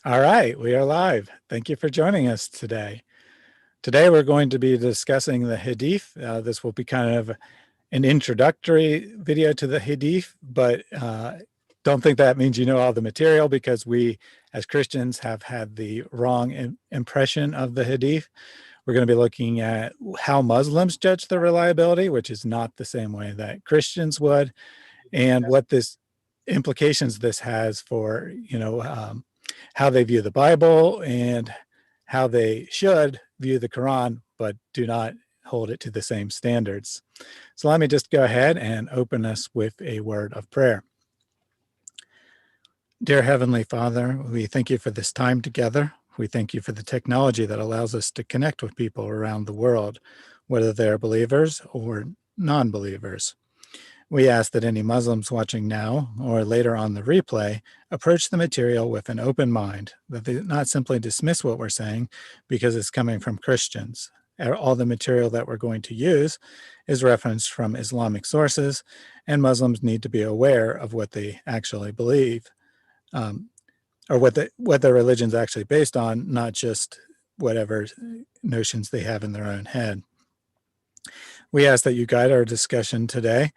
All right, we are live. Thank you for joining us today. Today we're going to be discussing the Hadith. This will be kind of an introductory video to the Hadith, but don't think that means you know all the material, because we as Christians have had the wrong impression of the Hadith. We're going to be looking at how Muslims judge the reliability, which is not the same way that Christians would, and what this implications this has for, how they view the Bible and how they should view the Quran, but do not hold it to the same standards. So let me just go ahead and open us with a word of prayer. Dear Heavenly Father, we thank you for this time together. We thank you for the technology that allows us to connect with people around the world, whether they're believers or non-believers. We ask that any Muslims watching now or later on the replay approach the material with an open mind, that they not simply dismiss what we're saying because it's coming from Christians. All the material that we're going to use is referenced from Islamic sources, and Muslims need to be aware of what they actually believe, or what their religion's actually based on, not just whatever notions they have in their own head. We ask that you guide our discussion today,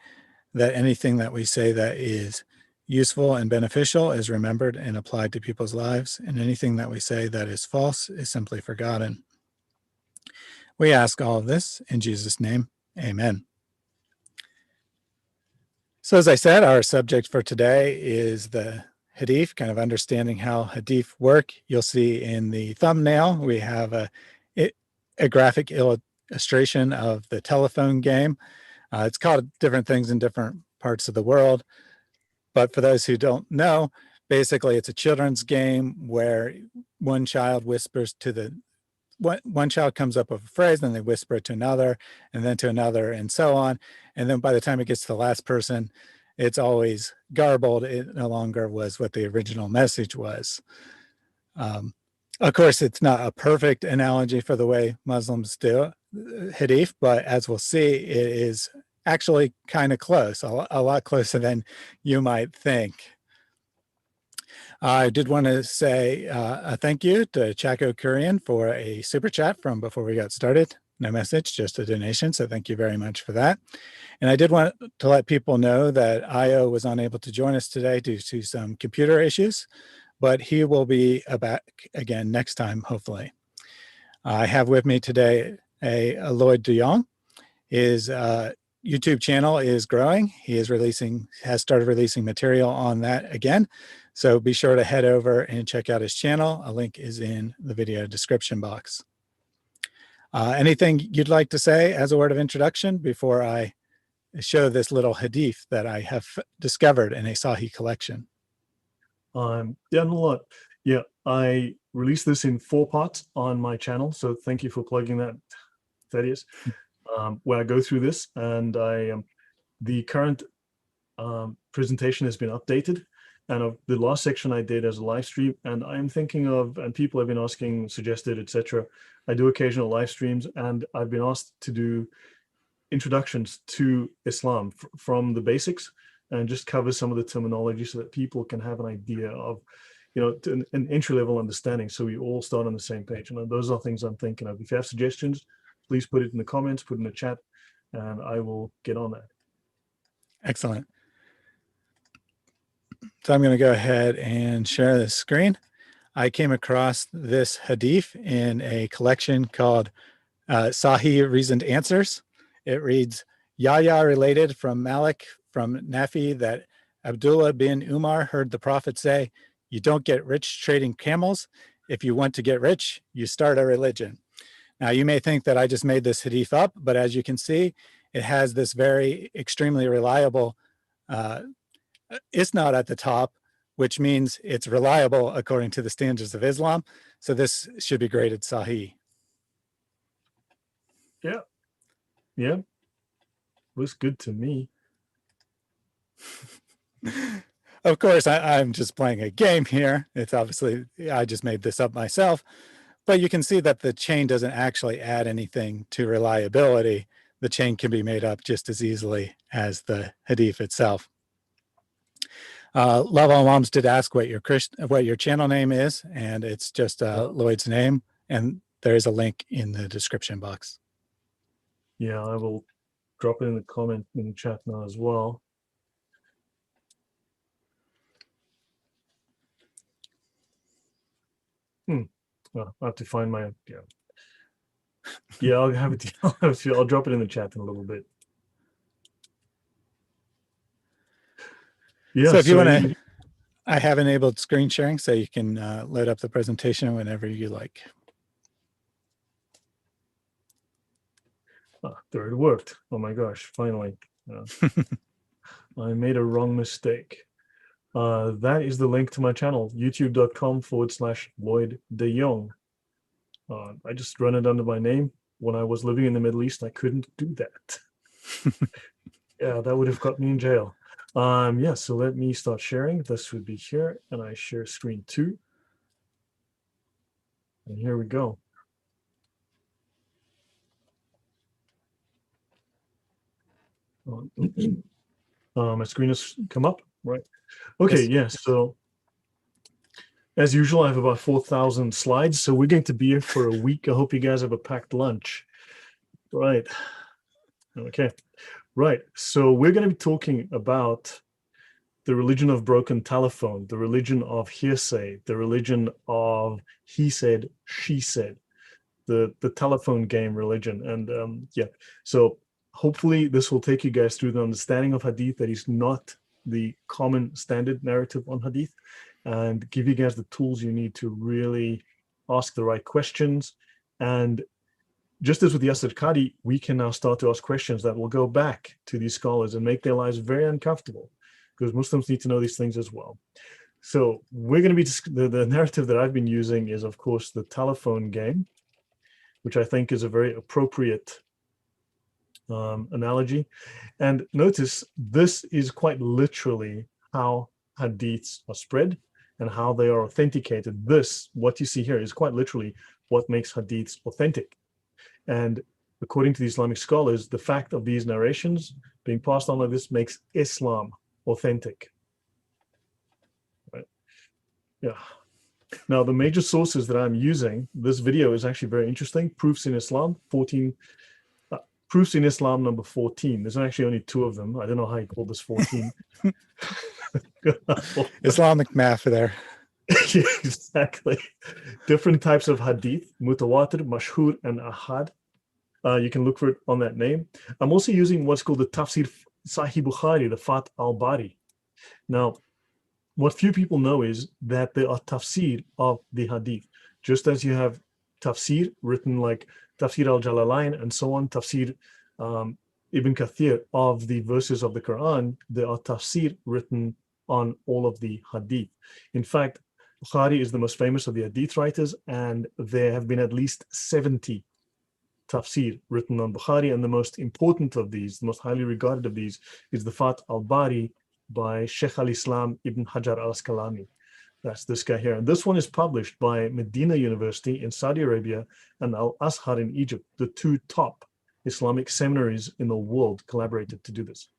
that anything that we say that is useful and beneficial is remembered and applied to people's lives, and anything that we say that is false is simply forgotten. We ask all of this in Jesus' name, amen. So as I said, our subject for today is the Hadith, kind of understanding how Hadith work. You'll see in the thumbnail, we have a graphic illustration of the telephone game. It's called different things in different parts of the world, but for those who don't know, basically it's a children's game where one child whispers to one child comes up with a phrase, then they whisper it to another, and then to another, and so on. And then by the time it gets to the last person, it's always garbled. It no longer was what the original message was. Of course, it's not a perfect analogy for the way Muslims do Hadith, but as we'll see, it is actually kind of close, a lot closer than you might think. I did want to say a thank you to Chaco Kurian for a super chat from before we got started. No message, just a donation, so thank you very much for that. And I did want to let people know that Io was unable to join us today due to some computer issues, but he will be back again next time, hopefully. I have with me today Lloyd de Jong. His YouTube channel is growing. He has started releasing material on that again. So be sure to head over and check out his channel. A link is in the video description box. Anything you'd like to say as a word of introduction before I show this little Hadith that I have discovered in a Sahih collection? Yeah, not a lot. Yeah, I released this in 4 parts on my channel, so thank you for plugging that, Thaddeus. Where I go through this, and the current presentation has been updated, and of the last section I did as a live stream, and I'm thinking of, and people have been asking, suggested, etc. I do occasional live streams, and I've been asked to do introductions to Islam from the basics, and just cover some of the terminology so that people can have an idea of, an entry-level understanding, so we all start on the same page. And those are things I'm thinking of. If you have suggestions, please put it in the comments, put it in the chat, and I will get on that. Excellent. So I'm going to go ahead and share this screen. I came across this Hadith in a collection called Sahih Reasoned Answers. It reads, Yahya related from Malik from Nafi that Abdullah bin Umar heard the Prophet say, you don't get rich trading camels. If you want to get rich, you start a religion. Now, you may think that I just made this Hadith up, but as you can see, it has this very extremely reliable isnad at the top, which means it's reliable according to the standards of Islam. So this should be graded Sahih. Yeah, looks good to me. Of course, I'm just playing a game here. It's obviously, I just made this up myself, but you can see that the chain doesn't actually add anything to reliability. The chain can be made up just as easily as the Hadith itself. Love All Moms did ask what your channel name is, and it's just Lloyd's name, and there is a link in the description box. Yeah, I will drop it in the comment in the chat now as well. Well, I have to find my yeah. I'll have it. I'll drop it in the chat in a little bit. Yeah. So if you want to, I have enabled screen sharing, so you can load up the presentation whenever you like. There it worked. Oh my gosh! Finally, I made a wrong mistake. That is the link to my channel, youtube.com/Lloyd de Jong. I just run it under my name. When I was living in the Middle East, I couldn't do that. Yeah, that would have got me in jail. Yeah, so let me start sharing. This would be here, and I share screen 2. And here we go. My screen has come up, right? Okay, yes. So as usual, I have about 4,000 slides, so we're going to be here for a week. I hope you guys have a packed lunch. Right. Okay. Right. So we're going to be talking about the religion of broken telephone, the religion of hearsay, the religion of he said, she said, the telephone game religion. And yeah, so hopefully this will take you guys through the understanding of hadith that is not the common standard narrative on hadith, and give you guys the tools you need to really ask the right questions. And just as with Yasir Qadi, we can now start to ask questions that will go back to these scholars and make their lives very uncomfortable, because Muslims need to know these things as well. So we're going to be, the narrative that I've been using is, of course, the telephone game, which I think is a very appropriate analogy. And notice this is quite literally how hadiths are spread and how they are authenticated. This, what you see here, is quite literally what makes hadiths authentic. And according to the Islamic scholars, the fact of these narrations being passed on like this makes Islam authentic. Right? Yeah. Now, the major sources that I'm using, this video is actually very interesting. Proofs in Islam, 14. Proofs in Islam number 14. There's actually only 2 of them. I don't know how you call this 14. Islamic math there. Yeah, exactly. Different types of hadith, Mutawatir, Mashhur, and Ahad. You can look for it on that name. I'm also using what's called the Tafsir Sahih Bukhari, the Fath al-Bari. Now, what few people know is that there are tafsir of the hadith. Just as you have tafsir written like Tafsir al-Jalalain and so on, Tafsir Ibn Kathir of the verses of the Quran, there are tafsir written on all of the hadith. In fact, Bukhari is the most famous of the hadith writers, and there have been at least 70 tafsir written on Bukhari, and the most important of these, the most highly regarded of these, is the Fath al-Bari by Sheikh al-Islam Ibn Hajar al-Asqalani. That's this guy here. And this one is published by Medina University in Saudi Arabia and Al-Azhar in Egypt. The 2 top Islamic seminaries in the world collaborated to do this.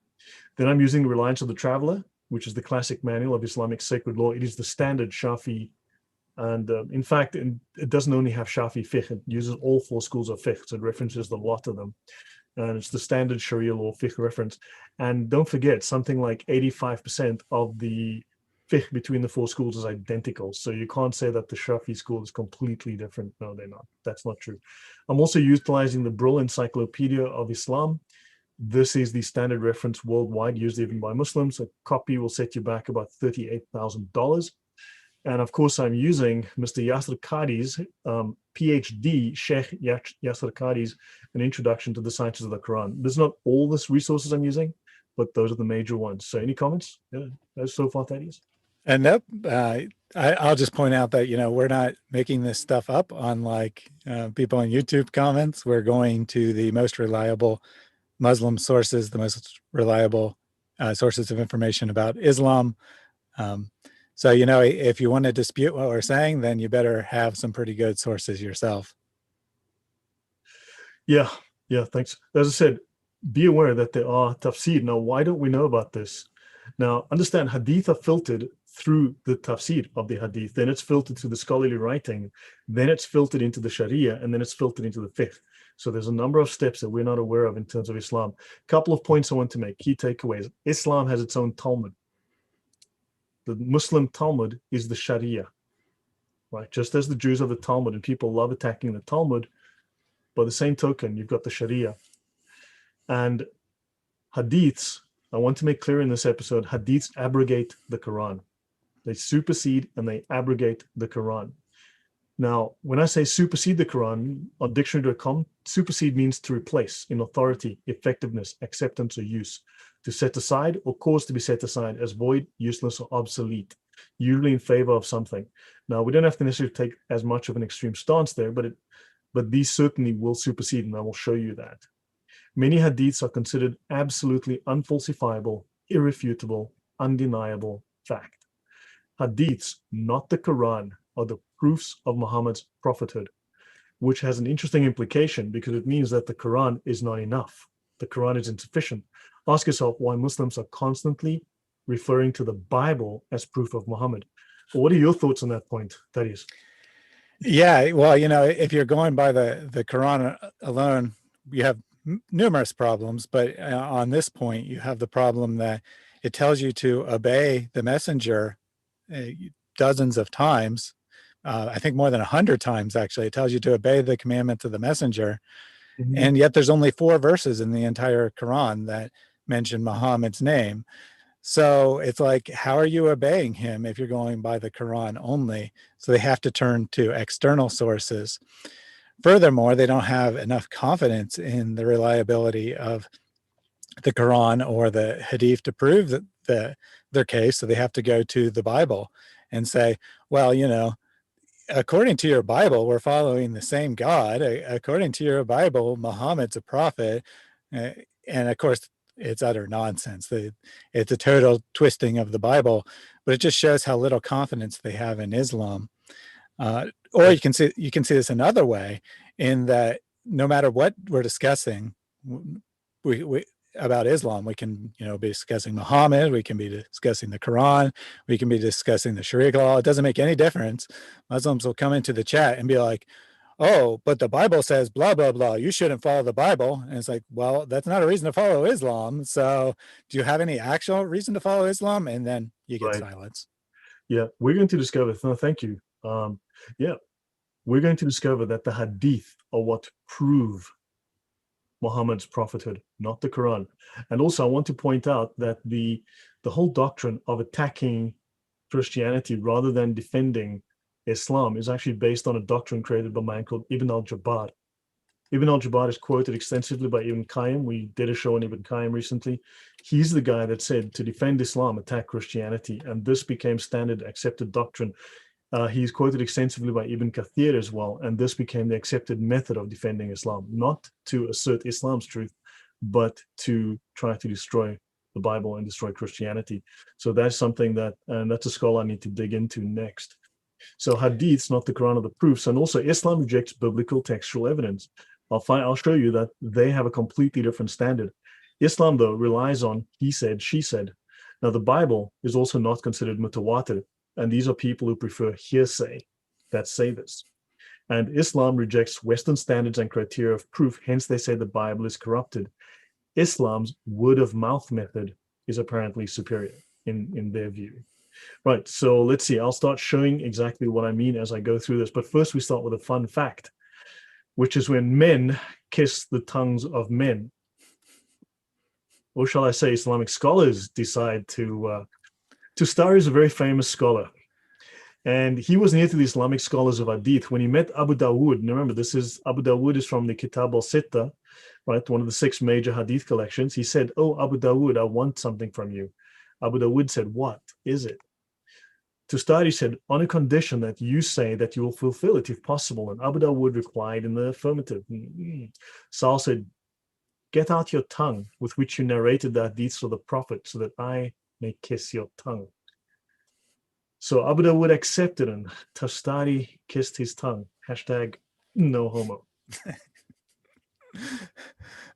Then I'm using Reliance of the Traveler, which is the classic manual of Islamic sacred law. It is the standard Shafi. And in fact, it doesn't only have Shafi fiqh, it uses all 4 schools of fiqh, so it references the lot of them. And it's the standard Sharia law fiqh reference. And don't forget, something like 85% of the fiqh between the 4 schools is identical. So you can't say that the Shafi school is completely different. No, they're not. That's not true. I'm also utilizing the Brill Encyclopedia of Islam. This is the standard reference worldwide, used even by Muslims. A copy will set you back about $38,000. And of course, I'm using Mr. Yasir Qadi's PhD, Sheikh Yasir Qadi's An Introduction to the Sciences of the Quran. There's not all the resources I'm using, but those are the major ones. So any comments so far, Thaddeus? And nope, I'll just point out that, we're not making this stuff up unlike people on YouTube comments. We're going to the most reliable Muslim sources, the most reliable sources of information about Islam. So, if you want to dispute what we're saying, then you better have some pretty good sources yourself. Yeah, thanks. As I said, be aware that there are tafsir. Now, why don't we know about this? Now, understand, hadith are filtered through the tafsir of the hadith, then it's filtered through the scholarly writing, then it's filtered into the Sharia, and then it's filtered into the fiqh. So there's a number of steps that we're not aware of in terms of Islam. Couple of points I want to make, key takeaways. Islam has its own Talmud. The Muslim Talmud is the Sharia, right? Just as the Jews have the Talmud, and people love attacking the Talmud, by the same token, you've got the Sharia. And hadiths, I want to make clear in this episode, hadiths abrogate the Quran. They supersede and they abrogate the Quran. Now, when I say supersede the Quran, on dictionary.com, supersede means to replace in authority, effectiveness, acceptance, or use, to set aside or cause to be set aside as void, useless, or obsolete, usually in favor of something. Now, we don't have to necessarily take as much of an extreme stance there, but these certainly will supersede, and I will show you that. Many hadiths are considered absolutely unfalsifiable, irrefutable, undeniable fact. Hadiths, not the Quran, are the proofs of Muhammad's prophethood, which has an interesting implication because it means that the Quran is not enough. The Quran is insufficient. Ask yourself why Muslims are constantly referring to the Bible as proof of Muhammad. So what are your thoughts on that point, Thaddeus? Yeah, well, if you're going by the Quran alone, you have numerous problems, but on this point, you have the problem that it tells you to obey the messenger dozens of times. I think more than 100 times, actually. It tells you to obey the commandments of the messenger. Mm-hmm. And yet there's only 4 verses in the entire Quran that mention Muhammad's name. So it's like, how are you obeying him if you're going by the Quran only? So they have to turn to external sources. Furthermore, they don't have enough confidence in the reliability of the Quran or the Hadith to prove their case. So they have to go to the Bible and say, well, according to your Bible, we're following the same God. According to your Bible, Muhammad's a prophet. And of course, it's utter nonsense. It's a total twisting of the Bible, but it just shows how little confidence they have in Islam. Or you can see this another way, in that no matter what we're discussing, we about Islam, we can be discussing Muhammad, we can be discussing the Quran, we can be discussing the Sharia Law. It doesn't make any difference. Muslims will come into the chat and be like, oh, but the Bible says blah, blah, blah. You shouldn't follow the Bible. And it's like, well, that's not a reason to follow Islam. So do you have any actual reason to follow Islam? And then you get silence. Yeah, we're going to discover, no, thank you. We're going to discover that the Hadith are what prove Muhammad's prophethood, not the Quran. And also I want to point out that the whole doctrine of attacking Christianity rather than defending Islam is actually based on a doctrine created by a man called Ibn al-Jabbar. Ibn al-Jabbar is quoted extensively by Ibn Qayyim. We did a show on Ibn Qayyim recently. He's the guy that said to defend Islam, attack Christianity, and this became standard accepted doctrine. He's quoted extensively by Ibn Kathir as well, and this became the accepted method of defending Islam, not to assert Islam's truth, but to try to destroy the Bible and destroy Christianity. So that's something and that's a scholar I need to dig into next. So hadiths, not the Quran, are the proofs, and also Islam rejects biblical textual evidence. I'll show you that they have a completely different standard. Islam, though, relies on he said, she said. Now, the Bible is also not considered mutawatir, and these are people who prefer hearsay that say this. And Islam rejects Western standards and criteria of proof, hence they say the Bible is corrupted. Islam's word of mouth method is apparently superior in their view. Right, so let's see, I'll start showing exactly what I mean as I go through this, but first we start with a fun fact, which is when men kiss the tongues of men. Or shall I say Islamic scholars decide to Tustari is a very famous scholar, and he was near to the Islamic scholars of Hadith when he met Abu Dawood. And remember, Abu Dawood is from the Kitab al-Sitta, right? One of the 6 major Hadith collections. He said, oh, Abu Dawood, I want something from you. Abu Dawood said, what is it? Tustari said, on a condition that you say that you will fulfill it if possible. And Abu Dawood replied in the affirmative. Saul said, get out your tongue with which you narrated the Hadiths of the Prophet so that I may kiss your tongue. So Abu Dawood accepted and Tustari kissed his tongue. Hashtag no homo.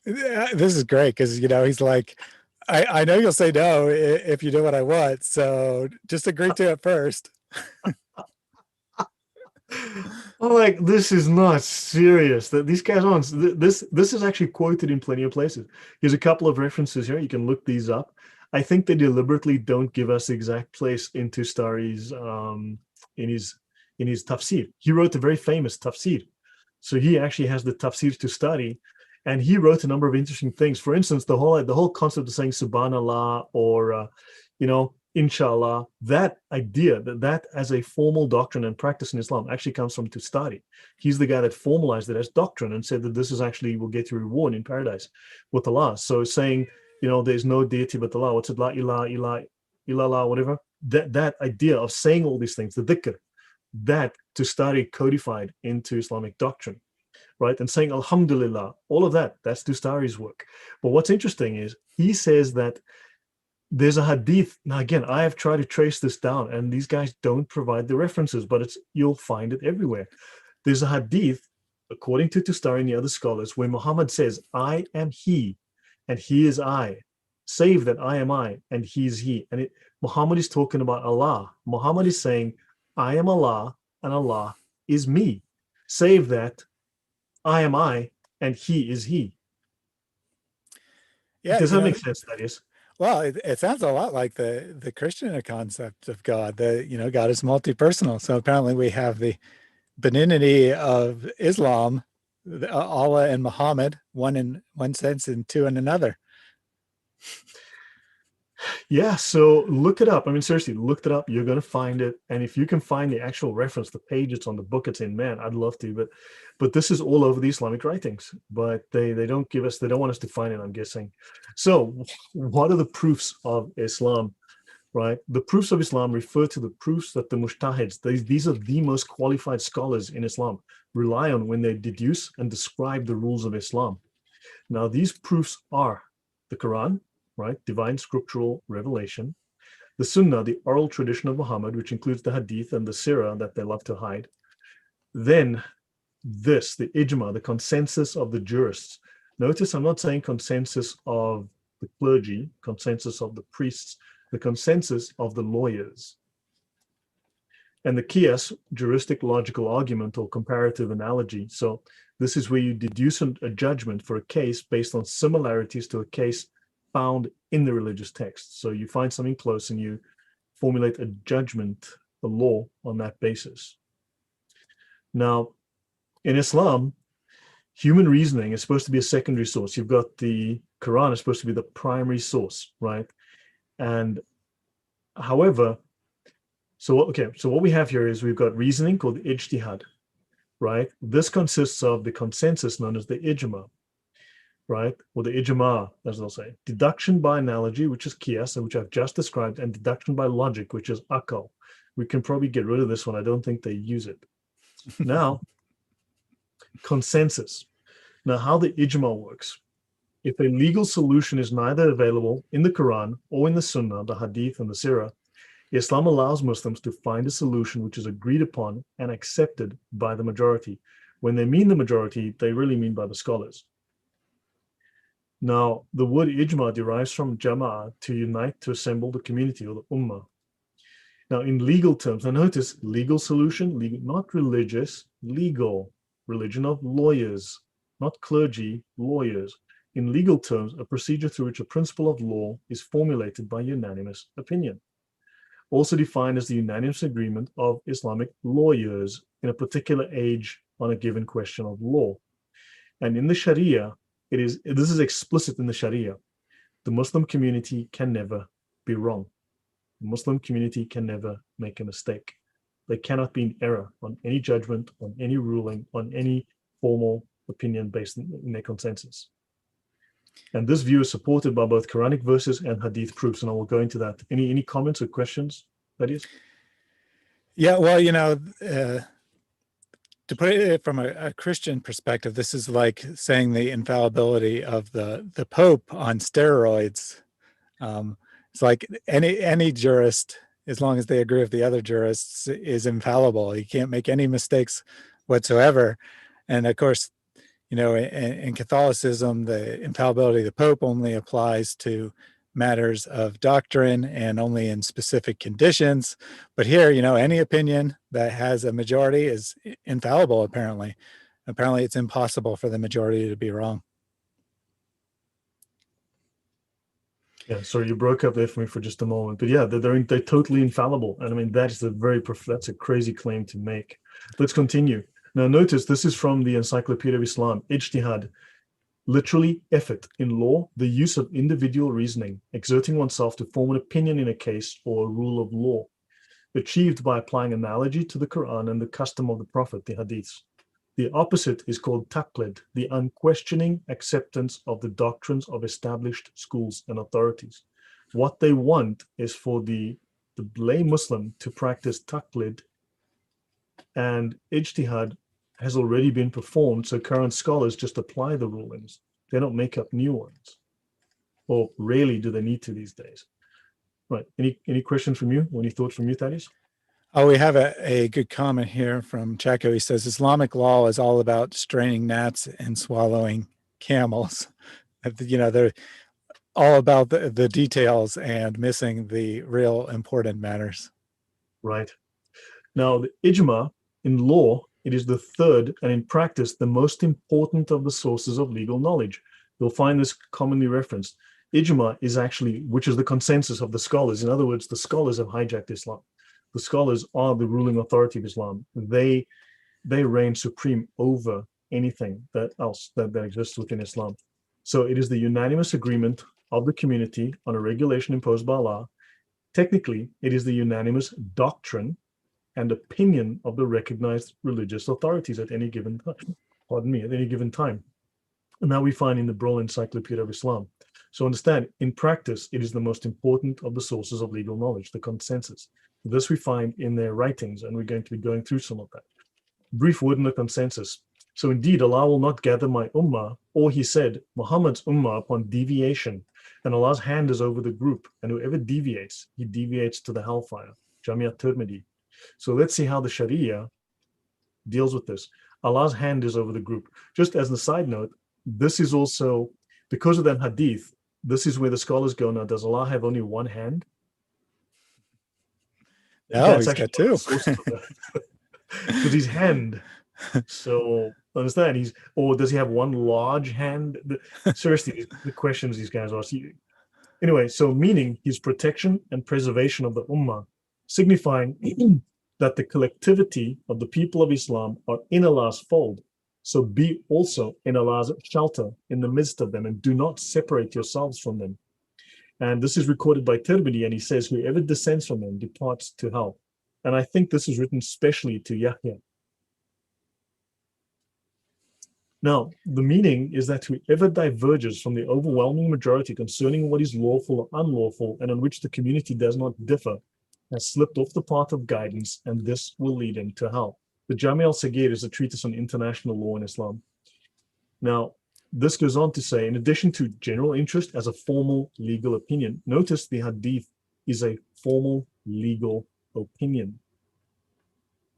This is great because, he's like, I know you'll say no if you do what I want. So just agree to it first. I'm like, this is not serious. That these guys aren't. This is actually quoted in plenty of places. Here's a couple of references here. You can look these up. I think they deliberately don't give us the exact place in Tustari's in his tafsir. He wrote a very famous tafsir, so he actually has the tafsir to study, and he wrote a number of interesting things. For instance, the whole concept of saying Subhanallah or Inshallah, that idea that as a formal doctrine and practice in Islam actually comes from Tustari. He's the guy that formalized it as doctrine and said that this is actually will get you reward in paradise with Allah. So saying, there's no deity but Allah, what's it, la ilaha illallah, whatever, that idea of saying all these things, the dhikr, that Tustari codified into Islamic doctrine, right? And saying Alhamdulillah, all of that's Tustari's work. But what's interesting is he says that there's a hadith. Now, again, I have tried to trace this down, and these guys don't provide the references, but you'll find it everywhere. There's a hadith, according to Tustari and the other scholars, where Muhammad says, I am he, and he is I. Save that I am I, and he is he. And Muhammad is talking about Allah. Muhammad is saying, I am Allah, and Allah is me. Save that I am I, and he is he. Yeah, Does that make sense, Thaddeus? Well, it sounds a lot like the Christian concept of God. God is multi-personal. So apparently we have the benignity of Islam, Allah and Muhammad, one in one sense and two in another. Yeah, so look it up. I mean, seriously, look it up. You're going to find it. And if you can find the actual reference, the page it's on, the book it's in, man, I'd love to. But this is all over the Islamic writings. But they don't want us to find it, I'm guessing. So what are the proofs of Islam, right? The proofs of Islam refer to the proofs that the mujtahids, these are the most qualified scholars in Islam, rely on when they deduce and describe the rules of Islam. Now, these proofs are the Quran, right? Divine scriptural revelation. The Sunnah, the oral tradition of Muhammad, which includes the Hadith and the Sirah that they love to hide. Then the ijma, the consensus of the jurists. Notice I'm not saying consensus of the clergy, consensus of the priests, the consensus of the lawyers. And the qiyas, juristic logical argument or comparative analogy. So this is where you deduce a judgment for a case based on similarities to a case found in the religious text. So you find something close and you formulate a judgment, a law on that basis. Now, in Islam, human reasoning is supposed to be a secondary source. You've got the Quran is supposed to be the primary source, right? And however, so what we have here is we've got reasoning called the ijtihad, right? This consists of the consensus known as the ijma, right? Or the ijma, as they'll say. Deduction by analogy, which is qiyas, which I've just described, and deduction by logic, which is akal. We can probably get rid of this one. I don't think they use it. Now, consensus. Now, how the ijma works. If a legal solution is neither available in the Quran or in the Sunnah, the Hadith and the Sirah, Islam allows Muslims to find a solution which is agreed upon and accepted by the majority. When they mean the majority, they really mean by the scholars. Now, the word ijma derives from jama'ah, to unite, to assemble the community or the ummah. Now, in legal terms, now notice legal solution, legal, not religious, legal, religion of lawyers, not clergy, lawyers. In legal terms, a procedure through which a principle of law is formulated by unanimous opinion. Also defined as the unanimous agreement of Islamic lawyers in a particular age on a given question of law. And in the Sharia, this is explicit in the Sharia. The Muslim community can never be wrong. The Muslim community can never make a mistake. They cannot be in error on any judgment, on any ruling, on any formal opinion based in their consensus. And this view is supported by both Quranic verses and Hadith proofs, and I will go into that. Any comments or questions, Thaddeus? Yeah, well, to put it from a Christian perspective, this is like saying the infallibility of the Pope on steroids. It's like any jurist, as long as they agree with the other jurists, is infallible. You can't make any mistakes whatsoever. And of course, in Catholicism, the infallibility of the Pope only applies to matters of doctrine and only in specific conditions. But here, any opinion that has a majority is infallible, apparently. Apparently, it's impossible for the majority to be wrong. Yeah, sorry, you broke up there for me for just a moment. But yeah, they're totally infallible. And I mean, that's a crazy claim to make. Let's continue. Now, notice this is from the Encyclopedia of Islam, Ijtihad. Literally, effort in law, the use of individual reasoning, exerting oneself to form an opinion in a case or a rule of law, achieved by applying analogy to the Quran and the custom of the Prophet, the Hadiths. The opposite is called taqlid, the unquestioning acceptance of the doctrines of established schools and authorities. What they want is for the lay Muslim to practice taqlid, and ijtihad has already been performed, so current scholars just apply the rulings. They don't make up new ones. Or rarely do they need to these days. Right, any questions from you? Any thoughts from you, Thaddeus? Oh, we have a good comment here from Chaco. He says, Islamic law is all about straining gnats and swallowing camels. They're all about the details and missing the real important matters. Right. Now, the ijma in law, it is the third, and in practice, the most important of the sources of legal knowledge. You'll find this commonly referenced. Ijma is actually, which is the consensus of the scholars. In other words, the scholars have hijacked Islam. The scholars are the ruling authority of Islam. They reign supreme over anything else that exists within Islam. So it is the unanimous agreement of the community on a regulation imposed by Allah. Technically, it is the unanimous doctrine and opinion of the recognized religious authorities at any given time. At any given time. And that we find in the Brawl Encyclopedia of Islam. So understand, in practice, it is the most important of the sources of legal knowledge, the consensus. This we find in their writings, and we're going to be going through some of that. Brief word in the consensus. So indeed, Allah will not gather my ummah, or he said, Muhammad's ummah upon deviation, and Allah's hand is over the group, and whoever deviates, he deviates to the hellfire. Jamia Tirmidhi. So let's see how the Sharia deals with this. Allah's hand is over the group. Just as a side note, this is also, because of that hadith, this is where the scholars go, now, does Allah have only one hand? No, he's got two. Because his hand. So understand, or does he have one large hand? Seriously, the questions these guys ask you. Anyway, so meaning his protection and preservation of the ummah, signifying that the collectivity of the people of Islam are in Allah's fold. So be also in Allah's shelter in the midst of them, and do not separate yourselves from them. And this is recorded by Tirmidhi, and he says, whoever descends from them departs to hell. And I think this is written specially to Yahya. Now, the meaning is that whoever diverges from the overwhelming majority concerning what is lawful or unlawful, and on which the community does not differ, has slipped off the path of guidance, and this will lead him to hell. The Jami al-Sagir is a treatise on international law in Islam. Now, this goes on to say, in addition to general interest as a formal legal opinion, notice the hadith is a formal legal opinion.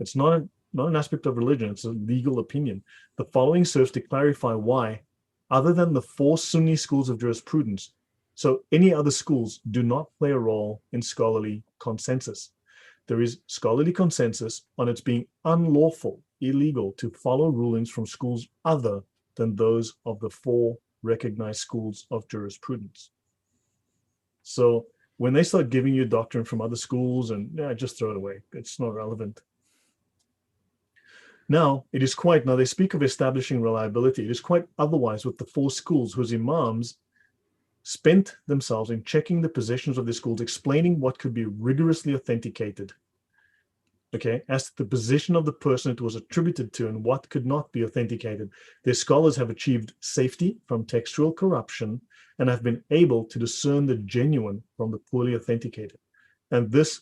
It's not an aspect of religion, it's a legal opinion. The following serves to clarify why, other than the 4 Sunni schools of jurisprudence, so any other schools do not play a role in scholarly consensus. There is scholarly consensus on its being unlawful, illegal to follow rulings from schools other than those of the 4 recognized schools of jurisprudence. So when they start giving you doctrine from other schools, and just throw it away, it's not relevant. Now, they speak of establishing reliability. It is quite otherwise with the 4 schools whose imams spent themselves in checking the positions of the schools, explaining what could be rigorously authenticated, as to the position of the person it was attributed to and what could not be authenticated. Their scholars have achieved safety from textual corruption and have been able to discern the genuine from the poorly authenticated. And this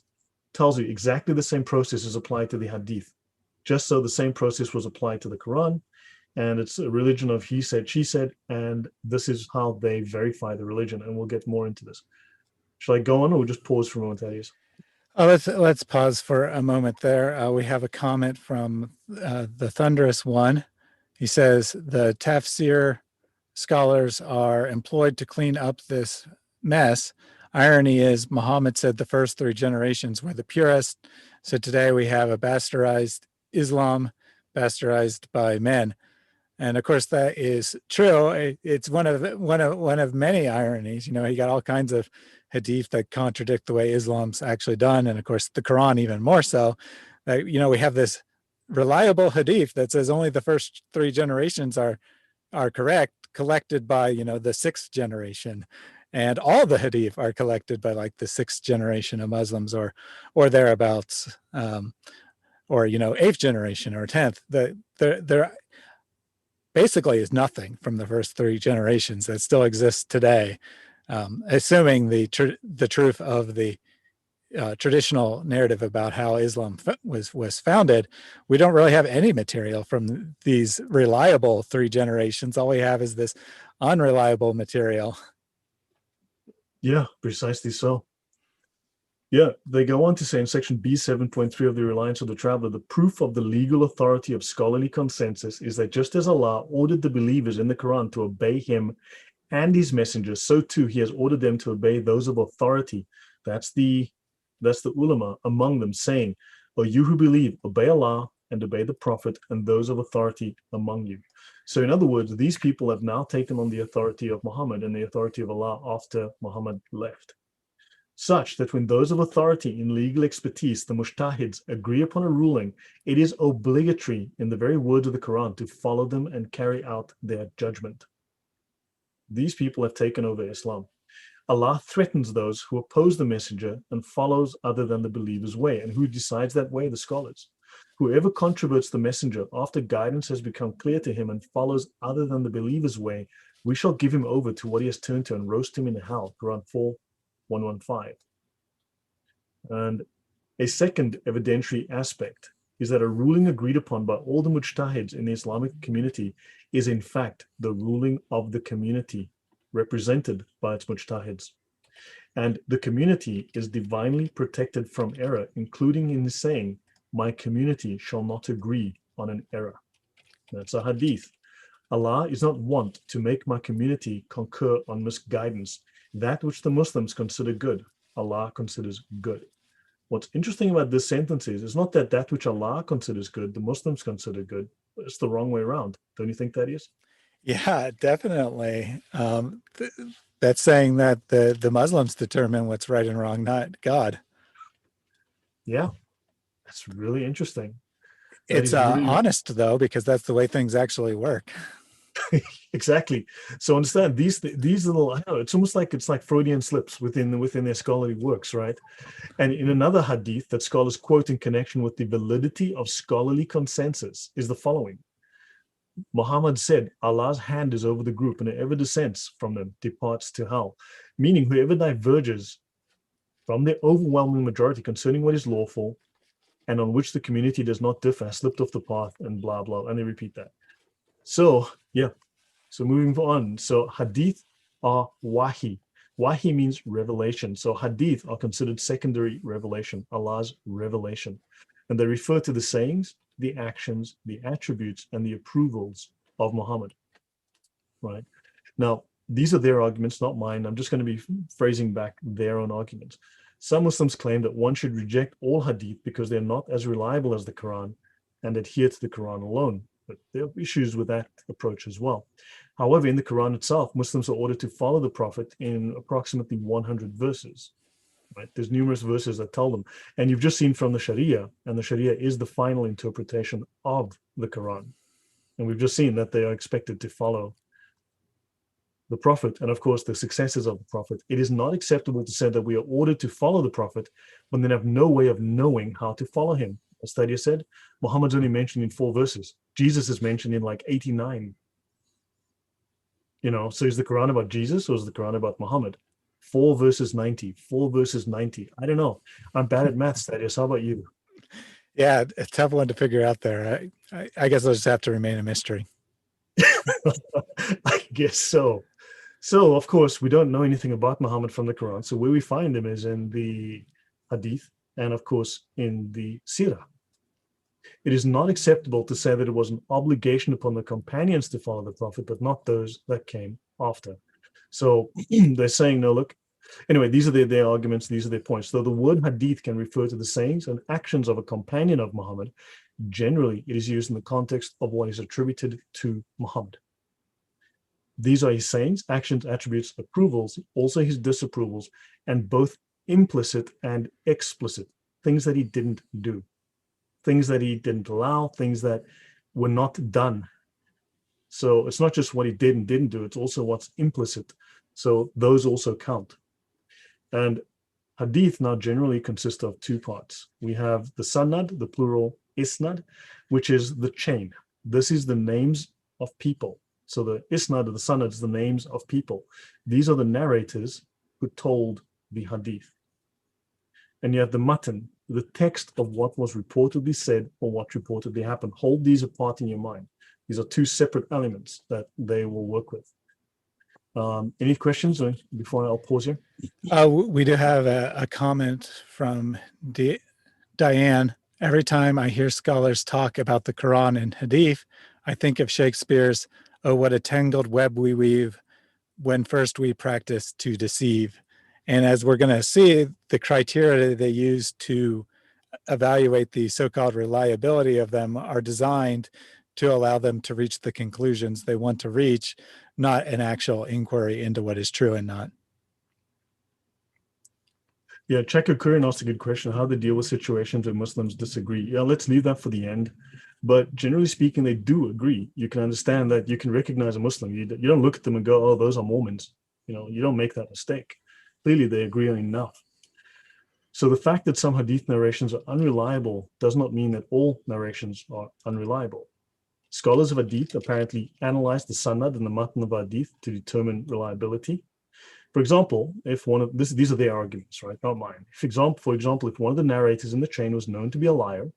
tells you exactly the same process is applied to the Hadith. Just so the same process was applied to the Quran, and it's a religion of he said, she said, and this is how they verify the religion, and we'll get more into this. Shall I go on, or we'll just pause for a moment, Thaddeus? Let's pause for a moment there. We have a comment from the Thunderous One. He says, the tafsir scholars are employed to clean up this mess. Irony is Muhammad said the first 3 generations were the purest. So today we have a bastardized Islam, bastardized by men. And of course, that is true. It's one of many ironies. You know, you got all kinds of hadith that contradict the way Islam's actually done, and of course, the Quran even more so. You know, we have this reliable hadith that says only the first 3 generations are correct, collected by, you know, the 6th generation, and all the hadith are collected by like the 6th generation of Muslims or thereabouts, or you know, 8th generation or 10th. There basically is nothing from the first 3 generations that still exists today, assuming the truth of the traditional narrative about how Islam was founded. We don't really have any material from these reliable 3 generations. All we have is this unreliable material. Yeah, precisely so. Yeah, they go on to say in section B7.3 of the Reliance of the Traveler, the proof of the legal authority of scholarly consensus is that just as Allah ordered the believers in the Quran to obey him and his messengers, so too he has ordered them to obey those of authority. That's the Ulema among them, saying, "O you who believe, obey Allah and obey the Prophet and those of authority among you." So in other words, these people have now taken on the authority of Muhammad and the authority of Allah after Muhammad left, such that when those of authority in legal expertise, the mujtahids, agree upon a ruling, it is obligatory in the very words of the Quran to follow them and carry out their judgment. These people have taken over Islam. Allah threatens those who oppose the messenger and follows other than the believer's way. And who decides that way? The scholars. Whoever controverts the messenger after guidance has become clear to him and follows other than the believer's way, we shall give him over to what he has turned to and roast him in hell. Quran 4:115. And a second evidentiary aspect is that a ruling agreed upon by all the mujtahids in the Islamic community is in fact the ruling of the community represented by its mujtahids. And the community is divinely protected from error, including in the saying, "My community shall not agree on an error." That's a hadith. Allah is not wont to make my community concur on misguidance. That which the Muslims consider good, Allah considers good. What's interesting about this sentence is, it's not that which Allah considers good, the Muslims consider good. It's the wrong way around. Don't you think that is? Yeah, definitely. That's saying that the Muslims determine what's right and wrong, not God. Yeah, that's really interesting. It's honest, though, because that's the way things actually work. Exactly. So understand these little, I know, it's almost like Freudian slips within their scholarly works, right? And in another hadith that scholars quote in connection with the validity of scholarly consensus is the following. Muhammad said, Allah's hand is over the group, and whoever dissents from them departs to hell. Meaning whoever diverges from the overwhelming majority concerning what is lawful and on which the community does not differ has slipped off the path, and blah, blah. And they repeat that. So, yeah. So moving on. So hadith are wahi. Wahi means revelation. So hadith are considered secondary revelation, Allah's revelation. And they refer to the sayings, the actions, the attributes, and the approvals of Muhammad. Right? Now, these are their arguments, not mine. I'm just going to be phrasing back their own arguments. Some Muslims claim that one should reject all hadith because they're not as reliable as the Quran and adhere to the Quran alone. But there are issues with that approach as well. However, in the Quran itself, Muslims are ordered to follow the Prophet in approximately 100 verses. Right? There's numerous verses that tell them. And you've just seen from the Sharia, and the Sharia is the final interpretation of the Quran. And we've just seen that they are expected to follow the Prophet and, of course, the successors of the Prophet. It is not acceptable to say that we are ordered to follow the Prophet when they have no way of knowing how to follow him. As Thaddeus said, Muhammad's only mentioned in 4 verses. Jesus is mentioned in like 89. You know, so is the Quran about Jesus or is the Quran about Muhammad? 4 verses 90, 4 verses 90. I don't know. I'm bad at maths, Thaddeus. How about you? Yeah, a tough one to figure out there. I guess I'll just have to remain a mystery. I guess so. So, of course, we don't know anything about Muhammad from the Quran. So where we find him is in the Hadith and, of course, in the Sirah. It is not acceptable to say that it was an obligation upon the companions to follow the Prophet, but not those that came after. So they're saying, no, look, Anyway, these are their arguments, these are their points. So the word hadith can refer to the sayings and actions of a companion of Muhammad. Generally, it is used in the context of what is attributed to Muhammad. These are his sayings, actions, attributes, approvals, also his disapprovals, and both implicit and explicit, things that he didn't do, things that he didn't allow, things that were not done. So it's not just what he did and didn't do, it's also what's implicit. So those also count. And hadith now generally consists of two parts. We have the sanad, the plural isnad, which is the chain. This is the names of people. So the isnad or the sanad is the names of people. These are the narrators who told the hadith. And you have the matan, the text of what was reportedly said or what reportedly happened. Hold these apart in your mind. These are two separate elements that they will work with. Any questions before I'll pause here? We do have a comment from Diane. Every time I hear scholars talk about the Quran and Hadith, I think of Shakespeare's, "Oh, what a tangled web we weave when first we practice to deceive." And as we're going to see, the criteria they use to evaluate the so-called reliability of them are designed to allow them to reach the conclusions they want to reach, not an actual inquiry into what is true and not. Yeah, Checker Curran asked a good question, how they deal with situations where Muslims disagree. Yeah, let's leave that for the end. But generally speaking, they do agree. You can understand that you can recognize a Muslim. You don't look at them and go, oh, those are Mormons. You don't make that mistake. Clearly, they agree on enough. So the fact that some hadith narrations are unreliable does not mean that all narrations are unreliable. Scholars of hadith apparently analyze the sanad and the matan of hadith to determine reliability. For example, if these are their arguments, right, not mine. For example, if one of the narrators in the chain was known to be a liar,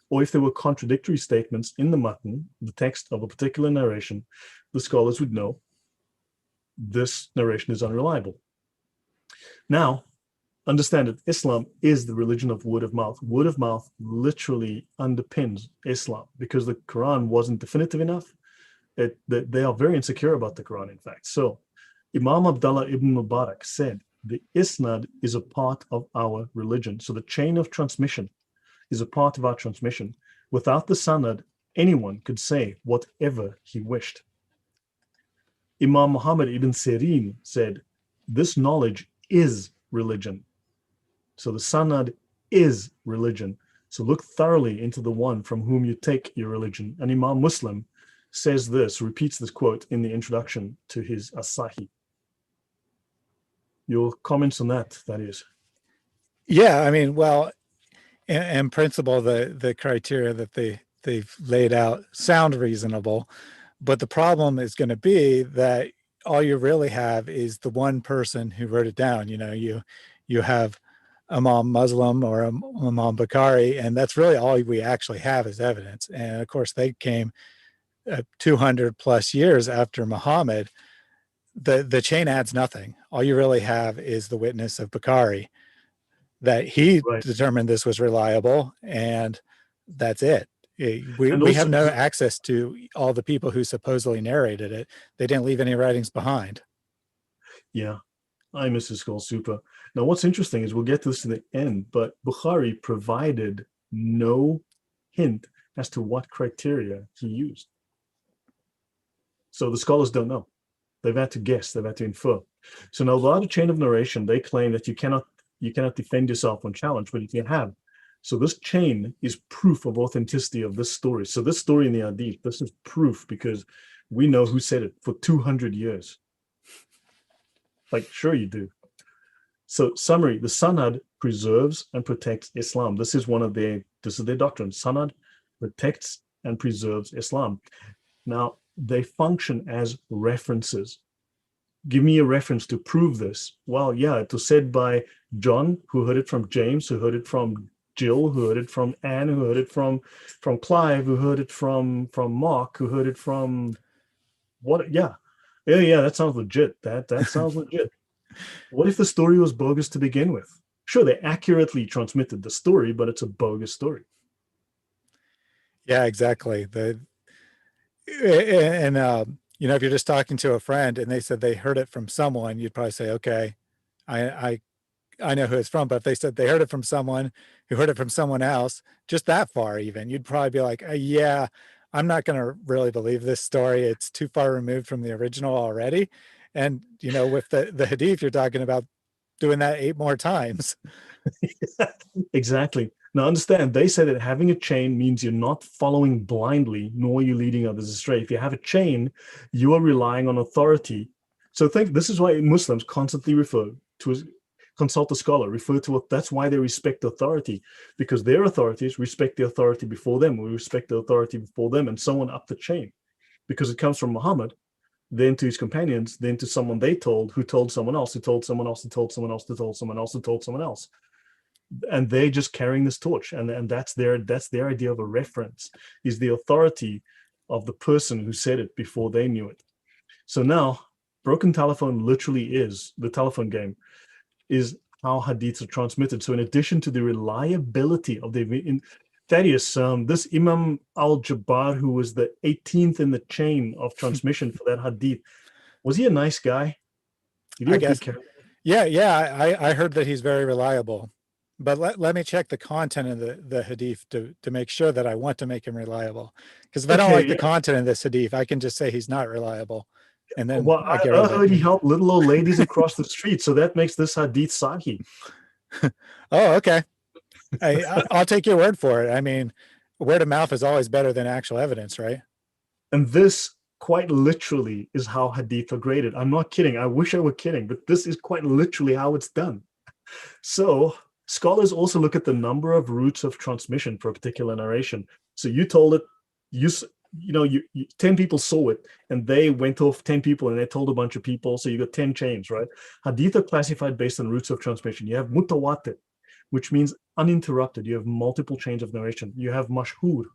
or if there were contradictory statements in the matan, the text of a particular narration, the scholars would know this narration is unreliable. Now, understand that Islam is the religion of word of mouth. Word of mouth literally underpins Islam because the Quran wasn't definitive enough. They are very insecure about the Quran, in fact. So Imam Abdullah ibn Mubarak said, the isnad is a part of our religion. So the chain of transmission is a part of our transmission. Without the sanad, anyone could say whatever he wished. Imam Muhammad ibn Sirin said, this knowledge is religion. So the sanad is religion. So look thoroughly into the one from whom you take your religion. And Imam Muslim says this, repeats this quote in the introduction to his As-Sahih. Your comments on that, Thaddeus? Yeah, I mean, well, in principle, the criteria that they've laid out sound reasonable, but the problem is going to be that all you really have is the one person who wrote it down. You have Imam Muslim or Imam Bukhari, and that's really all we actually have as evidence. And of course, they came 200 plus years after Muhammad. The chain adds nothing. All you really have is the witness of Bukhari, that he determined this was reliable, and that's it. We have no access to all the people who supposedly narrated it. They didn't leave any writings behind. Yeah, I miss his skull super. Now, what's interesting is we'll get to this in the end, but Bukhari provided no hint as to what criteria he used. So the scholars don't know. They've had to guess, they've had to infer. So now, without a chain of narration, they claim that you cannot defend yourself when challenged, but you have. So this chain is proof of authenticity of this story. So this story in the Hadith, this is proof because we know who said it for 200 years. Like, sure you do. So summary, the Sanad preserves and protects Islam. This is their doctrine. Sanad protects and preserves Islam. Now, they function as references. Give me a reference to prove this. Well, yeah, it was said by John, who heard it from James, who heard it from Jill, who heard it from Anne, who heard it from Clive, who heard it from Mark, who heard it from what? Yeah, that sounds legit. That sounds legit. What if the story was bogus to begin with? Sure, they accurately transmitted the story, but it's a bogus story. Yeah, exactly. If you're just talking to a friend and they said they heard it from someone, you'd probably say, okay, I I know who it's from, but if they said they heard it from someone who heard it from someone else, just that far even, you'd probably be like, yeah, I'm not going to really believe this story. It's too far removed from the original already. And, you know, with the Hadith, you're talking about doing that 8 more times. Exactly. Now understand, they say that having a chain means you're not following blindly, nor are you leading others astray. If you have a chain, you are relying on authority. So think this is why Muslims constantly refer to as consult a scholar, refer to it. That's why they respect authority, because their authorities respect the authority before them. We respect the authority before them, and so on up the chain, because it comes from Muhammad, then to his companions, then to someone they told, who told someone else, who told someone else, who told someone else, who told someone else, who told someone else. And they're just carrying this torch, and that's their idea of a reference, is the authority of the person who said it before they knew it. So now, broken telephone literally is the telephone game, is how hadiths are transmitted. So in addition to the reliability of the Thaddeus, this Imam al-Jabbar, who was the 18th in the chain of transmission for that hadith, was he a nice guy? Did he have good character? Yeah. I heard that he's very reliable. But let me check the content of the hadith to make sure that I want to make him reliable. Because if I don't like the content of this hadith, I can just say he's not reliable. And then well, I heard he helped little old ladies across the street. So that makes this hadith sahih. Oh, okay. I'll take your word for it. I mean, word of mouth is always better than actual evidence, right? And this quite literally is how hadith are graded. I'm not kidding. I wish I were kidding, but this is quite literally how it's done. So scholars also look at the number of routes of transmission for a particular narration. So you told it, you 10 people saw it, and they went off 10 people and they told a bunch of people. So you got 10 chains, right? Hadith are classified based on routes of transmission. You have mutawatir, which means uninterrupted. You have multiple chains of narration. You have mashhur,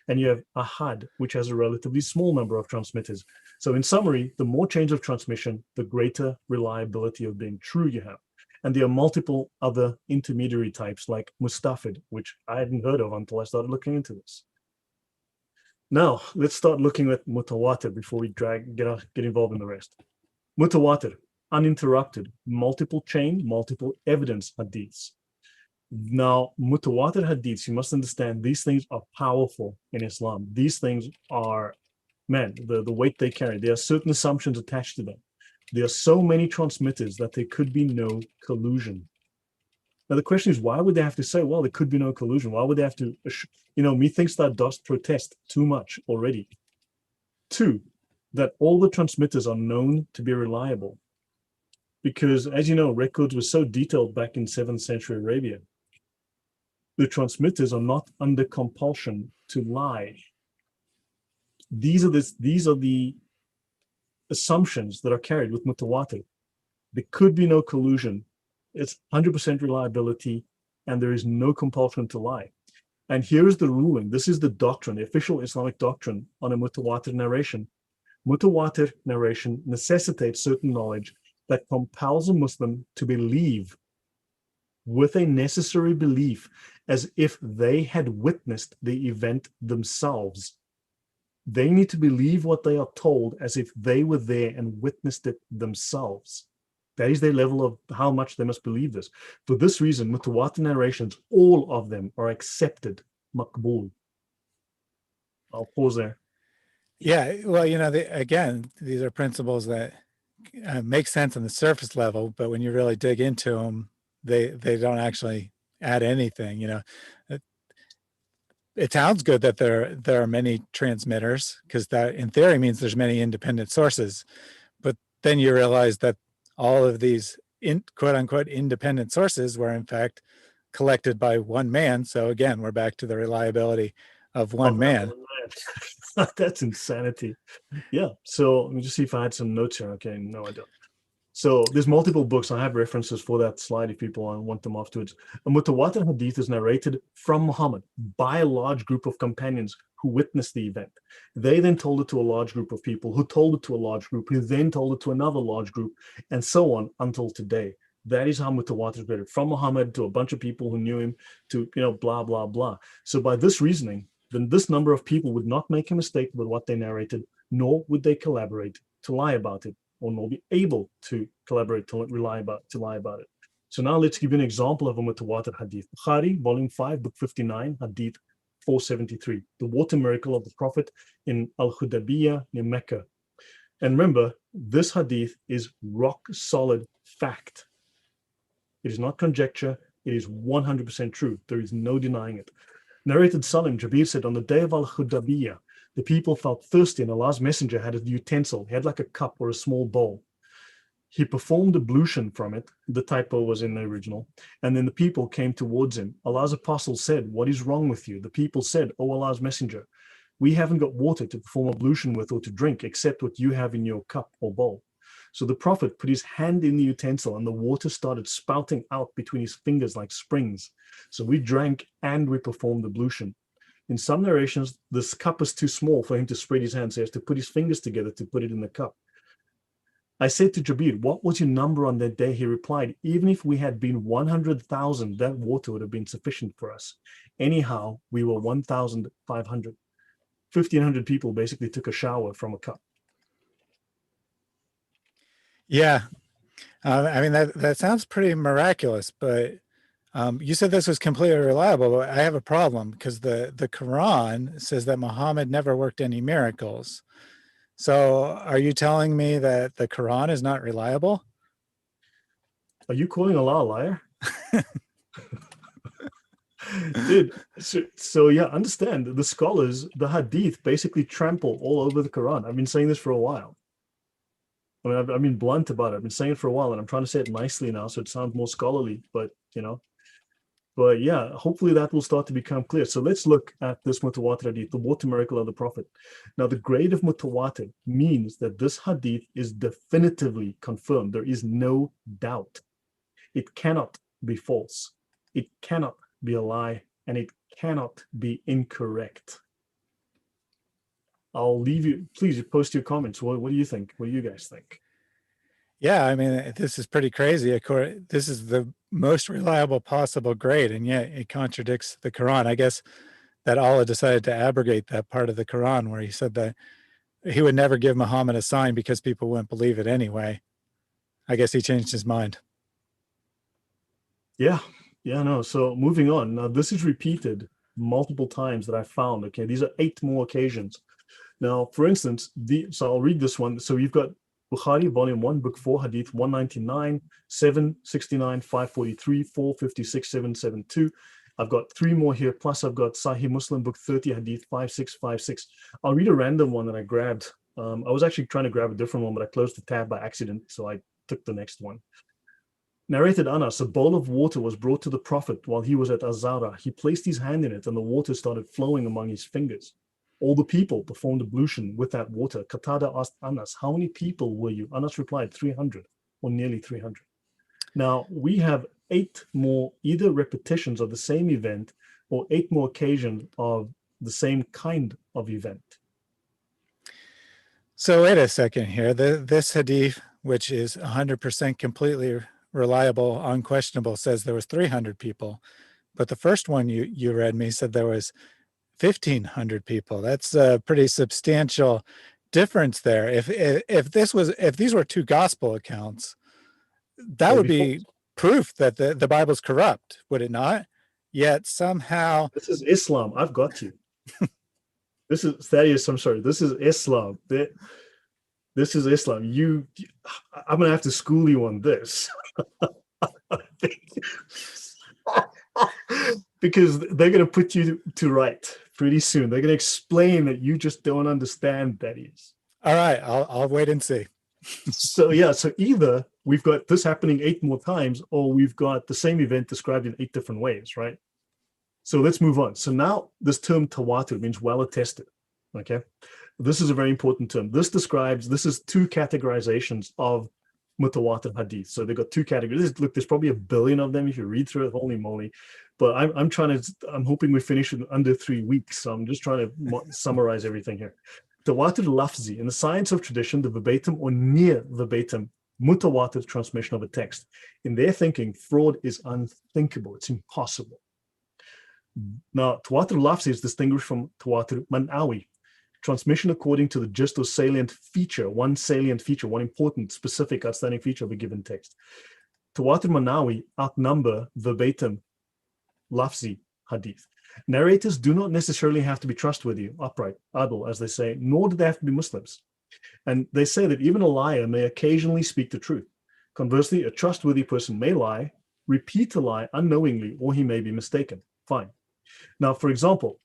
and you have ahad, which has a relatively small number of transmitters. So in summary, the more chains of transmission, the greater reliability of being true you have. And there are multiple other intermediary types like mustafid, which I hadn't heard of until I started looking into this. Now, let's start looking at mutawatir before we get involved in the rest. Mutawatir, uninterrupted, multiple chain, multiple evidence hadiths. Now, mutawatir hadiths, you must understand, these things are powerful in Islam. These things are, man, the weight they carry. There are certain assumptions attached to them. There are so many transmitters that there could be no collusion. Now, the question is, why would they have to say, well, there could be no collusion? Why would they have to, methinks thou dost protest too much already. 2, that all the transmitters are known to be reliable. Because, as you know, records were so detailed back in 7th century Arabia. The transmitters are not under compulsion to lie. These are the assumptions that are carried with mutawatir. There could be no collusion. It's 100% reliability, and there is no compulsion to lie. And here's the ruling. This is the doctrine, the official Islamic doctrine on a mutawatir narration. Mutawatir narration necessitates certain knowledge that compels a Muslim to believe with a necessary belief as if they had witnessed the event themselves. They need to believe what they are told as if they were there and witnessed it themselves. That is their level of how much they must believe this. For this reason, mutawatir narrations, all of them are accepted, maqbool. I'll pause there. Yeah, well, again, these are principles that make sense on the surface level, but when you really dig into them, they don't actually add anything. It sounds good that there are many transmitters, because that in theory means there's many independent sources, but then you realize that all of these quote unquote independent sources were in fact collected by one man. So again, we're back to the reliability of one man. That's insanity. Yeah. So let me just see if I had some notes here. Okay. No, I don't. So there's multiple books. I have references for that slide if people want them afterwards. A mutawatir hadith is narrated from Muhammad by a large group of companions who witnessed the event. They then told it to a large group of people who told it to a large group, who then told it to another large group, and so on until today. That is how mutawatir is created, from Muhammad to a bunch of people who knew him to, blah, blah, blah. So by this reasoning, then this number of people would not make a mistake with what they narrated, nor would they collaborate to lie about it. or nor be able to collaborate to lie about it. So now let's give you an example of a Mutawatir Hadith. Bukhari, volume 5, book 59, Hadith 473, the water miracle of the Prophet in Al-Hudaybiyah near Mecca. And remember, this Hadith is rock solid fact. It is not conjecture. It is 100% true. There is no denying it. Narrated Salim, Jabir said, on the day of Al-Hudaybiyah, the people felt thirsty and Allah's messenger had a utensil. He had like a cup or a small bowl. He performed ablution from it. The typo was in the original. And then the people came towards him. Allah's apostle said, what is wrong with you? The people said, oh Allah's messenger, we haven't got water to perform ablution with or to drink except what you have in your cup or bowl. So the Prophet put his hand in the utensil and the water started spouting out between his fingers like springs. So we drank and we performed ablution. In some narrations, this cup is too small for him to spread his hands. So he has to put his fingers together to put it in the cup. I said to Jabir, what was your number on that day? He replied, even if we had been 100,000, that water would have been sufficient for us. Anyhow, we were 1,500. 1,500 people basically took a shower from a cup. Yeah. I mean, that sounds pretty miraculous, but you said this was completely reliable, but I have a problem because the Quran says that Muhammad never worked any miracles. So are you telling me that the Quran is not reliable? Are you calling Allah a liar? Dude, so yeah, understand the scholars, the Hadith basically trample all over the Quran. I've been saying this for a while. I mean, I've been blunt about it. I've been saying it for a while, and I'm trying to say it nicely now so it sounds more scholarly, but but yeah, hopefully that will start to become clear. So let's look at this Mutawatir Hadith, the water miracle of the Prophet. Now, the grade of Mutawatir means that this Hadith is definitively confirmed. There is no doubt. It cannot be false. It cannot be a lie, and it cannot be incorrect. I'll leave you, please post your comments. What do you think? What do you guys think? Yeah, I mean, this is pretty crazy. Of course, this is the most reliable possible grade, and yet it contradicts the Quran. I guess that Allah decided to abrogate that part of the Quran where he said that he would never give Muhammad a sign because people wouldn't believe it anyway. I guess he changed his mind. Yeah, no. So moving on. Now, this is repeated multiple times that I found. Okay, these are 8 more occasions. Now, for instance, so I'll read this one. So you've got Bukhari, volume 1, book 4, hadith 199, 769, 543, 456, 772. I've got 3 more here, plus I've got Sahih Muslim, book 30, hadith 5656. I'll read a random one that I grabbed. I was actually trying to grab a different one, but I closed the tab by accident, so I took the next one. Narrated Anas, a bowl of water was brought to the Prophet while he was at Azara. He placed his hand in it and the water started flowing among his fingers. All the people performed ablution with that water. Qatada asked Anas, how many people were you? Anas replied, 300, or nearly 300. Now, we have 8 more either repetitions of the same event or 8 more occasions of the same kind of event. So wait a second here. This hadith, which is 100% completely reliable, unquestionable, says there was 300 people. But the first one you read me said there was 1,500 people. That's a pretty substantial difference there. If these were 2 gospel accounts, that would be proof that the Bible's corrupt, would it not? Yet somehow this is Islam. I've got you. This is Thaddeus. I'm sorry. This is Islam. This is Islam. I'm gonna have to school you on this. Because they're going to put you to right pretty soon. They're going to explain that you just don't understand that is. All right, I'll wait and see. So yeah, so either we've got this happening 8 more times, or we've got the same event described in 8 different ways, right? So let's move on. So now this term tawatur means well attested. Okay, this is a very important term. This is 2 categorizations of Mutawatir Hadith. So they've got 2 categories. Look, there's probably a billion of them if you read through it. Holy moly! But I'm hoping we finish in under 3 weeks. So I'm just trying to summarize everything here. Tawatur lafzi, in the science of tradition, the verbatim or near verbatim mutawatir transmission of a text. In their thinking, fraud is unthinkable. It's impossible. Now, tawatur lafzi is distinguished from tawatur man'awi. transmission according to the gist or salient feature, one important, specific, outstanding feature of a given text. Tawatur manawi outnumber verbatim lafzi hadith. Narrators do not necessarily have to be trustworthy, upright, adl, as they say, nor do they have to be Muslims. And they say that even a liar may occasionally speak the truth. Conversely, a trustworthy person may lie, repeat a lie unknowingly, or he may be mistaken. Fine. Now, for example,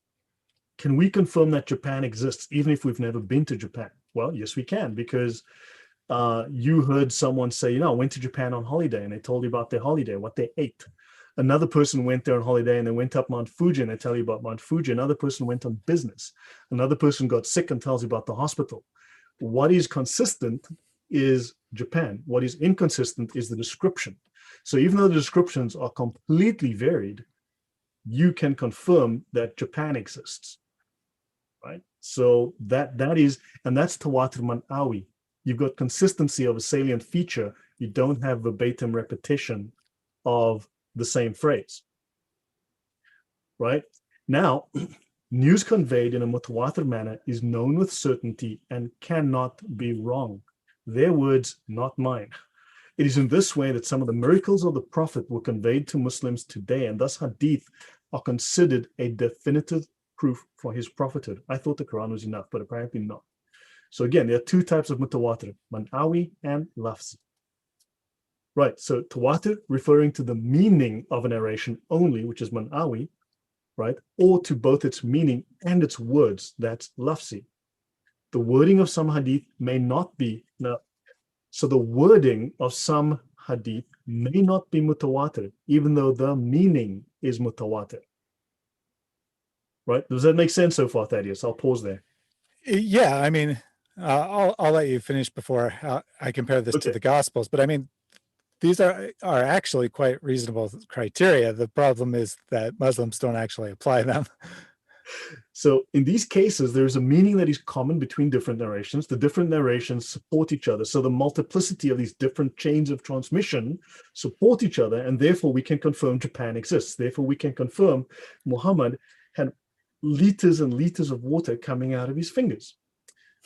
can we confirm that Japan exists even if we've never been to Japan? Well, yes, we can, because you heard someone say, I went to Japan on holiday, and they told you about their holiday, what they ate. Another person went there on holiday and they went up Mount Fuji and they tell you about Mount Fuji. Another person went on business. Another person got sick and tells you about the hospital. What is consistent is Japan. What is inconsistent is the description. So even though the descriptions are completely varied, you can confirm that Japan exists, right? So that is, and that's Tawatur manawi. You've got consistency of a salient feature. You don't have verbatim repetition of the same phrase, right? Now, news conveyed in a mutawatir manner is known with certainty and cannot be wrong. Their words, not mine. It is in this way that some of the miracles of the Prophet were conveyed to Muslims today, and thus hadith are considered a definitive proof for his prophethood. I thought the Quran was enough, but apparently not. So again, there are two types of mutawatir, manawi and lafzi. Right, so tawatur referring to the meaning of a narration only, which is manawi, right? Or to both its meaning and its words, that's lafzi. The wording of some hadith may not be, so the wording of some hadith may not be mutawatir, even though the meaning is mutawatir. Right, does that make sense so far, Thaddeus? I'll pause there. Yeah, I mean, I'll let you finish before I compare this to the Gospels, but I mean, these are actually quite reasonable criteria. The problem is that Muslims don't actually apply them. So in these cases, there's a meaning that is common between different narrations. The different narrations support each other. So the multiplicity of these different chains of transmission support each other, and therefore we can confirm Japan exists. Therefore, we can confirm Muhammad had liters and liters of water coming out of his fingers.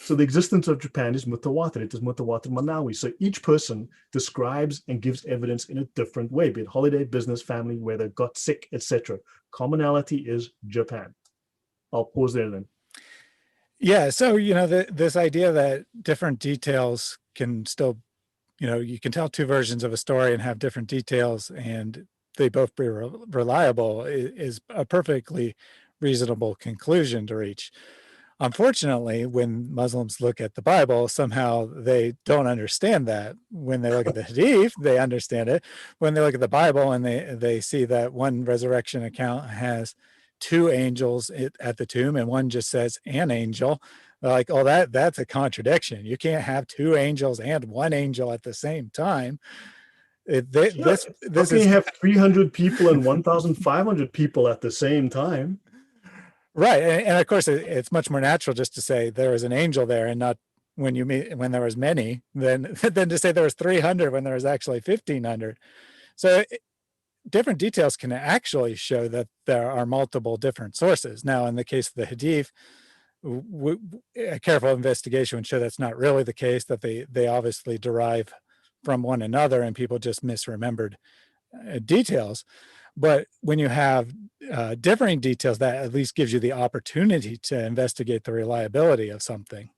So the existence of Japan is mutawatir. It is mutawatir manawi. So each person describes and gives evidence in a different way, be it holiday, business, family, weather, got sick, etc. Commonality is Japan. I'll pause there then. Yeah, so, this idea that different details can still, you can tell two versions of a story and have different details and they both be reliable is a perfectly reasonable conclusion to reach. Unfortunately, when Muslims look at the Bible, somehow they don't understand that. When they look at the Hadith, they understand it. When they look at the Bible and they see that one resurrection account has two angels at the tomb and one just says an angel, they're like, oh, that's a contradiction. You can't have two angels and one angel at the same time. This is, you have 300 people and 1,500 people at the same time. Right, and of course, it's much more natural just to say there was an angel there, and not when there was many, than to say there was 300 when there was actually 1,500. So different details can actually show that there are multiple different sources. Now, in the case of the Hadith, a careful investigation would show that's not really the case, that they obviously derive from one another, and people just misremembered details. But when you have differing details, that at least gives you the opportunity to investigate the reliability of something.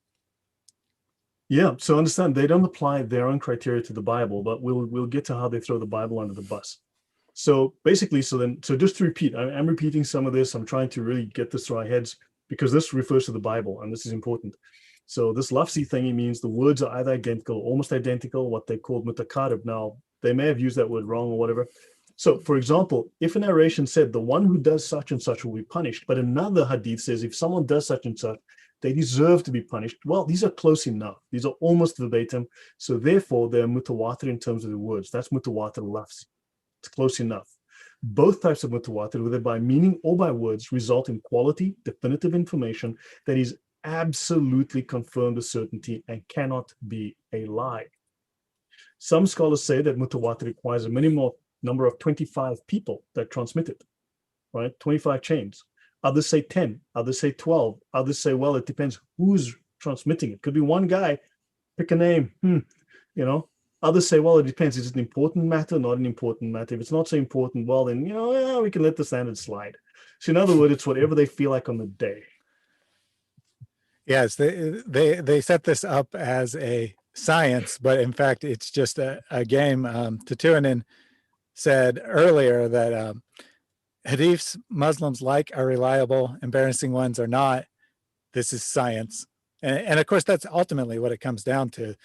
Yeah, so understand they don't apply their own criteria to the Bible, but we'll get to how they throw the Bible under the bus. So basically, so just to repeat, I'm repeating some of this. I'm trying to really get this through our heads because this refers to the Bible, and this is important. So this lafzi thingy means the words are either identical, almost identical, what they called mutakarib. Now, they may have used that word wrong or whatever. So, for example, if a narration said the one who does such and such will be punished, but another hadith says if someone does such and such, they deserve to be punished. Well, these are close enough. These are almost verbatim. So therefore, they're mutawatir in terms of the words. That's mutawatir lafzi. It's close enough. Both types of mutawatir, whether by meaning or by words, result in quality, definitive information that is absolutely confirmed with certainty and cannot be a lie. Some scholars say that mutawatir requires a minimum number of 25 people that transmit it, right? 25 chains. Others say 10, others say 12, others say, well, it depends who's transmitting it. Could be one guy, pick a name, Others say, well, it depends. Is it an important matter, not an important matter? If it's not so important, well, then, yeah, we can let the standard slide. So in other words, it's whatever they feel like on the day. Yes, they set this up as a science, but in fact, it's just a game. Tatuanin said earlier that hadiths Muslims like are reliable, embarrassing ones are not. This is science. And of course, that's ultimately what it comes down to.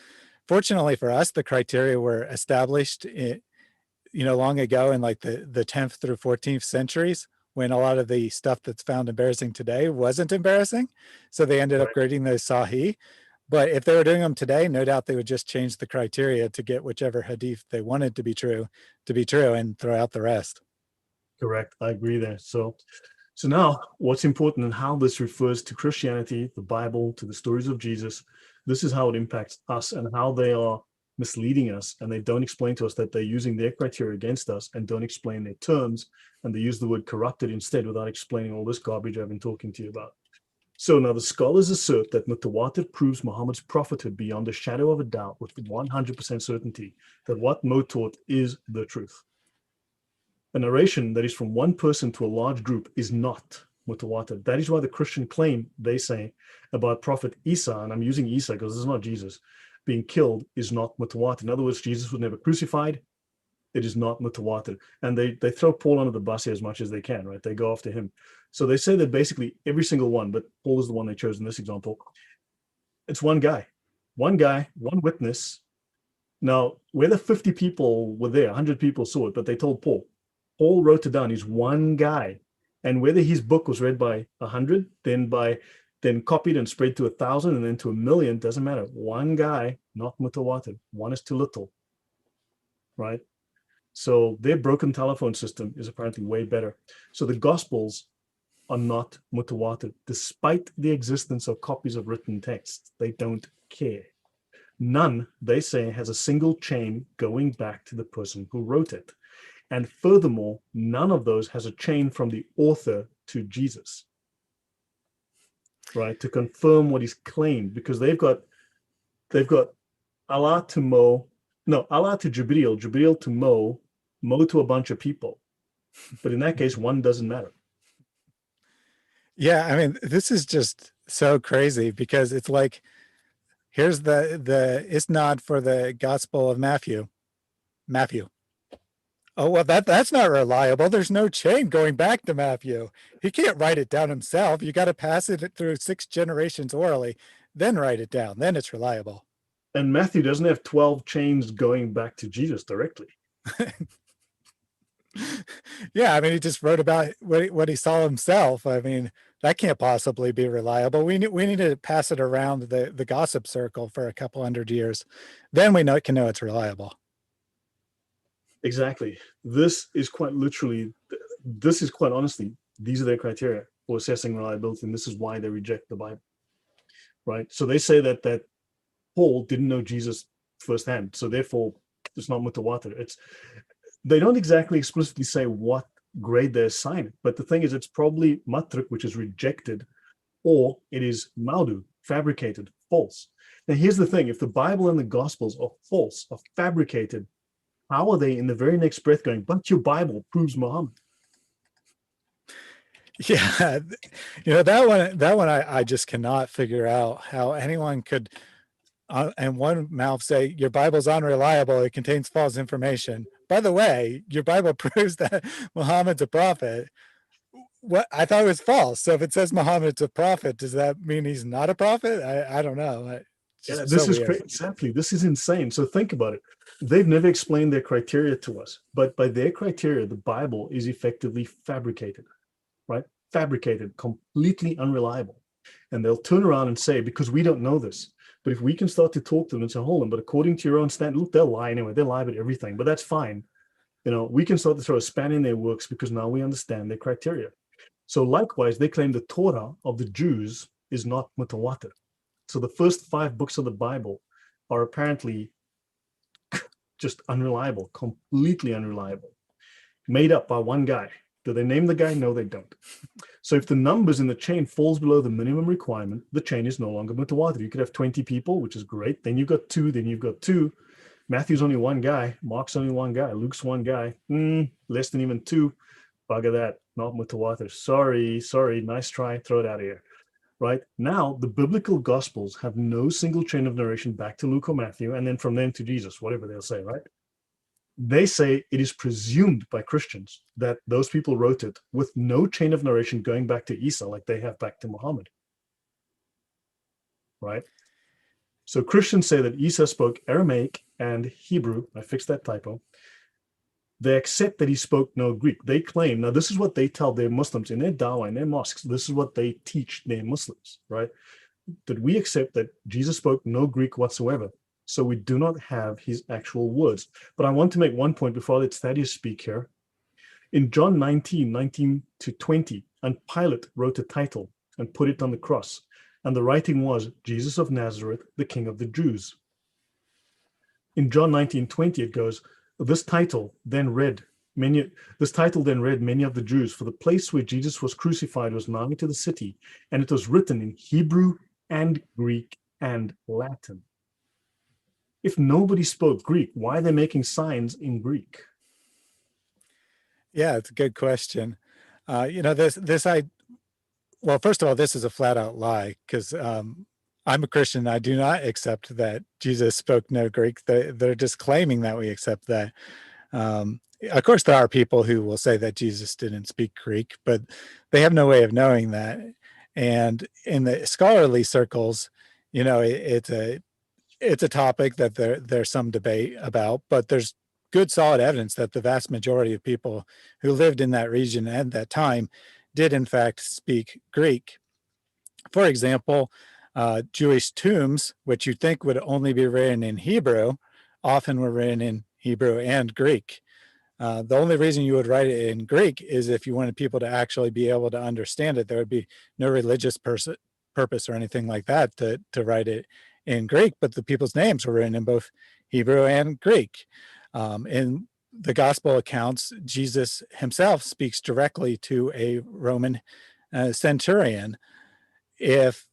Fortunately for us, the criteria were established, long ago in like the 10th through 14th centuries, when a lot of the stuff that's found embarrassing today wasn't embarrassing. So they ended up grading those Sahih. But if they were doing them today, no doubt they would just change the criteria to get whichever hadith they wanted to be true, and throw out the rest. Correct. I agree there. So now what's important and how this refers to Christianity, the Bible, to the stories of Jesus, this is how it impacts us and how they are misleading us. And they don't explain to us that they're using their criteria against us and don't explain their terms. And they use the word corrupted instead without explaining all this garbage I've been talking to you about. So now the scholars assert that Mutawatir proves Muhammad's prophethood beyond a shadow of a doubt with 100% certainty that what Mo taught is the truth. A narration that is from one person to a large group is not Mutawatir. That is why the Christian claim, they say, about Prophet Isa, and I'm using Isa because this is not Jesus, being killed is not Mutawatir. In other words, Jesus was never crucified. It is not Mutawatir. And they throw Paul under the bus here as much as they can, right? They go after him. So they say that basically every single one, but Paul is the one they chose in this example, it's one guy, one witness. Now, whether 50 people were there, 100 people saw it, but they told Paul. Paul wrote it down. He's one guy. And whether his book was read by 100, then copied and spread to 1,000 and then to 1,000,000, doesn't matter. One guy, not Mutawatir. One is too little, right? So their broken telephone system is apparently way better. So the Gospels are not Mutawatir, despite the existence of copies of written texts. They don't care. None, they say, has a single chain going back to the person who wrote it. And furthermore, none of those has a chain from the author to Jesus, right? To confirm what is claimed, because they've got Allah to Mo, no, Allah to Jibreel, Jibreel to Mo to a bunch of people. But in that case, one doesn't matter. Yeah, I mean, this is just so crazy because it's like, here's the isnnad for the Gospel of Matthew. Oh, well, that's not reliable. There's no chain going back to Matthew. He can't write it down himself. You got to pass it through 6 generations orally, then write it down. Then it's reliable. And Matthew doesn't have 12 chains going back to Jesus directly. Yeah, I mean, he just wrote about what he saw himself. I mean, that can't possibly be reliable. We need to pass it around the gossip circle for a couple hundred years. Then we can know it's reliable. Exactly. This is quite honestly, these are their criteria for assessing reliability, and this is why they reject the Bible, right? So they say that Paul didn't know Jesus firsthand, so therefore it's not Mutawatir. They don't exactly explicitly say what grade they assign it, but the thing is, it's probably matruk, which is rejected, or it is maudu, fabricated, false. Now here's the thing: if the Bible and the Gospels are false, are fabricated, how are they in the very next breath going, but your Bible proves Muhammad? Yeah, that one I just cannot figure out how anyone could, in one mouth, say your Bible's unreliable, it contains false information. By the way, your Bible proves that Muhammad's a prophet. What I thought it was false. So if it says Muhammad's a prophet, does that mean he's not a prophet? I don't know. Yeah, this is crazy. Exactly. This is insane. So think about it. They've never explained their criteria to us, but by their criteria, the Bible is effectively fabricated, right? Fabricated, completely unreliable. And they'll turn around and say, because we don't know this, but if we can start to talk to them and say, hold on, but according to your own standard, look, they'll lie anyway. They lie about everything, but that's fine. We can start to throw a span in their works because now we understand their criteria. So likewise, they claim the Torah of the Jews is not Mutawatir. So the first 5 books of the Bible are apparently just unreliable, completely unreliable, made up by one guy. Do they name the guy? No, they don't. So if the numbers in the chain falls below the minimum requirement, the chain is no longer mutawatir. You could have 20 people, which is great. Then you've got two, then you've got two. Matthew's only one guy. Mark's only one guy. Luke's one guy. Less than even two. Bugger that. Not mutawatir. Sorry. Nice try. Throw it out of here. Right? Now, the biblical gospels have no single chain of narration back to Luke or Matthew, and then from them to Jesus, whatever they'll say, right? They say it is presumed by Christians that those people wrote it with no chain of narration going back to Isa like they have back to Muhammad. Right? So Christians say that Isa spoke Aramaic and Hebrew. I fixed that typo. They accept that he spoke no Greek. They claim, now this is what they tell their Muslims in their dawah, in their mosques. This is what they teach their Muslims, right? That we accept that Jesus spoke no Greek whatsoever. So we do not have his actual words. But I want to make one point before I let Thaddeus speak here. In John 19 to 20, and Pilate wrote a title and put it on the cross. And the writing was, Jesus of Nazareth, the King of the Jews. In John 19:20, it goes, This title then read many of the Jews, for the place where Jesus was crucified was nigh to the city, and it was written in Hebrew and Greek and Latin. If nobody spoke Greek, why are they making signs in Greek? Yeah, it's a good question. Well, first of all, this is a flat out lie, because I'm a Christian. I do not accept that Jesus spoke no Greek. They're just claiming that we accept that. Of course, there are people who will say that Jesus didn't speak Greek, but they have no way of knowing that. And in the scholarly circles, it's a topic that there's some debate about, but there's good solid evidence that the vast majority of people who lived in that region at that time did in fact speak Greek. For example, Jewish tombs, which you'd think would only be written in Hebrew, often were written in Hebrew and Greek. The only reason you would write it in Greek is if you wanted people to actually be able to understand it. There would be no religious purpose or anything like that to write it in Greek, but the people's names were written in both Hebrew and Greek. In the gospel accounts, Jesus himself speaks directly to a Roman centurion. If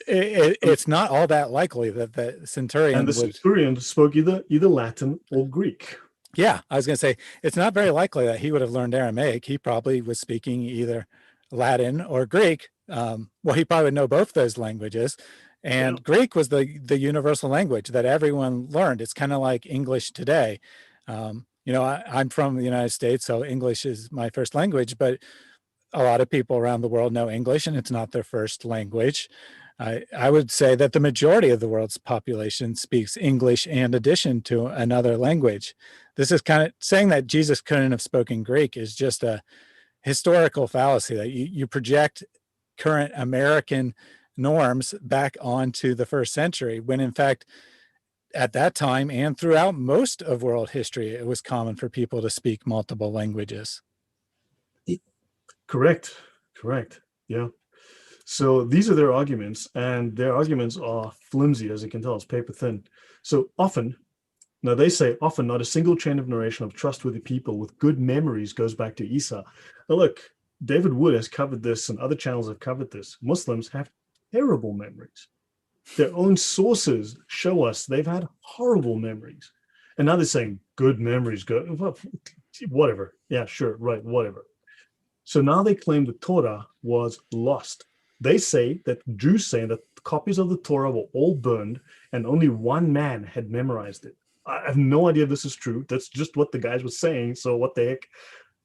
it's not all that likely that the centurion and the centurion spoke either Latin or Greek. Yeah, I was going to say, it's not very likely that he would have learned Aramaic. He probably was speaking either Latin or Greek. Well, he probably would know both those languages. And Greek was the universal language that everyone learned. It's kind of like English today. I'm from the United States, so English is my first language, but a lot of people around the world know English, and it's not their first language. I would say that the majority of the world's population speaks English in addition to another language. This is kind of saying that Jesus couldn't have spoken Greek is just a historical fallacy, that you project current American norms back onto the first century, when in fact, at that time and throughout most of world history, it was common for people to speak multiple languages. Correct. Yeah. So these are their arguments, and their arguments are flimsy, as you can tell, it's paper thin. So often, now they say often not a single chain of narration of trustworthy people with good memories goes back to Isa. Now look, David Wood has covered this and other channels have covered this. Muslims have terrible memories. Their own sources show us they've had horrible memories. And now they're saying good memories, good, whatever. Yeah, sure, right, whatever. So now they claim the Torah was lost. They say that Jews say that copies of the Torah were all burned and only one man had memorized it. I have no idea if this is true. That's just what the guys were saying. So what the heck?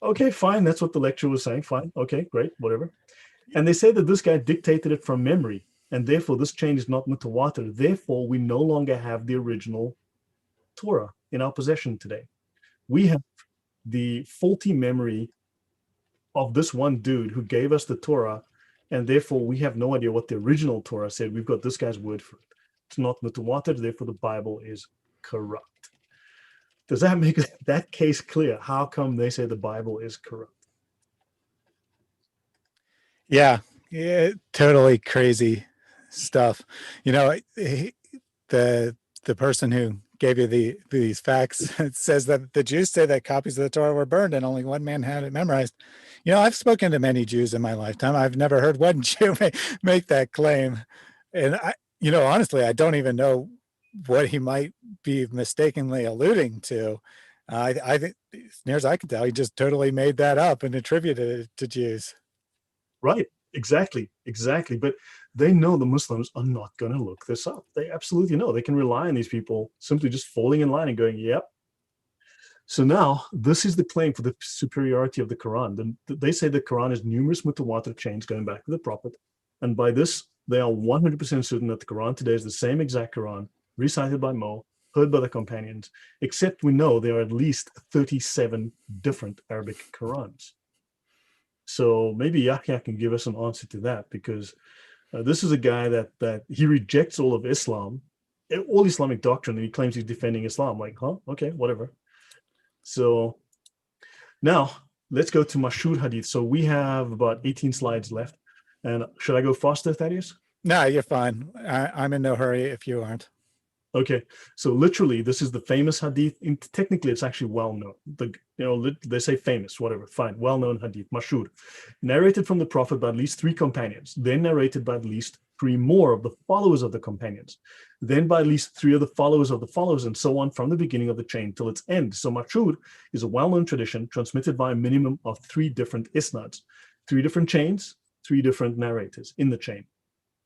Okay, fine. That's what the lecturer was saying. Fine. Okay, great. Whatever. And they say that this guy dictated it from memory, and therefore this chain is not mutawatir. Therefore, we no longer have the original Torah in our possession today. We have the faulty memory of this one dude who gave us the Torah, and therefore we have no idea what the original Torah said. We've got this guy's word for it. It's not mutawatir, therefore the Bible is corrupt. Does that make that case clear? How come they say the Bible is corrupt? Yeah, totally crazy stuff. The person who gave you these facts. It says that the Jews say that copies of the Torah were burned and only one man had it memorized. I've spoken to many Jews in my lifetime. I've never heard one Jew make that claim. And honestly, I don't even know what he might be mistakenly alluding to. I think, as near as I can tell, he just totally made that up and attributed it to Jews. Right. Exactly. But they know the Muslims are not going to look this up. They absolutely know. They can rely on these people simply just falling in line and going, yep. So now this is the claim for the superiority of the Quran. They say the Quran has numerous mutawatir chains going back to the Prophet. And by this, they are 100% certain that the Quran today is the same exact Quran recited by Mo, heard by the companions, except we know there are at least 37 different Arabic Qurans. So maybe Yahya can give us an answer to that, because this is a guy that he rejects all of Islam, all Islamic doctrine, and he claims he's defending Islam. Like, huh? Okay, whatever. So now let's go to Mashhur Hadith. So we have about 18 slides left. And should I go faster, Thaddeus? No, you're fine. I'm in no hurry if you aren't. Okay, so literally, this is the famous hadith. Technically, it's actually well known. They say famous, whatever. Fine, well known hadith, mashhur, narrated from the Prophet by at least 3 companions, then narrated by at least 3 more of the followers of the companions, then by at least 3 of the followers of the followers, and so on from the beginning of the chain till its end. So mashhur is a well-known tradition transmitted by a minimum of 3 different isnads, 3 different chains, 3 different narrators in the chain.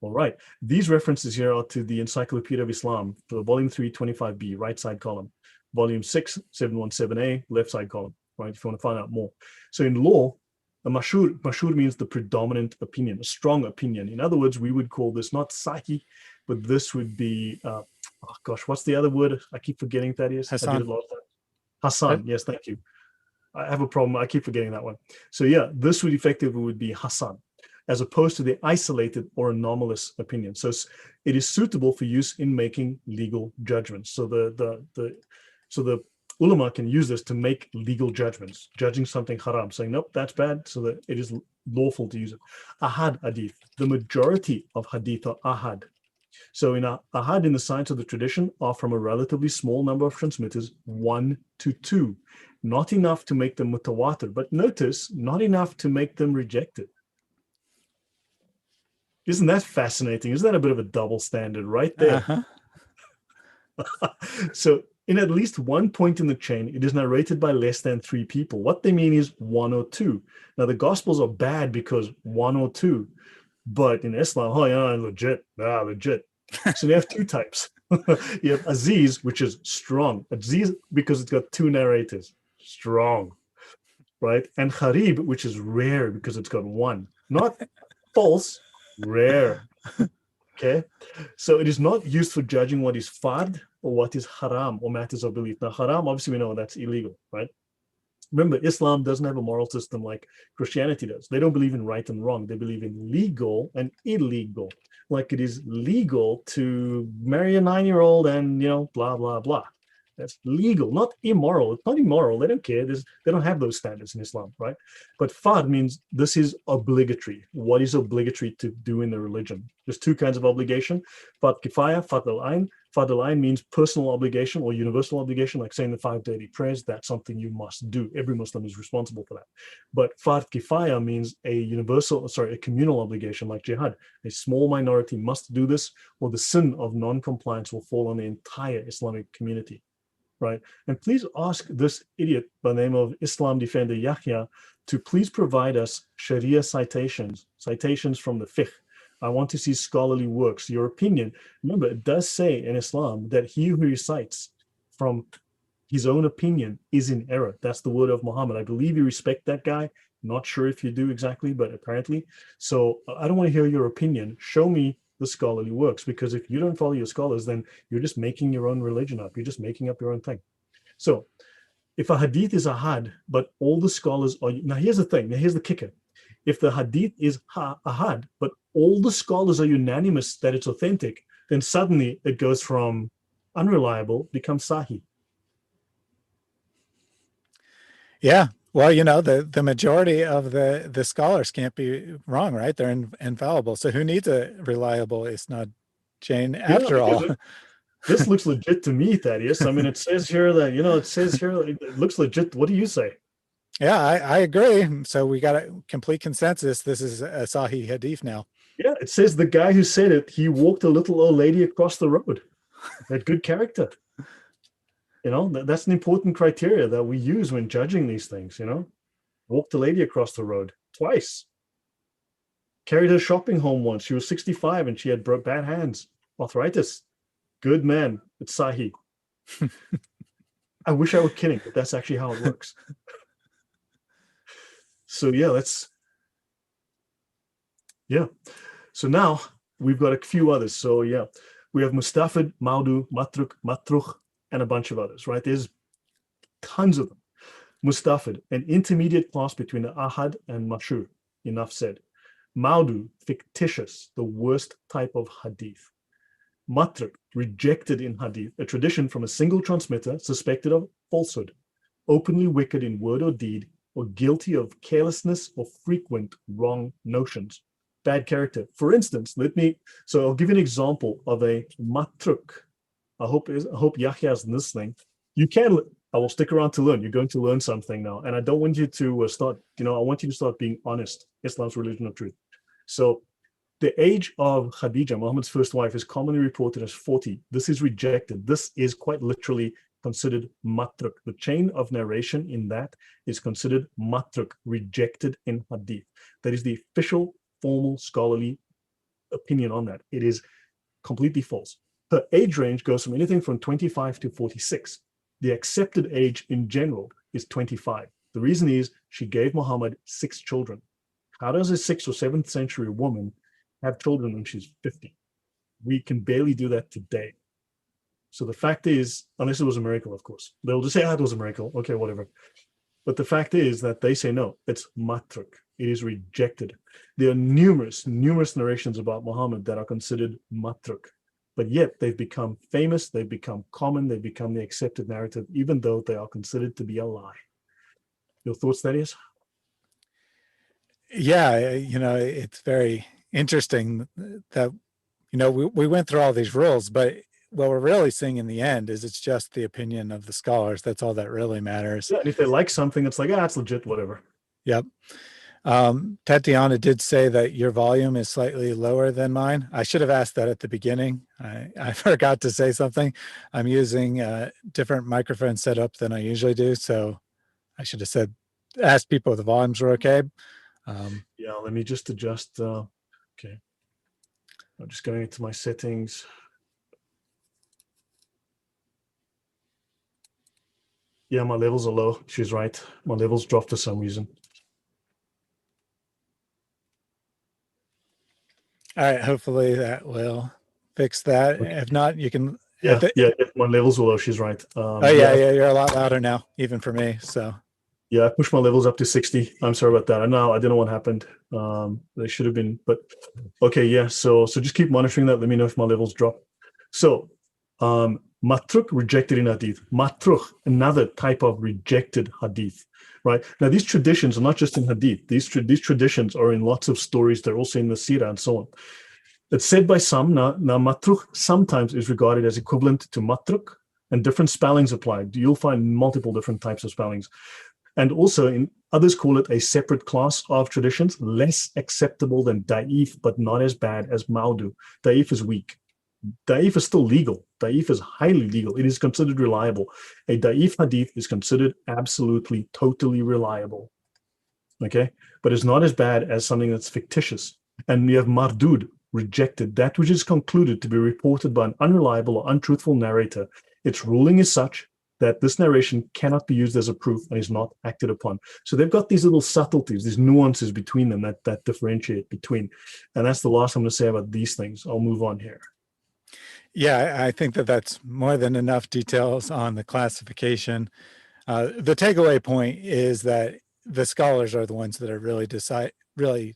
All right, these references here are to the Encyclopedia of Islam, volume 3, 25b, right side column, volume 6, 717a, left side column, right, if you want to find out more. So in law, a mashhur means the predominant opinion, a strong opinion. In other words, we would call this not sahih, but this would be, what's the other word? I keep forgetting, Thaddeus. Hasan. I did it last time. Hasan, yes, thank you. I have a problem, I keep forgetting that one. So yeah, this would effectively would be Hasan, as opposed to the isolated or anomalous opinion. So it is suitable for use in making legal judgments. So the ulama can use this to make legal judgments, judging something haram, saying, nope, that's bad, so that it is lawful to use it. Ahad hadith, the majority of hadith are ahad. So in ahad, in the science of the tradition, are from a relatively small number of transmitters, 1 to 2. Not enough to make them mutawatir, but notice, not enough to make them rejected. Isn't that fascinating? Isn't that a bit of a double standard right there? Uh-huh. So in at least one point in the chain, it is narrated by less than 3 people. What they mean is 1 or 2. Now, the Gospels are bad because 1 or 2. But in Islam, legit. So they have 2 types. You have Aziz, which is strong. Aziz, because it's got 2 narrators. Strong. Right? And Gharib, which is rare because it's got 1. Not false, rare. Okay, so it is not used for judging what is fard or what is haram or matters of belief. Now, haram, obviously, we know that's illegal, right? Remember, Islam doesn't have a moral system like Christianity does. They don't believe in right and wrong. They believe in legal and illegal. Like it is legal to marry a 9-year-old and, blah, blah, blah. That's legal, not immoral. It's not immoral. They don't care. They don't have those standards in Islam, right? But fard means this is obligatory. What is obligatory to do in the religion? There's 2 kinds of obligation. Fard kifaya, fard al-ain. Fard al-ain means personal obligation or universal obligation, like saying the 5 daily prayers. That's something you must do. Every Muslim is responsible for that. But fard kifaya means a communal obligation, like jihad. A small minority must do this, or the sin of non-compliance will fall on the entire Islamic community. Right, and please ask this idiot by the name of Islam defender Yahya to please provide us Sharia citations from the fiqh. I want to see scholarly works. Your opinion. Remember, it does say in Islam that he who recites from his own opinion is in error. That's the word of Mohammed. I believe you respect that guy. Not sure if you do exactly, but apparently. So I don't want to hear your opinion. Show me the scholarly works, because if you don't follow your scholars, then you're just making your own religion up. You're just making up your own thing. So if a hadith is ahad, but all the scholars are, now here's the thing, now here's the kicker. If the hadith is ahad, but all the scholars are unanimous that it's authentic, then suddenly it goes from unreliable, becomes sahih. Yeah. Well, the majority of the scholars can't be wrong, right? They're infallible. So who needs a reliable isnad chain after all? this looks legit to me, Thaddeus. I mean, it says here that, it says here, it looks legit. What do you say? Yeah, I agree. So we got a complete consensus. This is a Sahih Hadith now. Yeah, it says the guy who said it, he walked a little old lady across the road. That good character. That's an important criteria that we use when judging these things, Walked a lady across the road twice. Carried her shopping home once. She was 65 and she had bad hands, arthritis. Good man. It's Sahih. I wish I were kidding, but that's actually how it works. So So now we've got a few others. So we have Mustafid, Maudu, Matruk, Matruch, and a bunch of others, right? There's tons of them. Mustafid, an intermediate class between the Ahad and Mashur. Enough said. Maudu, fictitious, the worst type of hadith. Matruk, rejected in hadith, a tradition from a single transmitter suspected of falsehood, openly wicked in word or deed, or guilty of carelessness or frequent wrong notions. Bad character. For instance, I'll give you an example of a matruk. I hope Yahya's listening. I will stick around to learn. You're going to learn something now. And I don't want you to start, I want you to start being honest. Islam's religion of truth. So the age of Khadija, Muhammad's first wife, is commonly reported as 40. This is rejected. This is quite literally considered matruk. The chain of narration in that is considered matruk, rejected in hadith. That is the official, formal, scholarly opinion on that. It is completely false. Her age range goes from anything from 25 to 46. The accepted age in general is 25. The reason is she gave Muhammad 6 children. How does a 6th or 7th century woman have children when she's 50? We can barely do that today. So the fact is, unless it was a miracle, of course, they'll just say, it was a miracle. Okay, whatever. But the fact is that they say, no, it's matruk. It is rejected. There are numerous narrations about Muhammad that are considered matruk. But yet they've become famous, they've become common, they've become the accepted narrative, even though they are considered to be a lie. Your thoughts, Thaddeus? Yeah, it's very interesting that, we went through all these rules, but what we're really seeing in the end is it's just the opinion of the scholars. That's all that really matters. Yeah, and if they like something, it's like, it's legit, whatever. Yep. Tatiana did say that your volume is slightly lower than mine. I should have asked that at the beginning. I forgot to say something. I'm using a different microphone setup than I usually do. So I should have asked people if the volumes were okay. Let me just adjust. Okay. I'm just going into my settings. Yeah, my levels are low. She's right. My levels dropped for some reason. All right. Hopefully that will fix that. Okay. If not, you can. Yeah, my levels were low. She's right. You're a lot louder now, even for me. So. Yeah, I pushed my levels up to 60. I'm sorry about that. I don't know what happened. They should have been, but okay, yeah. So just keep monitoring that. Let me know if my levels drop. So, matruk, rejected in hadith. Matruch, another type of rejected hadith, right? Now, these traditions are not just in hadith. These traditions are in lots of stories. They're also in the seerah and so on. It's said by some, now matruch sometimes is regarded as equivalent to matruk, and different spellings applied. You'll find multiple different types of spellings. And also, others call it a separate class of traditions, less acceptable than da'if, but not as bad as maudu. Da'if is weak. Da'if is still legal. Da'if is highly legal. It is considered reliable. A da'if hadith is considered absolutely, totally reliable. Okay? But it's not as bad as something that's fictitious. And we have mardud, rejected, that which is concluded to be reported by an unreliable or untruthful narrator. Its ruling is such that this narration cannot be used as a proof and is not acted upon. So they've got these little subtleties, these nuances between them that differentiate between. And that's the last I'm going to say about these things. I'll move on here. Yeah, I think that's more than enough details on the classification. The takeaway point is that the scholars are the ones that are really,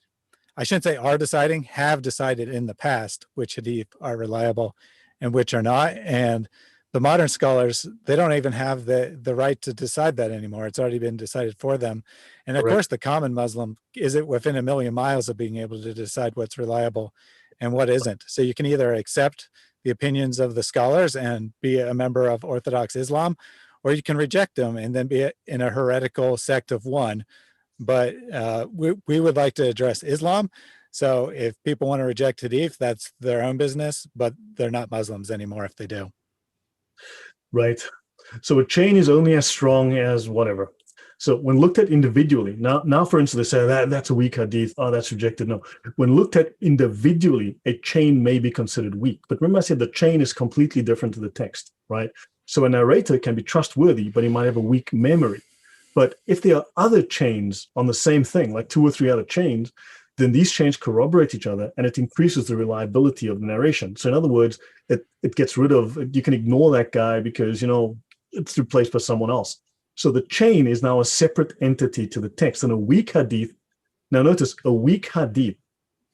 I shouldn't say are deciding, have decided in the past which hadith are reliable and which are not. And the modern scholars, they don't even have the right to decide that anymore. It's already been decided for them. And of course, the common Muslim isn't within a million miles of being able to decide what's reliable and what isn't. So you can either accept the opinions of the scholars and be a member of Orthodox Islam, or you can reject them and then be in a heretical sect of one. But we would like to address Islam. So if people want to reject Hadith, that's their own business, but they're not Muslims anymore if they do. Right. So a chain is only as strong as whatever. So when looked at individually, now for instance, they say that's a weak hadith. Oh, that's rejected. No. When looked at individually, a chain may be considered weak. But remember I said the chain is completely different to the text, right? So a narrator can be trustworthy, but he might have a weak memory. But if there are other chains on the same thing, like 2 or 3 other chains, then these chains corroborate each other and it increases the reliability of the narration. So in other words, it gets rid of, you can ignore that guy because, it's replaced by someone else. So the chain is now a separate entity to the text. And a weak hadith, now notice, a weak hadith,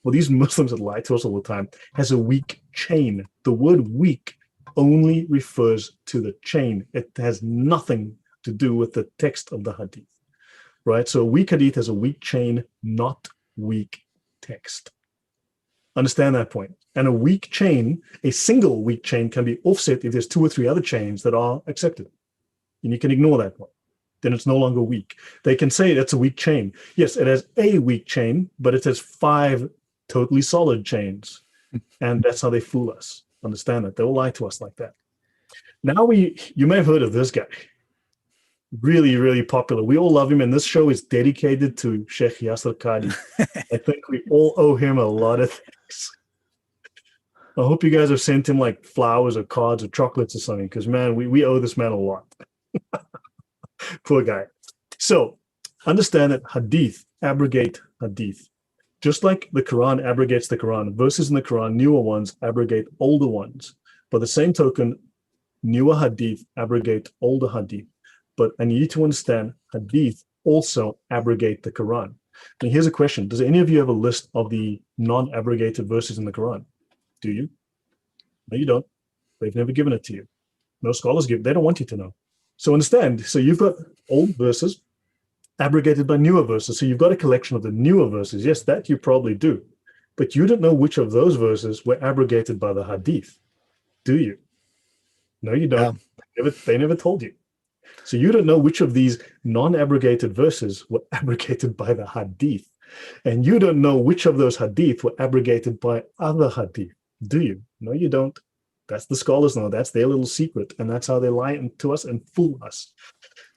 well, these Muslims that lie to us all the time, has a weak chain. The word weak only refers to the chain. It has nothing to do with the text of the hadith, right? So a weak hadith has a weak chain, not weak text. Understand that point. And a weak chain, a single weak chain can be offset if there's 2 or 3 other chains that are accepted. And you can ignore that one. Then it's no longer weak. They can say that's a weak chain. Yes, it has a weak chain, but it has 5 totally solid chains. And that's how they fool us. Understand that. They'll lie to us like that. Now you may have heard of this guy. Really, really popular. We all love him. And this show is dedicated to Sheikh Yasser Qadi. I think we all owe him a lot of things. I hope you guys have sent him like flowers or cards or chocolates or something, because man, we owe this man a lot. Poor guy. So understand that hadith abrogate hadith. Just like the Quran abrogates the Quran, verses in the Quran, newer ones abrogate older ones. By the same token, newer hadith abrogate older hadith. But I need you to understand, hadith also abrogate the Quran. And here's a question. Does any of you have a list of the non-abrogated verses in the Quran? Do you? No, you don't. They've never given it to you. No scholars give. They don't want you to know. So understand. So you've got old verses abrogated by newer verses. So you've got a collection of the newer verses. Yes, that you probably do. But you don't know which of those verses were abrogated by the hadith. Do you? No, you don't. Yeah. They never told you. So you don't know which of these non-abrogated verses were abrogated by the hadith. And you don't know which of those hadith were abrogated by other hadith. Do you? No, you don't. That's the scholars know. That's their little secret. And that's how they lie to us and fool us.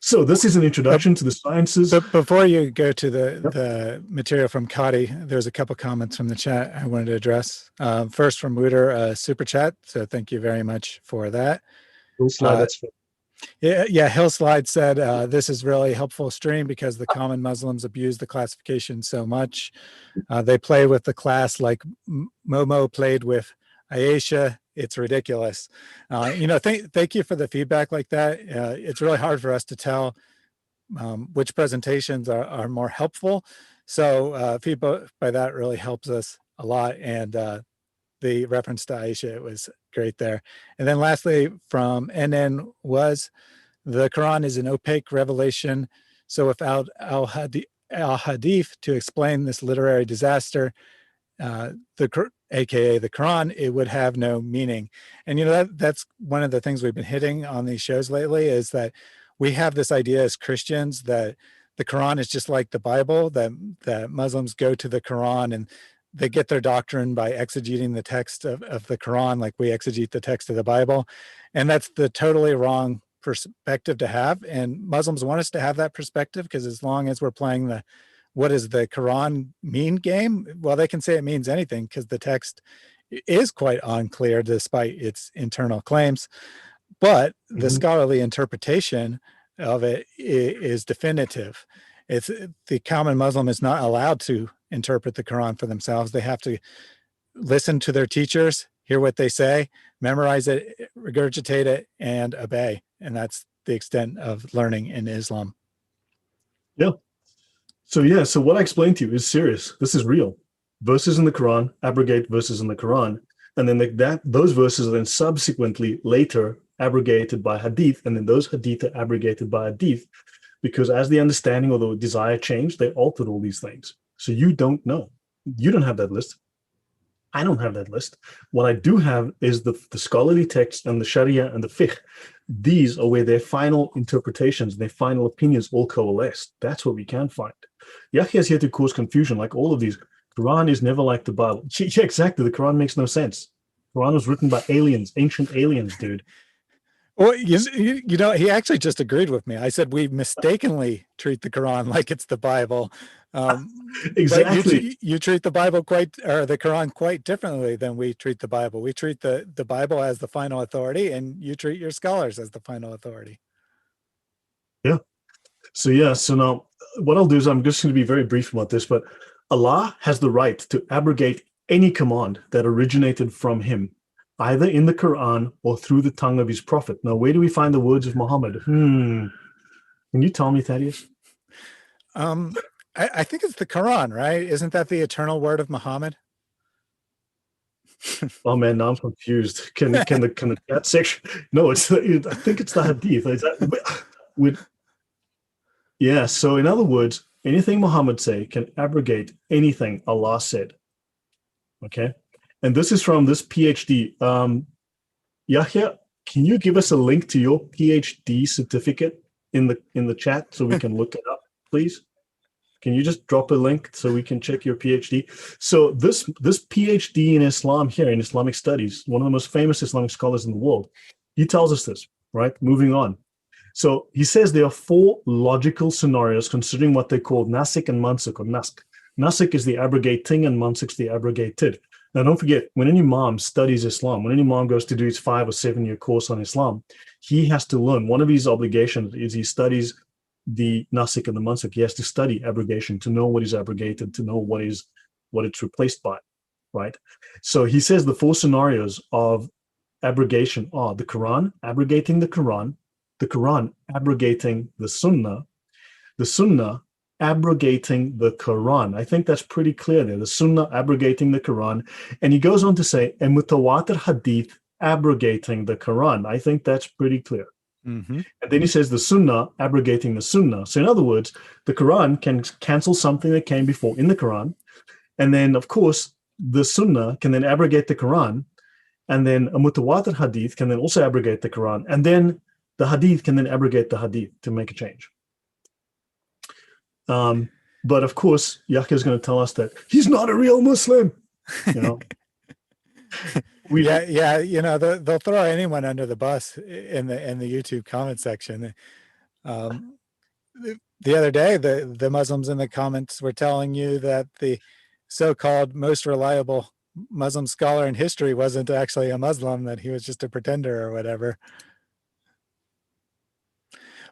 So this is an introduction to the sciences. But before you go to the material from Qadi, there's a couple comments from the chat I wanted to address. First from Wooter, super chat. So thank you very much for that. Yeah, Hillslide said, this is really helpful stream because the common Muslims abuse the classification so much. They play with the class like Momo played with Aisha. It's ridiculous. Thank you for the feedback like that. It's really hard for us to tell which presentations are more helpful. So feedback by that really helps us a lot. And the reference to Aisha, it was great there. And then lastly, from NN was, the Quran is an opaque revelation. So without al-Hadith to explain this literary disaster, aka the Quran, it would have no meaning. And that's one of the things we've been hitting on these shows lately, is that we have this idea as Christians that the Quran is just like the Bible, that Muslims go to the Quran and they get their doctrine by exegeting the text of the Quran like we exegete the text of the Bible. And that's the totally wrong perspective to have. And Muslims want us to have that perspective, because as long as we're playing the what does the Quran mean game, well, they can say it means anything, because the text is quite unclear despite its internal claims. But the scholarly interpretation of it is definitive. It's the common Muslim is not allowed to interpret the Quran for themselves. They have to listen to their teachers, hear what they say, memorize it, regurgitate it, and obey. And that's the extent of learning in Islam. Yeah. So what I explained to you is serious. This is real. Verses in the Quran abrogate verses in the Quran. And then those verses are then subsequently later abrogated by hadith. And then those hadith are abrogated by hadith, because as the understanding or the desire changed, they altered all these things. So you don't know. You don't have that list. I don't have that list. What I do have is the scholarly texts and the Sharia and the fiqh. These are where their final interpretations, their final opinions all coalesce. That's what we can find. Yahya is here to cause confusion, like all of these. Quran is never like the Bible. Yeah, exactly. The Quran makes no sense. Quran was written by aliens, ancient aliens, dude. Well, you know, he actually just agreed with me. I said we mistakenly treat the Quran like it's the Bible. Exactly. But you treat the Bible or the Quran quite differently than we treat the Bible. We treat the Bible as the final authority, and you treat your scholars as the final authority. Yeah. So now what I'll do is I'm just going to be very brief about this, but Allah has the right to abrogate any command that originated from him, either in the Quran or through the tongue of his prophet. Now, where do we find the words of Muhammad? Can you tell me, Thaddeus? I think it's the Quran, right? Isn't that the eternal word of Muhammad? Oh man, now I'm confused. Can the chat section? No, I think it's the Hadith. Is that yeah. So in other words, anything Muhammad say can abrogate anything Allah said. Okay, and this is from this PhD. Yahya, can you give us a link to your PhD certificate in the chat so we can look it up, please? Can you just drop a link so we can check your PhD? So this PhD in Islam here, in Islamic studies, one of the most famous Islamic scholars in the world, he tells us this, right? Moving on. So he says there are 4 logical scenarios considering what they call nasik and mansuk, or nask. Nasik is the abrogating and mansuk is the abrogated. Now, don't forget, when an imam studies Islam, when an imam goes to do his 5 or 7 year course on Islam, he has to learn. One of his obligations is he studies the nasik and the mansuk. He has to study abrogation to know what is abrogated, to know what it's replaced by, right? So he says the 4 scenarios of abrogation are the Quran abrogating the Quran abrogating the Sunnah abrogating the Quran. I think that's pretty clear there. The Sunnah abrogating the Quran. And he goes on to say, a Mutawatir Hadith abrogating the Quran. I think that's pretty clear. And then he says the Sunnah abrogating the Sunnah. So in other words, the Quran can cancel something that came before in the Quran. And then, of course, the Sunnah can then abrogate the Quran. And then a Mutawatir Hadith can then also abrogate the Quran. And then the Hadith can then abrogate the Hadith to make a change. But of course, Yahya is going to tell us that he's not a real Muslim. You know, yeah. You know, they'll throw anyone under the bus in the YouTube comment section. The other day, the Muslims in the comments were telling you that the so-called most reliable Muslim scholar in history wasn't actually a Muslim, that he was just a pretender or whatever.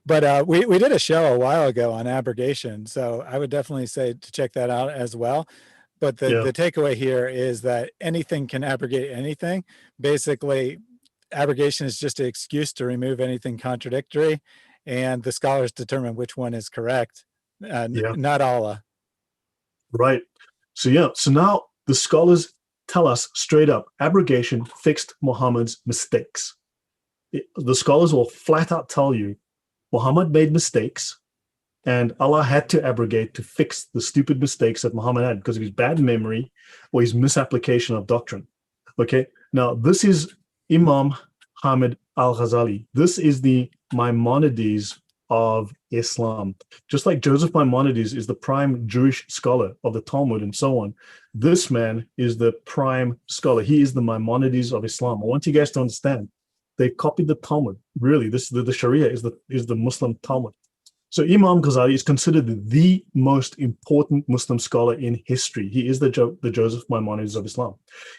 But we did a show a while ago on abrogation, so I would definitely say to check that out as well. But the takeaway here is that anything can abrogate anything. Basically, abrogation is just an excuse to remove anything contradictory, and the scholars determine which one is correct, not Allah. Right. So now the scholars tell us straight up, abrogation fixed Muhammad's mistakes. The scholars will flat out tell you Muhammad made mistakes, and Allah had to abrogate to fix the stupid mistakes that Muhammad had because of his bad memory or his misapplication of doctrine. Okay, now this is Imam Hamid al-Ghazali. This is the Maimonides of Islam. Just like Joseph Maimonides is the prime Jewish scholar of the Talmud and so on, this man is the prime scholar. He is the Maimonides of Islam. I want you guys to understand. They copied the Talmud. Really, the Sharia is the Muslim Talmud. So Imam Ghazali is considered the most important Muslim scholar in history. He is the Joseph Maimonides of Islam.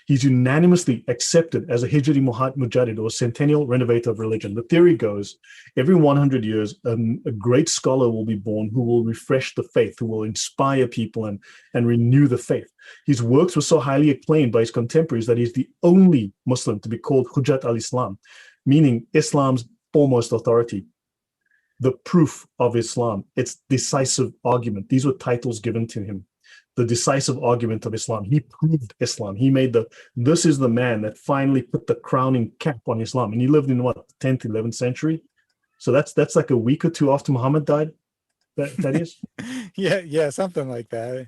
He's unanimously accepted as a Hijri Mujaddid, or centennial renovator of religion. The theory goes, every 100 years, a great scholar will be born who will refresh the faith, who will inspire people and renew the faith. His works were so highly acclaimed by his contemporaries that he's the only Muslim to be called Hujjat al-Islam, meaning Islam's foremost authority. The proof of Islam, its decisive argument. These were titles given to him. The decisive argument of Islam. He proved Islam. He made this is the man that finally put the crowning cap on Islam. And he lived in what, 10th, 11th century? So that's like a week or two after Muhammad died, Thaddeus? Yeah, something like that.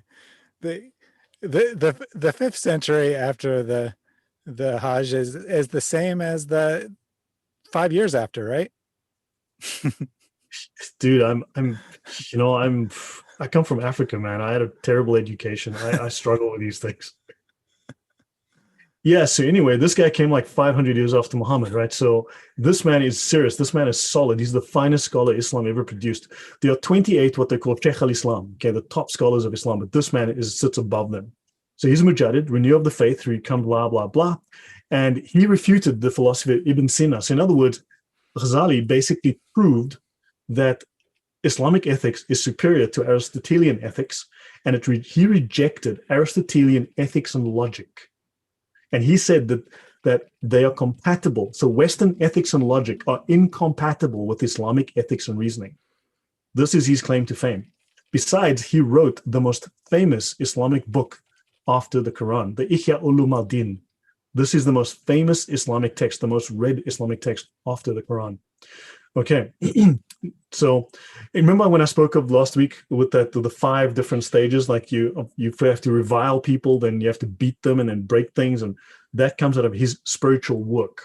the 5th century after the Hajj is the same as the 5 years after, right? Dude, I come from Africa, man. I had a terrible education. I struggle with these things. Yeah, so anyway, this guy came like 500 years after Muhammad, right? So this man is serious. This man is solid. He's the finest scholar Islam ever produced. There are 28 what they call Sheikh al-Islam, okay, the top scholars of Islam, but this man sits above them. So he's a Mujaddid, renewer of the faith, who come blah, blah, blah. And he refuted the philosophy of Ibn Sina. So in other words, Ghazali basically proved that Islamic ethics is superior to Aristotelian ethics, and he rejected Aristotelian ethics and logic. And he said that they are compatible. So Western ethics and logic are incompatible with Islamic ethics and reasoning. This is his claim to fame. Besides, he wrote the most famous Islamic book after the Quran, the Ihya Ulum al-Din. This is the most famous Islamic text, the most read Islamic text after the Quran. Okay, so remember when I spoke of last week with the 5 different stages, like you have to revile people, then you have to beat them and then break things, and that comes out of his spiritual work.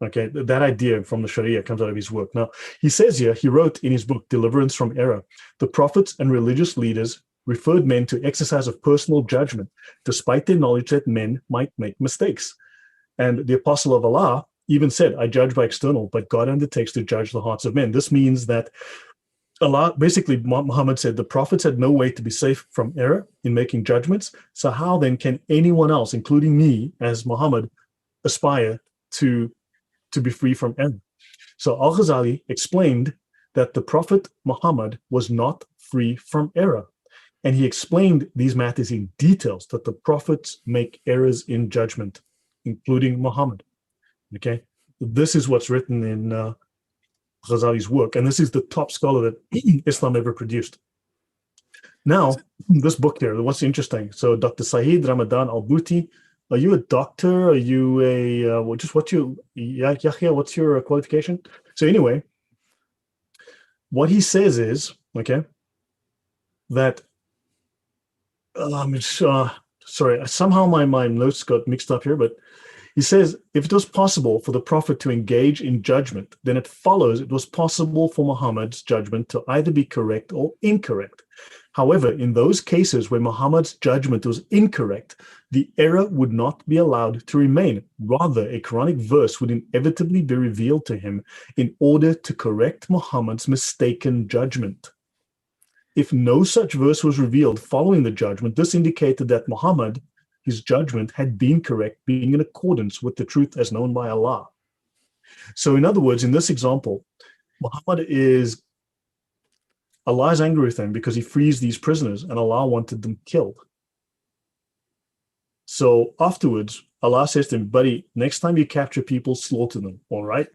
Okay, that idea from the Sharia comes out of his work. Now, he says here, he wrote in his book, Deliverance from Error, the prophets and religious leaders referred men to exercise of personal judgment, despite their knowledge that men might make mistakes. And the apostle of Allah even said, I judge by external, but God undertakes to judge the hearts of men. This means that Allah, basically, Muhammad said the prophets had no way to be safe from error in making judgments. So how then can anyone else, including me as Muhammad, aspire to be free from error? So Al-Ghazali explained that the Prophet Muhammad was not free from error. And he explained these matters in details, that the prophets make errors in judgment, including Muhammad. Okay, this is what's written in Ghazali's work, and this is the top scholar that Islam ever produced. Now, this book here, what's interesting? So, Dr. Saeed Ramadan Al-Bouti, are you a doctor? Are you Yahya, what's your qualification? So anyway, what he says is, okay, that, sorry, somehow my notes got mixed up here, but he says, if it was possible for the Prophet to engage in judgment, then it follows it was possible for Muhammad's judgment to either be correct or incorrect. However, in those cases where Muhammad's judgment was incorrect, the error would not be allowed to remain. Rather, a Quranic verse would inevitably be revealed to him in order to correct Muhammad's mistaken judgment. If no such verse was revealed following the judgment, this indicated that Muhammad, his judgment, had been correct, being in accordance with the truth as known by Allah. So in other words, in this example, Muhammad Allah is angry with him because he frees these prisoners and Allah wanted them killed. So afterwards, Allah says to him, buddy, next time you capture people, slaughter them, all right?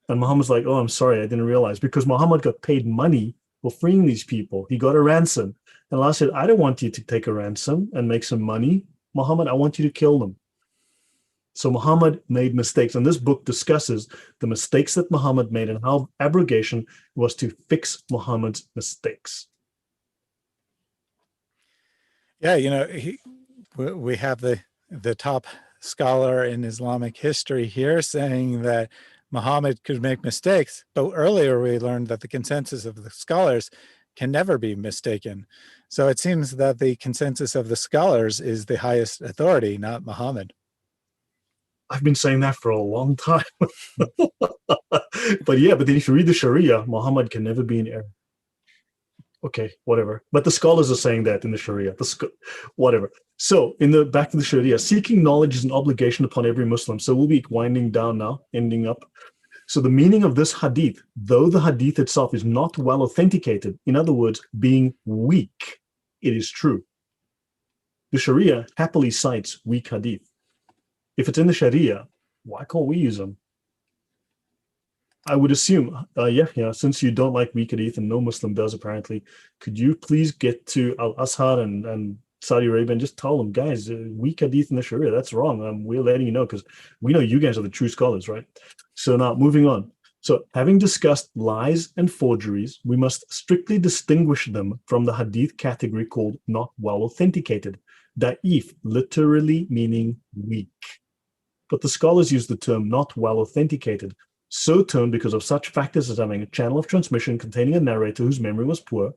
And Muhammad's like, oh, I'm sorry, I didn't realize. Because Muhammad got paid money for freeing these people. He got a ransom. And Allah said, I don't want you to take a ransom and make some money. Muhammad, I want you to kill them. So Muhammad made mistakes. And this book discusses the mistakes that Muhammad made and how abrogation was to fix Muhammad's mistakes. Yeah, we have the top scholar in Islamic history here saying that Muhammad could make mistakes, but earlier we learned that the consensus of the scholars can never be mistaken. So it seems that the consensus of the scholars is the highest authority, not Muhammad. I've been saying that for a long time. But then if you read the Sharia, Muhammad can never be in error. Okay, whatever. But the scholars are saying that in the Sharia, whatever. So back to the Sharia, seeking knowledge is an obligation upon every Muslim. So we'll be winding down now, ending up. So the meaning of this hadith, though the hadith itself is not well authenticated, in other words, being weak, it is true. The Sharia happily cites weak hadith. If it's in the Sharia, why can't we use them? I would assume, since you don't like weak hadith and no Muslim does apparently, could you please get to Al-Azhar and Saudi Arabia and just tell them, guys, weak hadith in the Sharia, that's wrong. We're letting you know because we know you guys are the true scholars, right? So now moving on. So having discussed lies and forgeries, we must strictly distinguish them from the hadith category called not well authenticated. Da'if, literally meaning weak. But the scholars use the term not well authenticated, so termed because of such factors as having a channel of transmission containing a narrator whose memory was poor,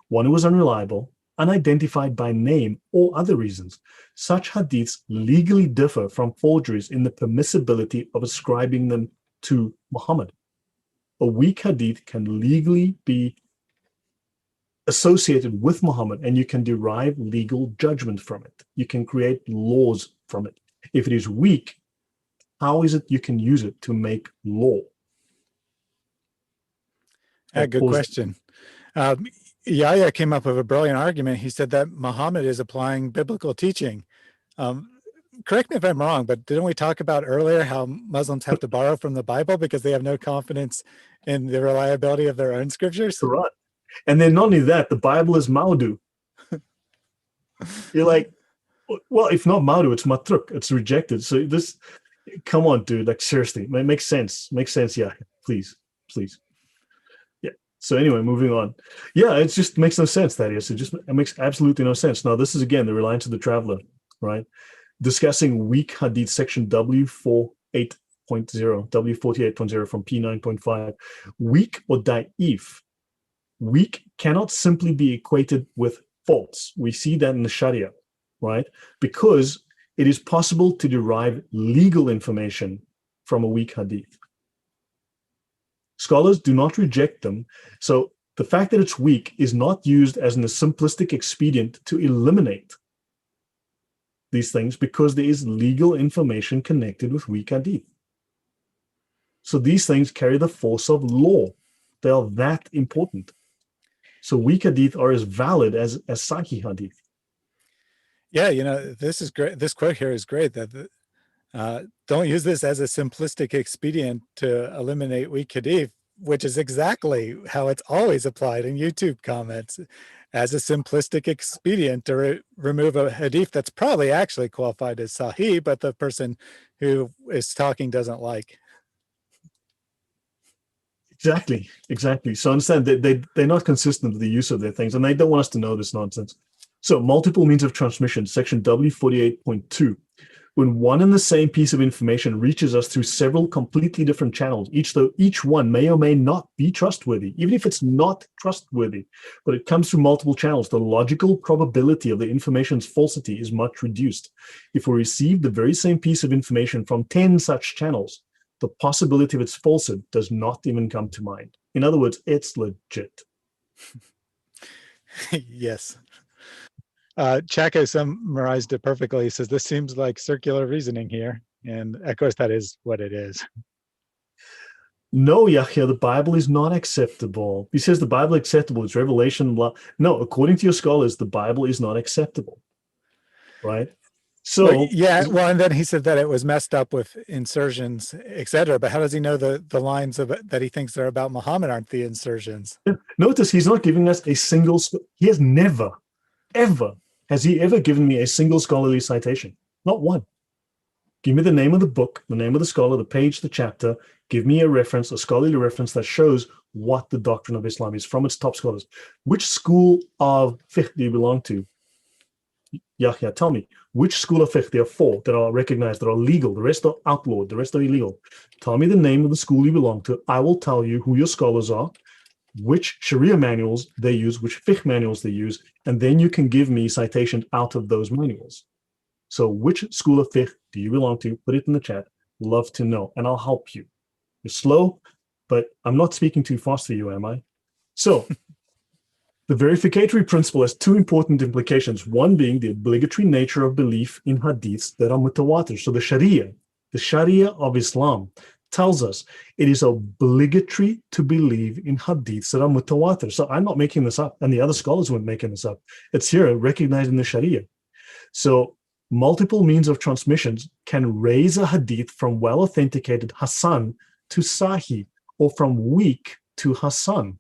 one who was unreliable, unidentified by name, or other reasons. Such hadiths legally differ from forgeries in the permissibility of ascribing them to Muhammad. A weak hadith can legally be associated with Muhammad, and you can derive legal judgment from it. You can create laws from it. If it is weak, how is it you can use it to make law? Good question. Yahya came up with a brilliant argument. He said that Muhammad is applying biblical teaching. Correct me if I'm wrong, but didn't we talk about earlier how Muslims have to borrow from the Bible because they have no confidence in the reliability of their own scriptures? Right. And then not only that, the Bible is Maudu. You're like, well, if not Maudu, it's Matruk. It's rejected. So this, come on, dude. Like, seriously, it makes sense. Makes sense. Yeah, please. Yeah. So anyway, moving on. Yeah, it just makes no sense, Thaddeus. It makes absolutely no sense. Now, this is, again, the reliance of the traveler, right? Discussing weak hadith, section W48.0, W48.0 from P9.5. Weak or da'if. Weak cannot simply be equated with false. We see that in the Sharia, right? Because it is possible to derive legal information from a weak hadith. Scholars do not reject them. So the fact that it's weak is not used as a simplistic expedient to eliminate these things, because there is legal information connected with weak hadith. So these things carry the force of law. They are that important. So weak hadith are as valid as sahih hadith. Yeah, this is great. This quote here is great. That don't use this as a simplistic expedient to eliminate weak hadith, which is exactly how it's always applied in YouTube comments, as a simplistic expedient to remove a hadith that's probably actually qualified as sahih, but the person who is talking doesn't like. Exactly. So understand that they're not consistent with the use of their things, and they don't want us to know this nonsense. So multiple means of transmission, section W48.2. When one and the same piece of information reaches us through several completely different channels, each one may or may not be trustworthy, even if it's not trustworthy, but it comes through multiple channels, the logical probability of the information's falsity is much reduced. If we receive the very same piece of information from 10 such channels, the possibility of its falsehood does not even come to mind. In other words, it's legit. Yes. Chaco summarized it perfectly. He says, this seems like circular reasoning here. And of course, that is what it is. No, Yahya, the Bible is not acceptable. He says the Bible is acceptable. It's revelation. No, according to your scholars, the Bible is not acceptable. Right? So and then he said that it was messed up with insertions, etc. But how does he know the lines of it that he thinks are about Muhammad aren't the insertions? Notice he's not giving us a single. He has never, ever given me a single scholarly citation. Not one. Give me the name of the book, the name of the scholar, the page, the chapter. Give me a reference, a scholarly reference that shows what the doctrine of Islam is from its top scholars. Which school of fiqh do you belong to? Yahya, tell me, which school of fiqh? There are 4 that are recognized, that are legal. The rest are outlawed. The rest are illegal. Tell me the name of the school you belong to. I will tell you who your scholars are, which Sharia manuals they use, which fiqh manuals they use, and then you can give me citations out of those manuals. So which school of fiqh do you belong to? Put it in the chat. Love to know, and I'll help you. You're slow, but I'm not speaking too fast for you, am I? So the verificatory principle has 2 important implications, one being the obligatory nature of belief in hadiths that are mutawatir. So the Sharia of Islam tells us it is obligatory to believe in hadiths that are mutawatir. So I'm not making this up, and the other scholars weren't making this up. It's here, recognized in the Sharia. So multiple means of transmissions can raise a hadith from well-authenticated Hasan to Sahih, or from weak to Hasan.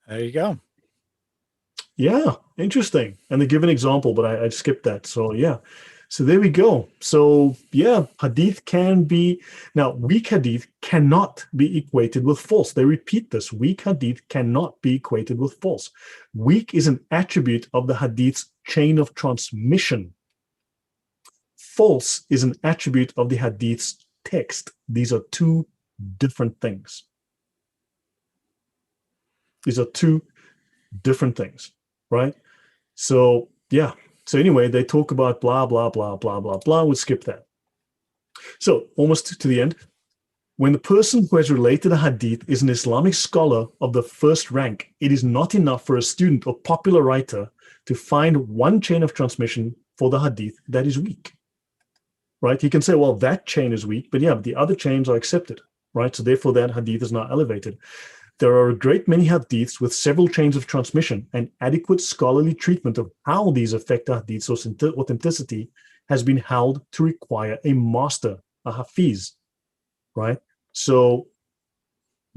There you go. Yeah, interesting. And they give an example, but I skipped that. So yeah, So there we go. So yeah, hadith can be, now weak hadith cannot be equated with false. They repeat this, weak hadith cannot be equated with false. Weak is an attribute of the hadith's chain of transmission. False is an attribute of the hadith's text. These are two different things. These are two different things, right? So yeah. So anyway, they talk about blah, blah, blah, blah, blah, blah. We'll skip that. So almost to the end. When the person who has related a hadith is an Islamic scholar of the first rank, it is not enough for a student or popular writer to find one chain of transmission for the hadith that is weak, right? He can say, well, that chain is weak, but yeah, the other chains are accepted, right? So therefore that hadith is not elevated. There are a great many hadiths with several chains of transmission, and adequate scholarly treatment of how these affect hadith's authenticity has been held to require a master, a hafiz, right? So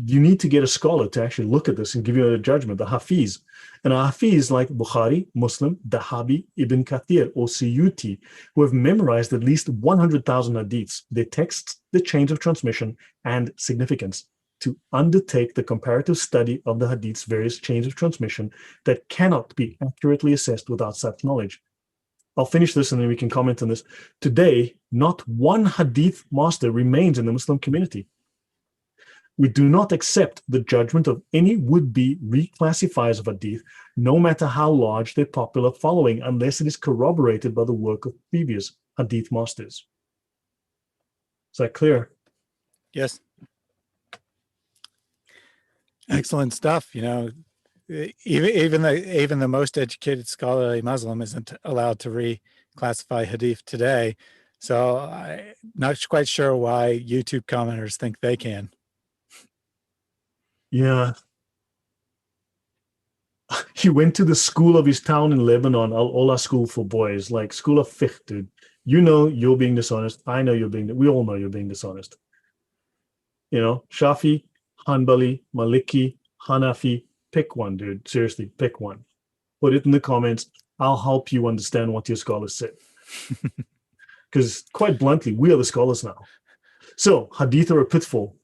you need to get a scholar to actually look at this and give you a judgment, the hafiz. And a hafiz like Bukhari, Muslim, Dahabi, Ibn Kathir, or Suyuti, who have memorized at least 100,000 hadiths, their texts, the chains of transmission, and significance, to undertake the comparative study of the hadith's various chains of transmission that cannot be accurately assessed without such knowledge. I'll finish this and then we can comment on this. Today, not one hadith master remains in the Muslim community. We do not accept the judgment of any would-be reclassifiers of hadith, no matter how large their popular following, unless it is corroborated by the work of previous hadith masters. Is that clear? Yes. Excellent stuff. You know, even the most educated scholarly Muslim isn't allowed to reclassify hadith today. So I'm not quite sure why YouTube commenters think they can. Yeah. He went to the school of his town in Lebanon, Al-Ola School for Boys, like school of fiqh, dude. You know you're being dishonest. I know we all know you're being dishonest. You know, Shafi, Hanbali, Maliki, Hanafi, pick one, dude. Seriously, pick one. Put it in the comments. I'll help you understand what your scholars said. Because quite bluntly, we are the scholars now. So, hadith are a pitfall.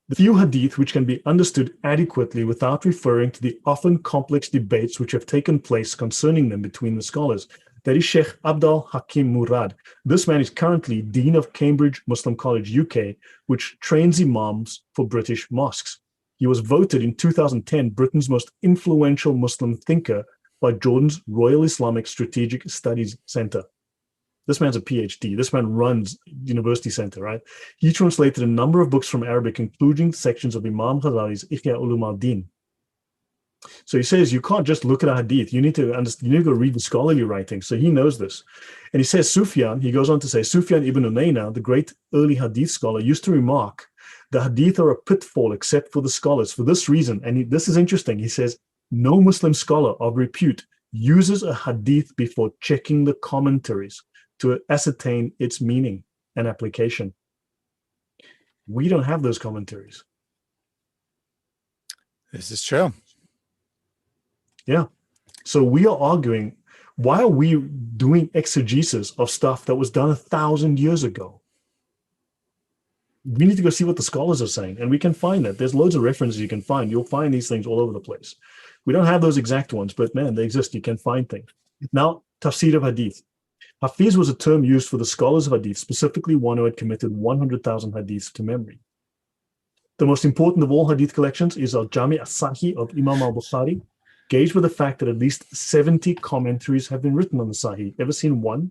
The few hadith which can be understood adequately without referring to the often complex debates which have taken place concerning them between the scholars. That is Sheikh Abdul Hakim Murad. This man is currently Dean of Cambridge Muslim College, UK, which trains imams for British mosques. He was voted in 2010 Britain's most influential Muslim thinker by Jordan's Royal Islamic Strategic Studies Center. This man's a PhD. This man runs University Center, right? He translated a number of books from Arabic, including sections of Imam Ghazali's Ihya Ulum al-Din. So he says, you can't just look at a hadith. You need to understand, you need to go read the scholarly writing. So he knows this. And he says, Sufyan, he goes on to say, Sufyan ibn Uyayna, the great early hadith scholar, used to remark, the hadith are a pitfall except for the scholars. For this reason, and this is interesting, he says, no Muslim scholar of repute uses a hadith before checking the commentaries to ascertain its meaning and application. We don't have those commentaries. This is true. Yeah. So we are arguing, why are we doing exegesis of stuff that was done 1,000 years ago? We need to go see what the scholars are saying, and we can find that. There's loads of references you can find. You'll find these things all over the place. We don't have those exact ones, but man, they exist. You can find things. Now, tafsir of hadith. Hafiz was a term used for the scholars of hadith, specifically one who had committed 100,000 hadiths to memory. The most important of all hadith collections is Al-Jami' as-Sahih of Imam al-Bukhari, gauged with the fact that at least 70 commentaries have been written on the Sahih. Ever seen one?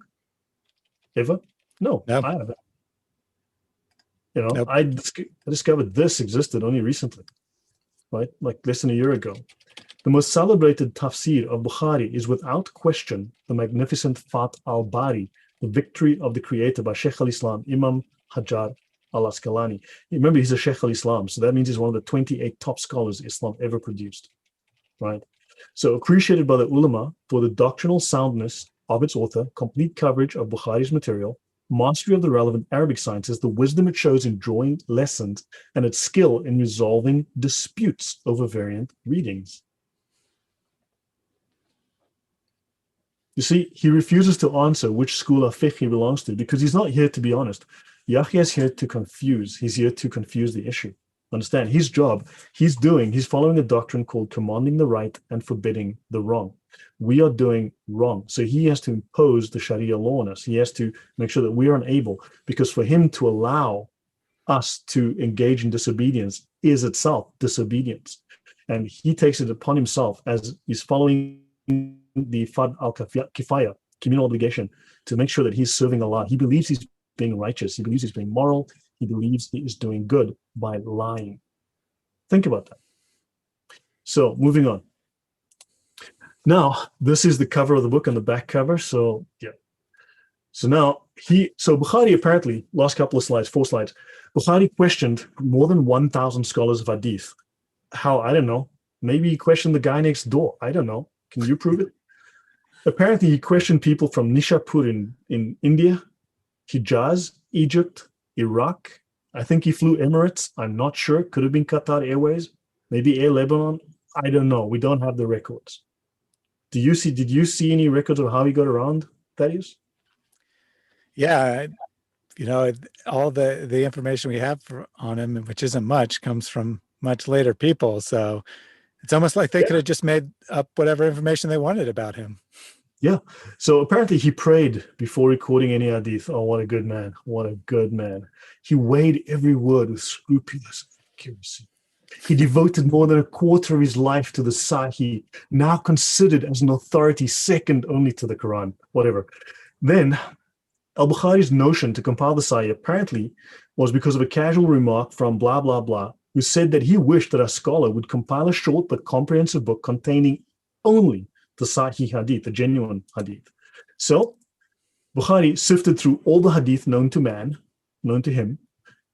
Ever? No, I haven't. You know, nope. I discovered this existed only recently, right? Like less than a year ago. The most celebrated tafsir of Bukhari is without question the magnificent Fath al-Bari, the victory of the creator by Sheikh al-Islam, Imam Hajar al-Asqalani. Remember, he's a Sheikh al-Islam, so that means he's one of the 28 top scholars Islam ever produced, right? So appreciated by the Ulema for the doctrinal soundness of its author, complete coverage of Bukhari's material, mastery of the relevant Arabic sciences, the wisdom it shows in drawing lessons, and its skill in resolving disputes over variant readings. You see, he refuses to answer which school of fiqh he belongs to because he's not here to be honest. Yahya is here to confuse. He's here to confuse the issue. Understand? His job, he's following a doctrine called commanding the right and forbidding the wrong. We are doing wrong. So he has to impose the Sharia law on us. He has to make sure that we are unable, because for him to allow us to engage in disobedience is itself disobedience. And he takes it upon himself as he's following the Fard al-Kifaya, communal obligation, to make sure that he's serving Allah. He believes he's being righteous. He believes he's being moral. He believes he is doing good by lying. Think about that. So moving on. Now, this is the cover of the book and the back cover. So yeah. So now Bukhari apparently, last couple of slides, 4 slides, Bukhari questioned more than 1,000 scholars of Hadith. How? I don't know. Maybe he questioned the guy next door. I don't know. Can you prove it? Apparently, he questioned people from Nishapur in India, Hijaz, Egypt, Iraq. I think he flew Emirates. I'm not sure. Could have been Qatar Airways, maybe Air Lebanon. I don't know. We don't have the records. Did you see any records of how he got around, Thaddeus? Yeah, all the information we have on him, which isn't much, comes from much later people. So it's almost like they could have just made up whatever information they wanted about him. Yeah. So apparently he prayed before recording any hadith. Oh, what a good man. What a good man. He weighed every word with scrupulous accuracy. He devoted more than a quarter of his life to the Sahih, now considered as an authority second only to the Quran, whatever. Then al-Bukhari's notion to compile the Sahih apparently was because of a casual remark from blah, blah, blah, who said that he wished that a scholar would compile a short but comprehensive book containing only the Sahih Hadith, the genuine Hadith. So Bukhari sifted through all the Hadith known to him,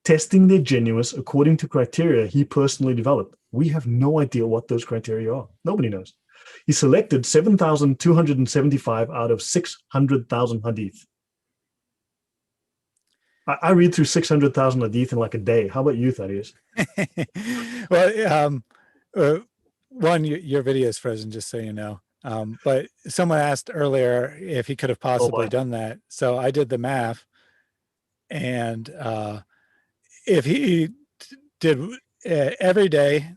testing their genuineness according to criteria he personally developed. We have no idea what those criteria are. Nobody knows. He selected 7,275 out of 600,000 Hadith. I read through 600,000 Hadith in like a day. How about you, Thaddeus? Well, one, your video is frozen, just so you know. But someone asked earlier if he could have possibly done that. So I did the math, and if he did every day,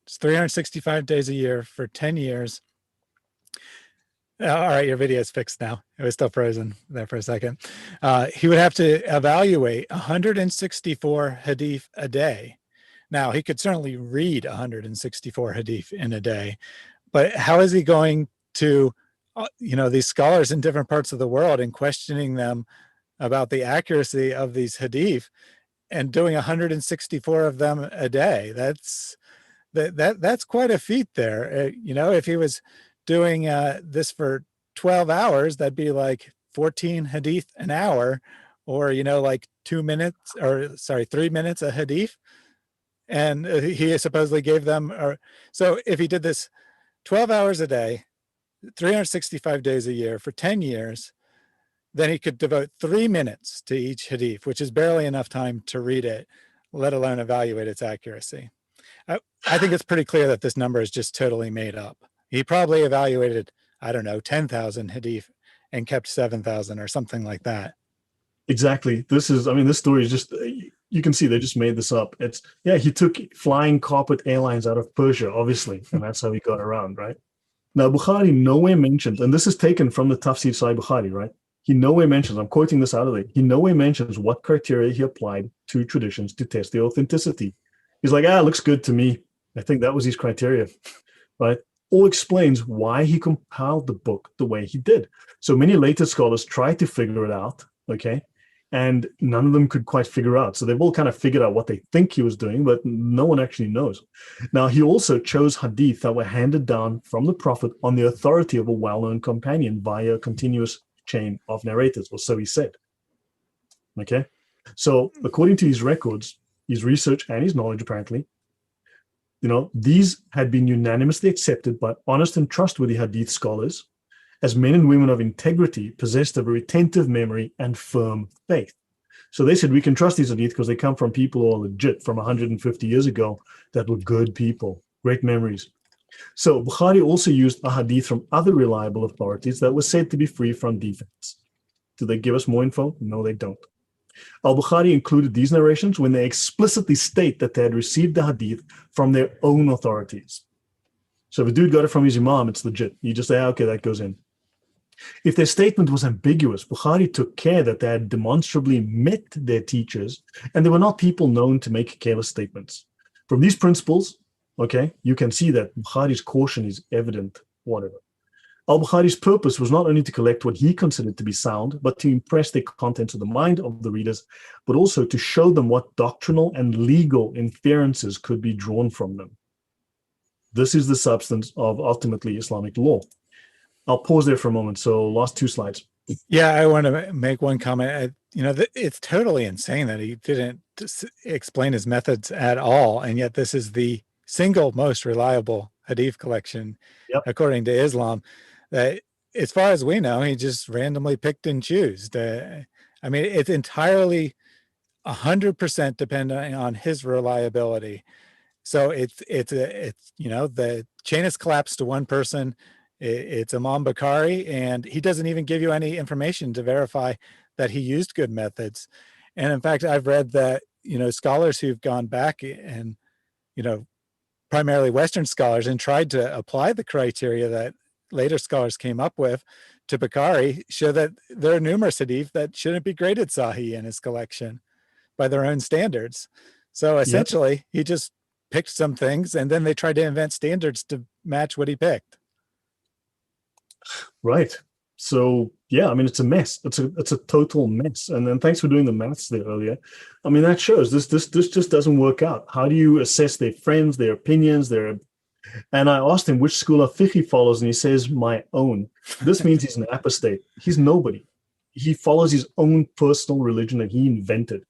it's 365 days a year for 10 years. All right, your video is fixed now. It was still frozen there for a second. He would have to evaluate 164 hadith a day. Now, he could certainly read 164 hadith in a day, but how is he going to, these scholars in different parts of the world and questioning them about the accuracy of these hadith and doing 164 of them a day? That's quite a feat there. If he was doing this for 12 hours, that'd be like 14 hadith an hour, or like 3 minutes a hadith. And he supposedly gave them, so if he did this 12 hours a day, 365 days a year for 10 years, then he could devote 3 minutes to each hadith, which is barely enough time to read it, let alone evaluate its accuracy. I think it's pretty clear that this number is just totally made up. He probably evaluated, 10,000 hadith and kept 7,000 or something like that. Exactly. This story is just, you can see they just made this up. He took flying carpet airlines out of Persia, obviously, and that's how he got around, right? Now, Bukhari nowhere mentions, and this is taken from the Tafsir Sahih Bukhari, right? He nowhere mentions, I'm quoting this out of it, he nowhere mentions what criteria he applied to traditions to test the authenticity. He's like, looks good to me. I think that was his criteria, right? Or explains why he compiled the book the way he did. So many later scholars tried to figure it out, okay? And none of them could quite figure out. So they've all kind of figured out what they think he was doing, but no one actually knows. Now, he also chose hadith that were handed down from the Prophet on the authority of a well-known companion via a continuous chain of narrators, or so he said. Okay? So according to his records, his research and his knowledge, apparently, these had been unanimously accepted by honest and trustworthy hadith scholars as men and women of integrity, possessed of a retentive memory and firm faith. So they said, we can trust these hadith because they come from people who are legit from 150 years ago that were good people, great memories. So Bukhari also used ahadith from other reliable authorities that were said to be free from defects. Do they give us more info? No, they don't. Al-Bukhari included these narrations when they explicitly state that they had received the hadith from their own authorities. So if a dude got it from his imam, it's legit. You just say, okay, that goes in. If their statement was ambiguous, Bukhari took care that they had demonstrably met their teachers and they were not people known to make careless statements. From these principles, okay, you can see that Bukhari's caution is evident, whatever. Al-Bukhari's purpose was not only to collect what he considered to be sound, but to impress the contents of the mind of the readers, but also to show them what doctrinal and legal inferences could be drawn from them. This is the substance of ultimately Islamic law. I'll pause there for a moment. So last two slides. Yeah, I want to make one comment. It's totally insane that he didn't explain his methods at all. And yet this is the single most reliable hadith collection, according to Islam. That, as far as we know, he just randomly picked and chose. I mean, it's entirely 100% dependent on his reliability. So it's the chain has collapsed to one person. It's Imam Bukhari, and he doesn't even give you any information to verify that he used good methods. And in fact, I've read that, scholars who've gone back and, primarily Western scholars, and tried to apply the criteria that later scholars came up with to Bukhari, show that there are numerous hadith that shouldn't be graded Sahih in his collection by their own standards. So essentially, he just picked some things, and then they tried to invent standards to match what he picked. Right. So yeah, I mean, it's a mess. It's a total mess. And then thanks for doing the maths there earlier. I mean, that shows this just doesn't work out. How do you assess their friends, their opinions, and I asked him which school of fiqh he follows, and he says, my own. This means he's an apostate. He's nobody. He follows his own personal religion that he invented,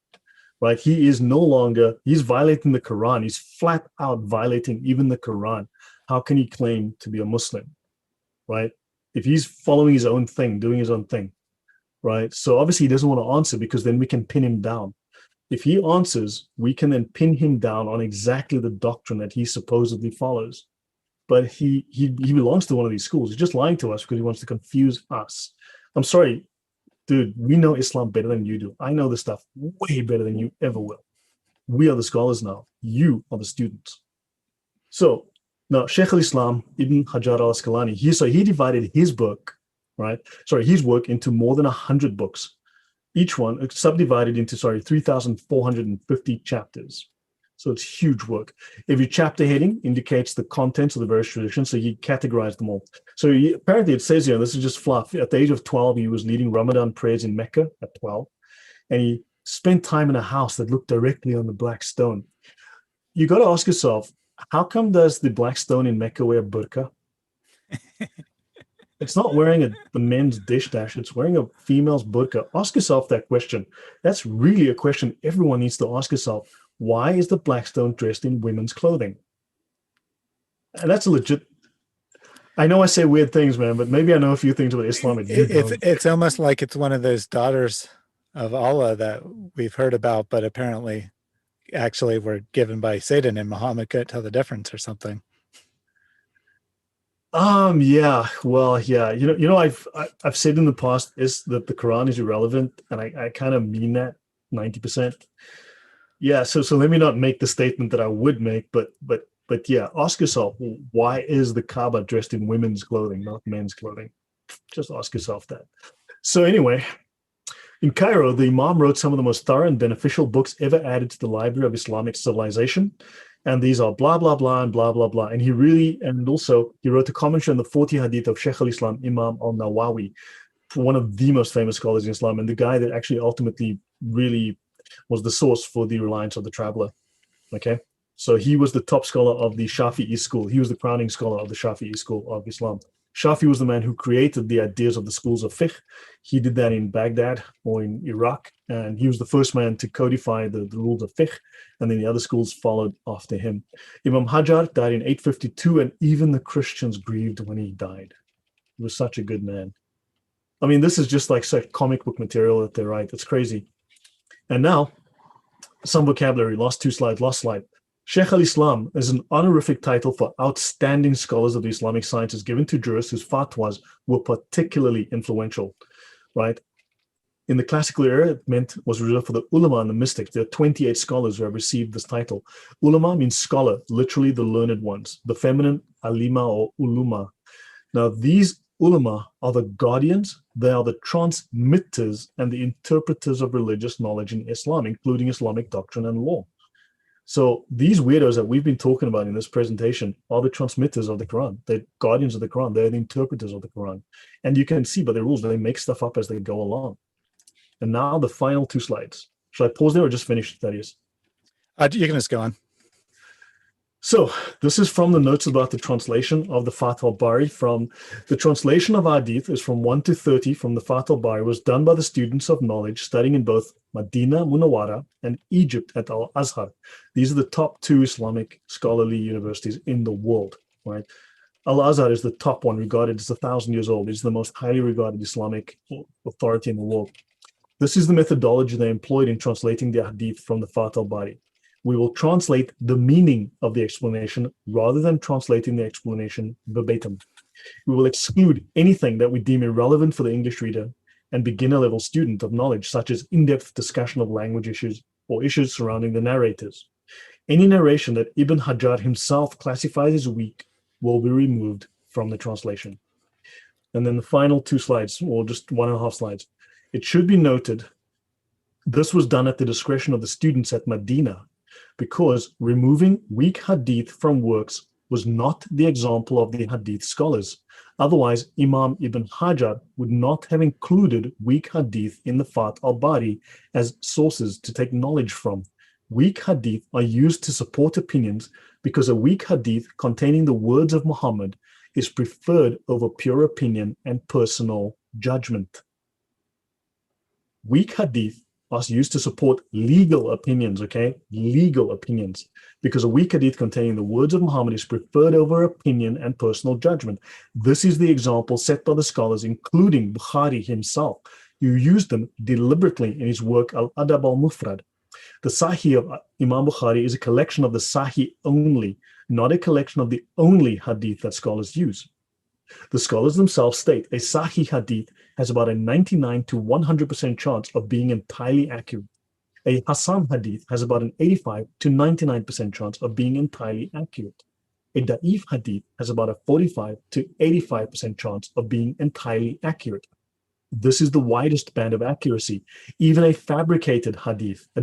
right? He is no longer, he's violating the Quran. He's flat out violating even the Quran. How can he claim to be a Muslim, right? If he's following his own thing, doing his own thing, right? So obviously he doesn't want to answer, because then we can pin him down. If he answers, we can then pin him down on exactly the doctrine that he supposedly follows. But he belongs to one of these schools. He's just lying to us because he wants to confuse us. I'm sorry, dude, we know Islam better than you do. I know this stuff way better than you ever will. We are the scholars now. You are the students. So now, Shaykh al-Islam Ibn Hajar al-Asqalani, he divided his book, his work into more than 100 books. Each one subdivided into, 3,450 chapters. So it's huge work. Every chapter heading indicates the contents of the various traditions, so he categorized them all. So apparently it says here, this is just fluff, at the age of 12, he was leading Ramadan prayers in Mecca at 12, and he spent time in a house that looked directly on the Black Stone. You got to ask yourself, how come does the Black Stone in Mecca wear burqa? It's not wearing the men's dish dash. It's wearing a female's burqa. Ask yourself that question. That's really a question everyone needs to ask yourself. Why is the Black Stone dressed in women's clothing? And that's a legit. I know I say weird things, man, but maybe I know a few things about Islam. It's almost like it's one of those daughters of Allah that we've heard about, but apparently actually were given by Satan, and Mohammed couldn't tell the difference or something. Yeah, well, yeah, I've said in the past is that the Quran is irrelevant, and I kind of mean that 90%. Yeah, so let me not make the statement that I would make, but yeah, ask yourself, why is the Kaaba dressed in women's clothing, not men's clothing? Just ask yourself that. So anyway, in Cairo, the Imam wrote some of the most thorough and beneficial books ever added to the library of Islamic civilization. And these are blah, blah, blah, and blah, blah, blah. And he wrote a commentary on the 40 hadith of Shaykh al-Islam, Imam al-Nawawi, one of the most famous scholars in Islam, and the guy that actually ultimately really was the source for the reliance of the traveler. Okay. So he was the top scholar of the Shafi'i school. He was the crowning scholar of the Shafi'i school of Islam. Shafi was the man who created the ideas of the schools of fiqh. He did that in Baghdad or in Iraq, and he was the first man to codify the rules of fiqh, and then the other schools followed after him. Imam Hajar died in 852, and even the Christians grieved when he died. He was such a good man. I mean, this is just like such comic book material that they write. It's crazy. And now, some vocabulary, last slide. Sheikh al-Islam is an honorific title for outstanding scholars of the Islamic sciences given to jurists whose fatwas were particularly influential, right? In the classical era, it was reserved for the Ulema and the mystics. There are 28 scholars who have received this title. Ulema means scholar, literally the learned ones. The feminine, alima or uluma. Now, these ulama are the guardians, they are the transmitters and the interpreters of religious knowledge in Islam, including Islamic doctrine and law. So these weirdos that we've been talking about in this presentation are the transmitters of the Quran. They're guardians of the Quran. They're the interpreters of the Quran. And you can see by the rules, they make stuff up as they go along. And now the final 2 slides. Should I pause there or just finish, Thaddeus? You can just go on. So this is from the notes about the translation of the Fath al-Bari. From the translation of Hadith is from 1 to 30 from the Fath al-Bari, was done by the students of knowledge studying in both Medina Munawwara and Egypt at Al-Azhar. These are the top 2 Islamic scholarly universities in the world, right? Al-Azhar is the top one, regarded as 1,000 years old. It's the most highly regarded Islamic authority in the world. This is the methodology they employed in translating the Hadith from the Fath al-Bari. We will translate the meaning of the explanation rather than translating the explanation verbatim. We will exclude anything that we deem irrelevant for the English reader and beginner-level student of knowledge, such as in-depth discussion of language issues or issues surrounding the narrators. Any narration that Ibn Hajar himself classifies as weak will be removed from the translation. And then the final 2 slides, or just 1.5 slides. It should be noted, this was done at the discretion of the students at Medina, because removing weak hadith from works was not the example of the hadith scholars. Otherwise, Imam Ibn Hajar would not have included weak hadith in the Fath al-Bari as sources to take knowledge from. Weak hadith are used to support opinions because a weak hadith containing the words of Muhammad is preferred over pure opinion and personal judgment. Weak hadith are used to support legal opinions, okay? Legal opinions. Because a weak hadith containing the words of Muhammad is preferred over opinion and personal judgment. This is the example set by the scholars, including Bukhari himself, who used them deliberately in his work Al-Adab al-Mufrad. The Sahih of Imam Bukhari is a collection of the Sahih only, not a collection of the only hadith that scholars use. The scholars themselves state a Sahih hadith has about a 99 to 100% chance of being entirely accurate. A Hasan hadith has about an 85 to 99% chance of being entirely accurate. A Da'if hadith has about a 45 to 85% chance of being entirely accurate. This is the widest band of accuracy. Even a fabricated hadith, a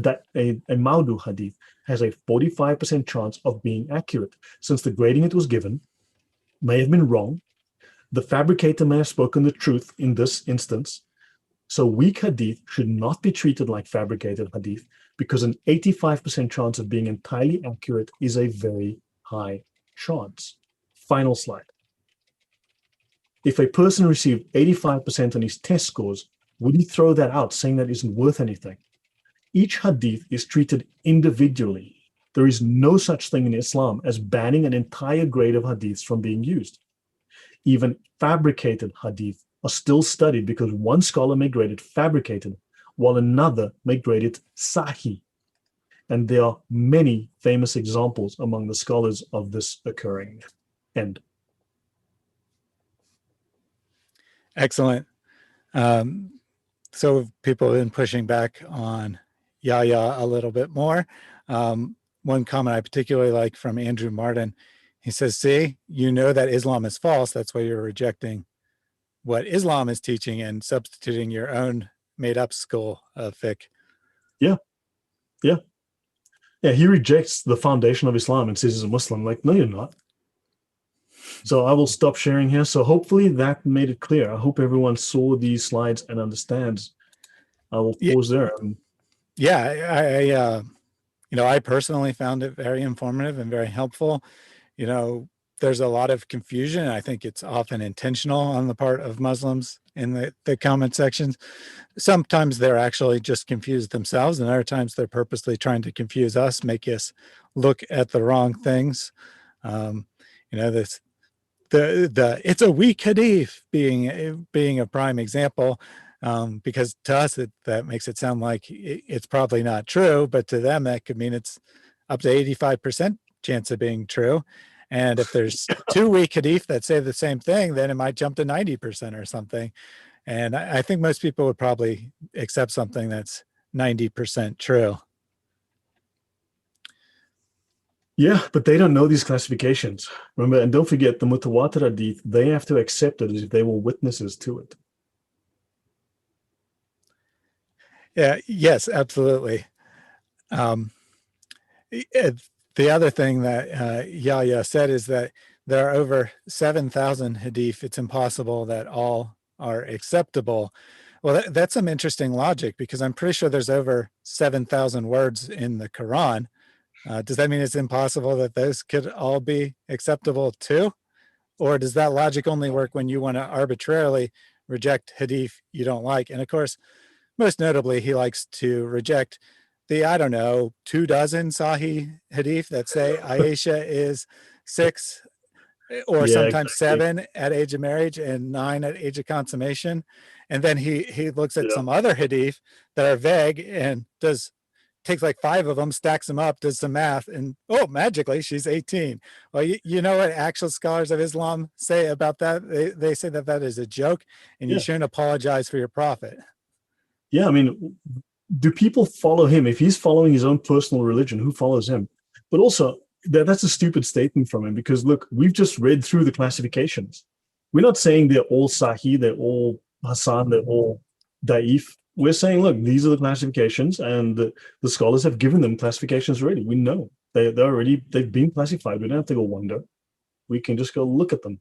Maudu hadith, has a 45% chance of being accurate, since the grading it was given may have been wrong. The fabricator may have spoken the truth in this instance. So weak hadith should not be treated like fabricated hadith, because an 85% chance of being entirely accurate is a very high chance. Final slide. If a person received 85% on his test scores, would he throw that out saying that isn't worth anything? Each hadith is treated individually. There is no such thing in Islam as banning an entire grade of hadiths from being used. Even fabricated hadith are still studied because one scholar may grade it fabricated, while another may grade it sahih. And there are many famous examples among the scholars of this occurring. End. Excellent. So people have been pushing back on Yahya a little bit more. One comment I particularly like from Andrew Martin, he says, see, you know that Islam is false. That's why you're rejecting what Islam is teaching and substituting your own made-up school of fiqh. Yeah. He rejects the foundation of Islam and says he's a Muslim. Like, no, you're not. So I will stop sharing here. So hopefully that made it clear. I hope everyone saw these slides and understands. I will pause there. Yeah, I personally found it very informative and very helpful. There's a lot of confusion. I think it's often intentional on the part of Muslims in the comment sections. Sometimes they're actually just confused themselves, and other times they're purposely trying to confuse us, make us look at the wrong things. It's a weak hadith being a prime example, because to us that makes it sound like it's probably not true, but to them that could mean it's up to 85% chance of being true. And if there's 2 weak hadith that say the same thing, then it might jump to 90% or something. And I think most people would probably accept something that's 90% true. Yeah, but they don't know these classifications. Remember, and don't forget the Mutawatir Hadith, they have to accept it as if they were witnesses to it. Yeah, yes, absolutely. The other thing that Yahya said is that there are over 7,000 hadith. It's impossible that all are acceptable. Well, that's some interesting logic, because I'm pretty sure there's over 7,000 words in the Quran. Does that mean it's impossible that those could all be acceptable too? Or does that logic only work when you want to arbitrarily reject hadith you don't like? And of course, most notably, he likes to reject the, 24 Sahih hadith that say Aisha is 6 or sometimes 7 at age of marriage and 9 at age of consummation. And then he looks at some other hadith that are vague and takes like 5 of them, stacks them up, does some math, and magically she's 18. Well, you know what actual scholars of Islam say about that? They say that is a joke, and you shouldn't apologize for your prophet. Yeah, I mean, do people follow him? If he's following his own personal religion, who follows him? But also, that's a stupid statement from him, because look, we've just read through the classifications. We're not saying they're all Sahih, they're all Hassan, they're all Da'if. We're saying, look, these are the classifications, and the scholars have given them classifications already. We know they've been classified. We don't have to go wonder. We can just go look at them.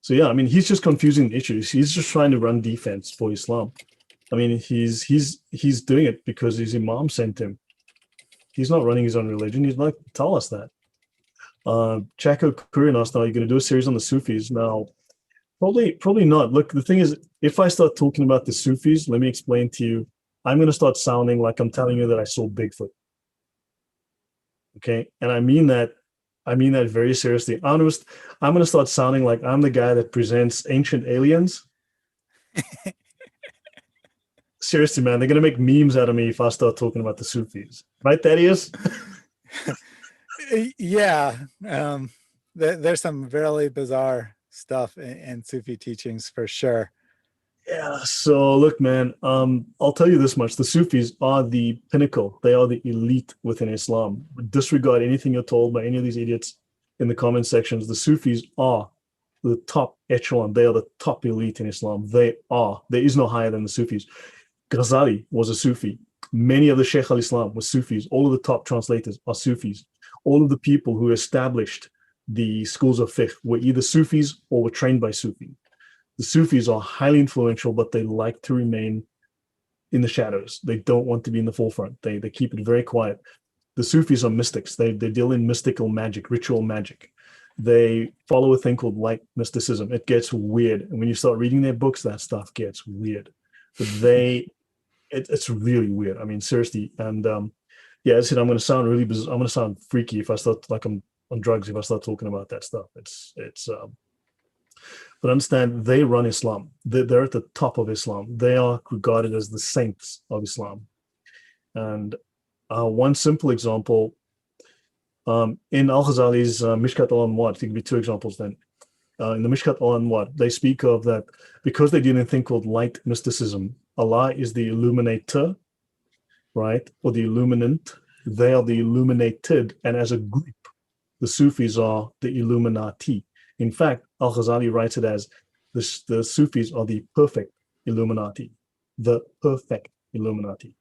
So yeah, I mean, he's just confusing the issues. He's just trying to run defense for Islam. I mean, he's doing it because his imam sent him. He's not running his own religion. He's like, tell us that. Chaco Kurian asked, are you going to do a series on the Sufis? Now, probably not. Look, the thing is, if I start talking about the Sufis, let me explain to you, I'm going to start sounding like I'm telling you that I saw Bigfoot. Okay? And I mean that very seriously. I'm going to start sounding like I'm the guy that presents ancient aliens. Seriously, man, they're going to make memes out of me if I start talking about the Sufis. Right, Thaddeus? Yeah. There's some really bizarre stuff in Sufi teachings for sure. Yeah, so look, man, I'll tell you this much. The Sufis are the pinnacle. They are the elite within Islam. Disregard anything you're told by any of these idiots in the comment sections. The Sufis are the top echelon. They are the top elite in Islam. There is no higher than the Sufis. Ghazali was a Sufi. Many of the Shaykh al-Islam were Sufis. All of the top translators are Sufis. All of the people who established the schools of fiqh were either Sufis or were trained by Sufi. The Sufis are highly influential, but they like to remain in the shadows. They don't want to be in the forefront. They keep it very quiet. The Sufis are mystics. They deal in mystical magic, ritual magic. They follow a thing called light mysticism. It gets weird. And when you start reading their books, that stuff gets weird. But it's really weird. I mean, seriously. And yeah, as I said, I'm going to sound really bizarre. I'm going to sound freaky if I start like I'm on drugs if I start talking about that stuff. But understand, they run Islam. They're at the top of Islam. They are regarded as the saints of Islam. And one simple example, in Al-Ghazali's Mishkat al-Anwar, it could be 2 examples then. In the Mishkat al-Anwar, they speak of that because they do a thing called light mysticism. Allah is the illuminator, right? Or the illuminant. They are the illuminated. And as a group, the Sufis are the Illuminati. In fact, Al-Ghazali writes it as the Sufis are the perfect Illuminati. The perfect Illuminati.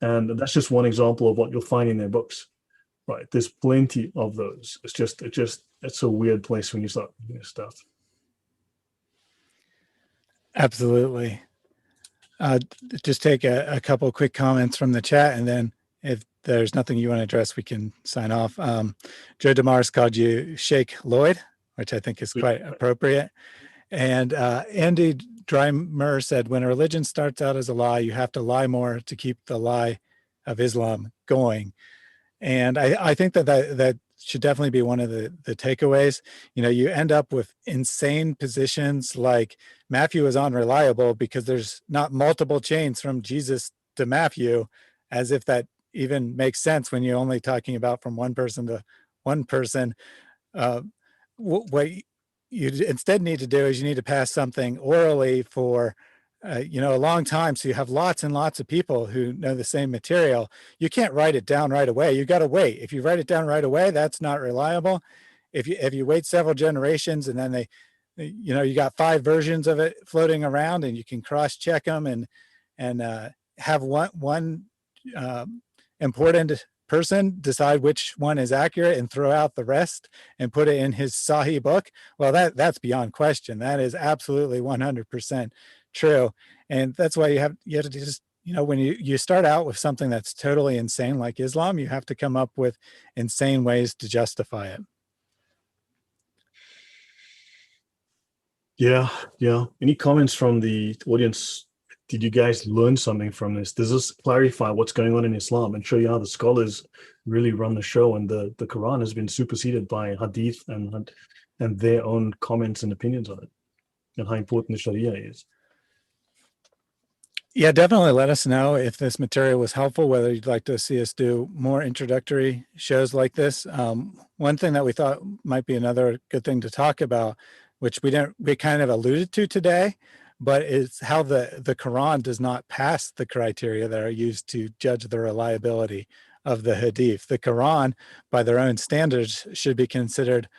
And that's just one example of what you'll find in their books. Right. There's plenty of those. It's a weird place when you start reading this stuff. Absolutely. Just take a couple quick comments from the chat, and then if there's nothing you want to address, we can sign off. Joe DeMars called you Sheikh Lloyd, which I think is quite appropriate. And Andy Dreimer said, when a religion starts out as a lie, you have to lie more to keep the lie of Islam going. And I think that should definitely be one of the takeaways. You know, you end up with insane positions like Matthew is unreliable because there's not multiple chains from Jesus to Matthew, as if that even make sense when you're only talking about from one person to one person. What you instead need to do is you need to pass something orally for a long time, so you have lots and lots of people who know the same material. You can't write it down right away. You got to wait. If you write it down right away, that's not reliable. If you wait several generations and then you got 5 versions of it floating around, and you can cross check them and have one important person decide which one is accurate and throw out the rest and put it in his Sahih book. Well, that's beyond question. That is absolutely 100% true. And that's why you have to just, when you start out with something that's totally insane like Islam, you have to come up with insane ways to justify it. Yeah. Any comments from the audience? Did you guys learn something from this? Does this clarify what's going on in Islam and show you how the scholars really run the show, and the Quran has been superseded by Hadith and their own comments and opinions on it, and how important the Sharia is? Yeah, definitely let us know if this material was helpful, whether you'd like to see us do more introductory shows like this. One thing that we thought might be another good thing to talk about, which we kind of alluded to today, but it's how the Quran does not pass the criteria that are used to judge the reliability of the Hadith. The Quran, by their own standards, should be considered,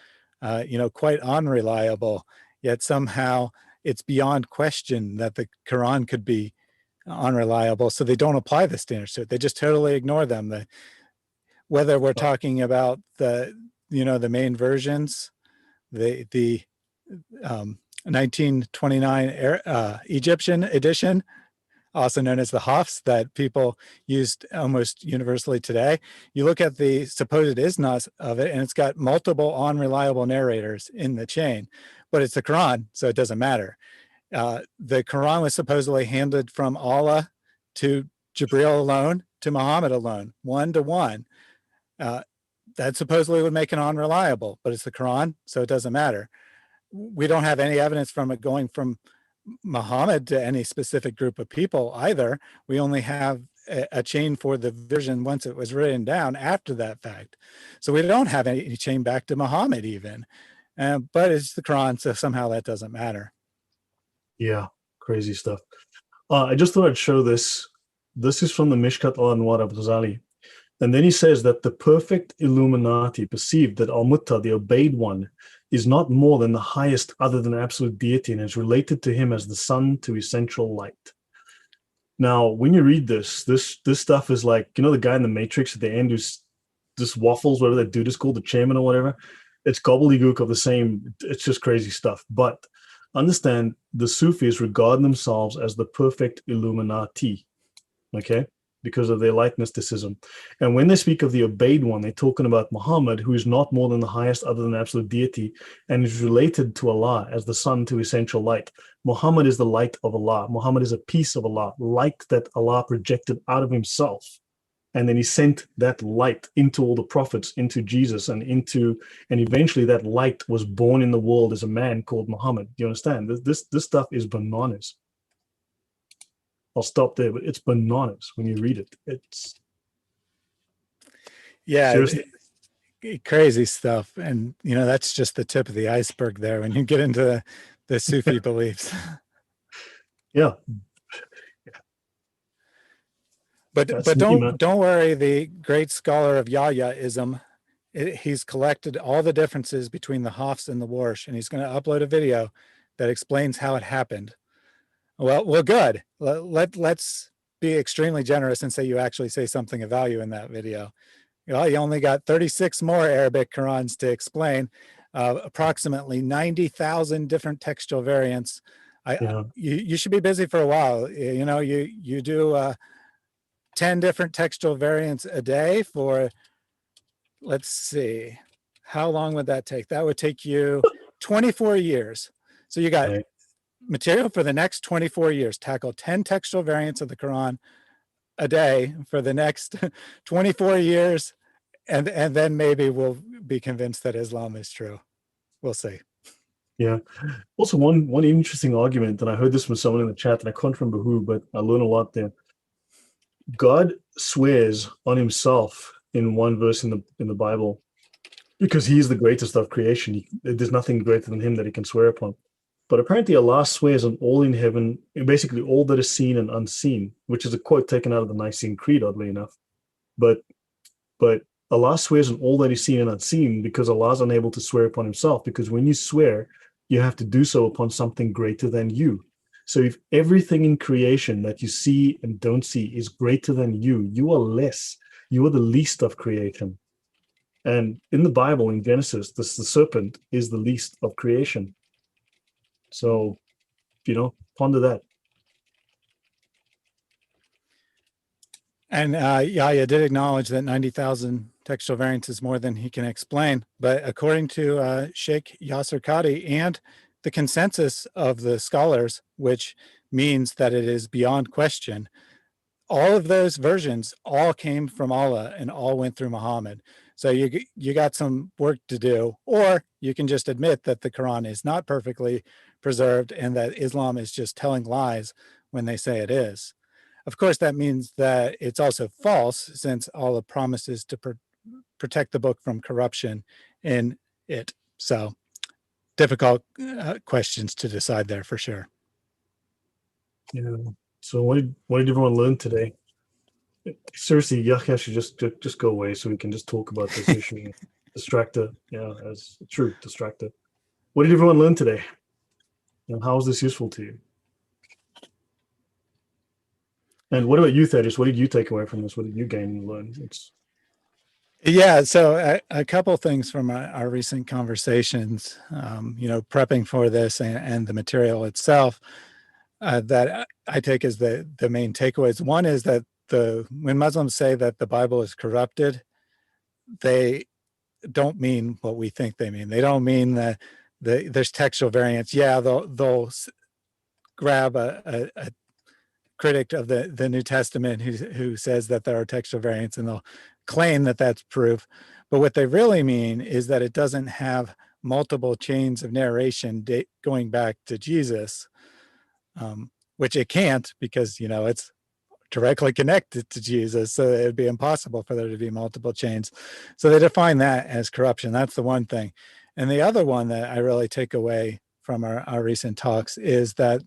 quite unreliable, yet somehow it's beyond question that the Quran could be unreliable, so they don't apply the standards to it. They just totally ignore them. Whether we're talking about the main versions, the 1929 Egyptian edition, also known as the Hafs, that people used almost universally today. You look at the supposed isnas of it, and it's got multiple unreliable narrators in the chain, but it's the Quran, so it doesn't matter. The Quran was supposedly handed from Allah to Jibril alone to Muhammad alone, 1-to-1. That supposedly would make it unreliable, but it's the Quran, so it doesn't matter. We don't have any evidence from it going from Muhammad to any specific group of people either. We only have a chain for the version once it was written down after that fact. So we don't have any chain back to Muhammad even, but it's the Quran, so somehow that doesn't matter. Yeah, crazy stuff. I just thought I'd show this. This is from the Mishkat al-Anwar of Ghazali. And then he says that the perfect Illuminati perceived that Al-Mutta, the obeyed one, is not more than the highest other than absolute deity, and is related to him as the sun to essential light. Now, when you read this stuff is like, the guy in the Matrix at the end who's just waffles, whatever that dude is called, the chairman or whatever. It's gobbledygook of the same. It's just crazy stuff. But understand, the Sufis regard themselves as the perfect Illuminati, okay, because of their light mysticism. And when they speak of the obeyed one, they're talking about Muhammad, who is not more than the highest other than absolute deity, and is related to Allah as the sun to essential light. Muhammad is the light of Allah. Muhammad is a piece of Allah, light that Allah projected out of himself. And then he sent that light into all the prophets, into Jesus, and eventually that light was born in the world as a man called Muhammad. Do you understand? This stuff is bananas. I'll stop there, but it's bananas when you read it. It's seriously crazy stuff. And that's just the tip of the iceberg there when you get into the Sufi beliefs. Yeah. But don't worry, the great scholar of Yahyaism, he's collected all the differences between the Hafs and the Warsh, and he's going to upload a video that explains how it happened. Well, good. Let's be extremely generous and say you actually say something of value in that video. You only got 36 more Arabic Qurans to explain, approximately 90,000 different textual variants. You should be busy for a while. You do 10 different textual variants a day for, let's see, how long would that take? That would take you 24 years. So you got material for the next 24 years. Tackle 10 textual variants of the Quran a day for the next 24 years. And then maybe we'll be convinced that Islam is true. We'll see. Yeah. Also, one interesting argument, and I heard this from someone in the chat, and I can't remember who, but I learned a lot there. God swears on himself in one verse in the Bible because he is the greatest of creation. There's nothing greater than him that he can swear upon. But apparently Allah swears on all in heaven, basically all that is seen and unseen, which is a quote taken out of the Nicene Creed, oddly enough. But Allah swears on all that is seen and unseen because Allah is unable to swear upon himself, because when you swear, you have to do so upon something greater than you. So if everything in creation that you see and don't see is greater than you are less. You are the least of creation. And in the Bible, in Genesis, the serpent is the least of creation. So, ponder that. And Yahya did acknowledge that 90,000 textual variants is more than he can explain. But according to Sheikh Yasser Qadi and the consensus of the scholars, which means that it is beyond question, all of those versions all came from Allah and all went through Muhammad. So you got some work to do, or you can just admit that the Quran is not perfectly preserved and that Islam is just telling lies when they say it is. Of course, that means that it's also false, since Allah promises to protect the book from corruption in it. So difficult questions to decide there for sure. Yeah. So what did everyone learn today? Seriously, Yahya should just go away so we can just talk about this issue. Distractor, as a true distractor. What did everyone learn today? And how is this useful to you? And what about you, Thaddeus? What did you take away from this? What did you gain and learn? Yeah, so a couple things from our recent conversations, prepping for this and the material itself, that I take as the main takeaways. One is that when Muslims say that the Bible is corrupted, they don't mean what we think they mean. They don't mean that there's textual variants. Yeah, they'll grab a critic of the New Testament who says that there are textual variants, and they'll claim that that's proof. But what they really mean is that it doesn't have multiple chains of narration going back to Jesus, which it can't, because it's directly connected to Jesus, so it'd be impossible for there to be multiple chains. So they define that as corruption. That's the one thing. And the other one that I really take away from our recent talks is that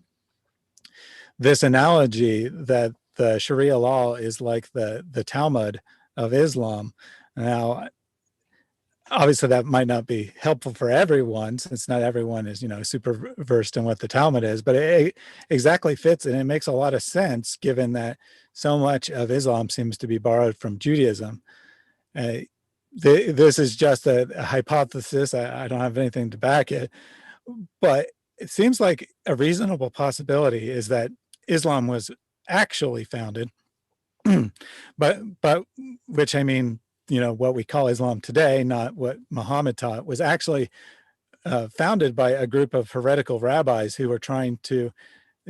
this analogy that the Sharia law is like the Talmud of Islam. Now, obviously that might not be helpful for everyone, since not everyone is, super versed in what the Talmud is, but it exactly fits, and it makes a lot of sense given that so much of Islam seems to be borrowed from Judaism. This is just a hypothesis. I don't have anything to back it, but it seems like a reasonable possibility is that Islam was actually founded, but which, I mean, what we call Islam today, not what Muhammad taught, was actually founded by a group of heretical rabbis who were trying to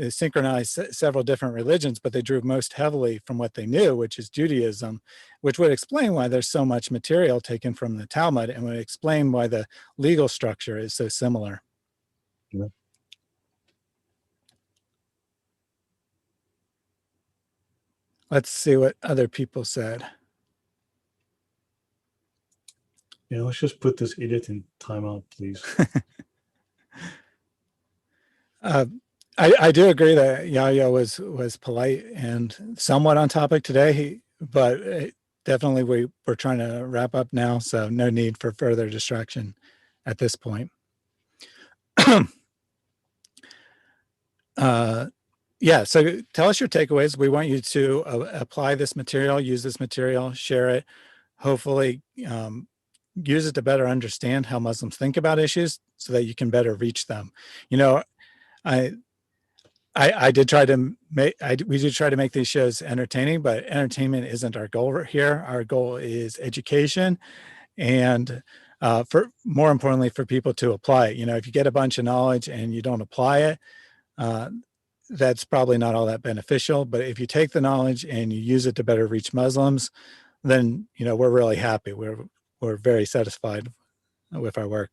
synchronize several different religions, but they drew most heavily from what they knew, which is Judaism, which would explain why there's so much material taken from the Talmud, and would explain why the legal structure is so similar. Yeah. Let's see what other people said. Yeah, let's just put this idiot in timeout, please. I do agree that Yahya was polite and somewhat on topic today, but definitely we're trying to wrap up now, so no need for further distraction at this point. Yeah, so tell us your takeaways. We want you to apply this material, use this material, share it, hopefully use it to better understand how Muslims think about issues so that you can better reach them. I did try to we do try to make these shows entertaining, but entertainment isn't our goal here. Our goal is education, and for more importantly, for people to apply it. If you get a bunch of knowledge and you don't apply it, that's probably not all that beneficial. But if you take the knowledge and you use it to better reach Muslims, then we're really happy. We're very satisfied with our work.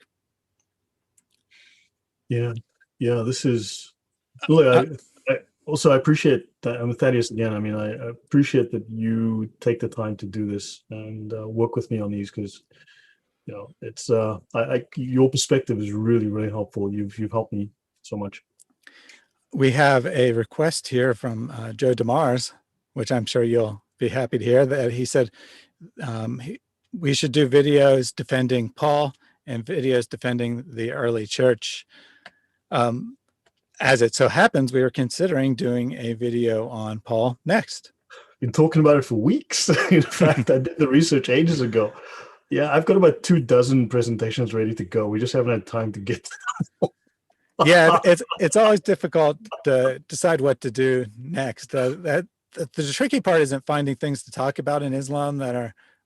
Yeah, this is. Look, I appreciate Thaddeus, again, I mean, I appreciate that you take the time to do this and work with me on these, because it's your perspective is really, really helpful. You've helped me so much. We have a request here from Joe DeMars, which I'm sure you'll be happy to hear, that he said we should do videos defending Paul and videos defending the early church. As it so happens, we were considering doing a video on Paul next. Been talking about it for weeks. In fact, I did the research ages ago. Yeah, I've got about 24 presentations ready to go. We just haven't had time to get to them. Yeah, it's always difficult to decide what to do next. The tricky part isn't finding things to talk about in Islam that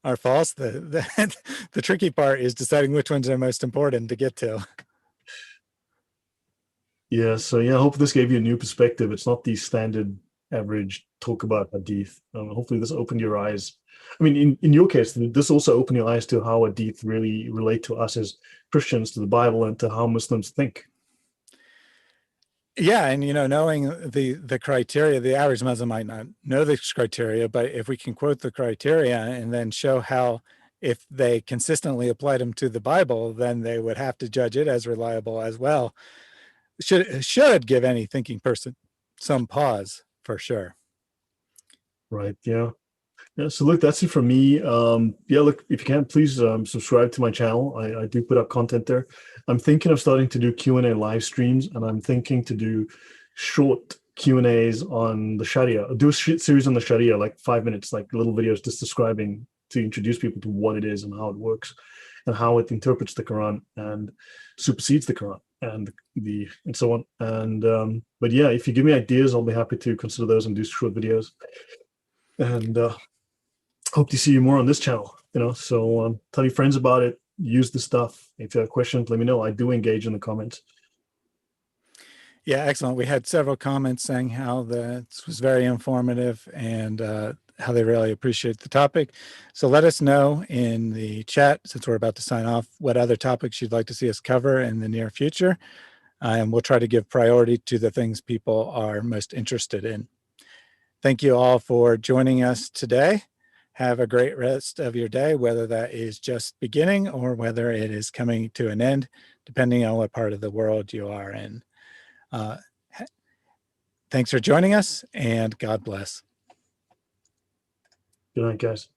are false. The tricky part is deciding which ones are most important to get to. Yeah, so yeah, I hope this gave you a new perspective. It's not the standard average talk about hadith. Hopefully this opened your eyes. I mean, in your case, this also opened your eyes to how hadith really relate to us as Christians, to the Bible, and to how Muslims think. Yeah, and knowing the criteria, the average Muslim might not know the criteria, but if we can quote the criteria and then show how, if they consistently applied them to the Bible, then they would have to judge it as reliable as well. Should give any thinking person some pause, for sure. Right. Yeah. Yeah. So look, that's it from me. Yeah, look, if you can, please subscribe to my channel. I do put up content there. I'm thinking of starting to do Q&A live streams, and I'm thinking to do short Q&As on the Sharia. I'll do a series on the Sharia, like 5 minutes, like little videos just describing, to introduce people to what it is and how it works and how it interprets the Quran and supersedes the Quran and so on. And but yeah, if you give me ideas, I'll be happy to consider those and do short videos. And hope to see you more on this channel. So tell your friends about it. Use the stuff. If you have questions, let me know. I do engage in the comments. Yeah, excellent. We had several comments saying how this was very informative and how they really appreciate the topic. So let us know in the chat, since we're about to sign off, what other topics you'd like to see us cover in the near future. And we'll try to give priority to the things people are most interested in. Thank you all for joining us today. Have a great rest of your day, whether that is just beginning or whether it is coming to an end, depending on what part of the world you are in. Thanks for joining us, and God bless. Good night, guys.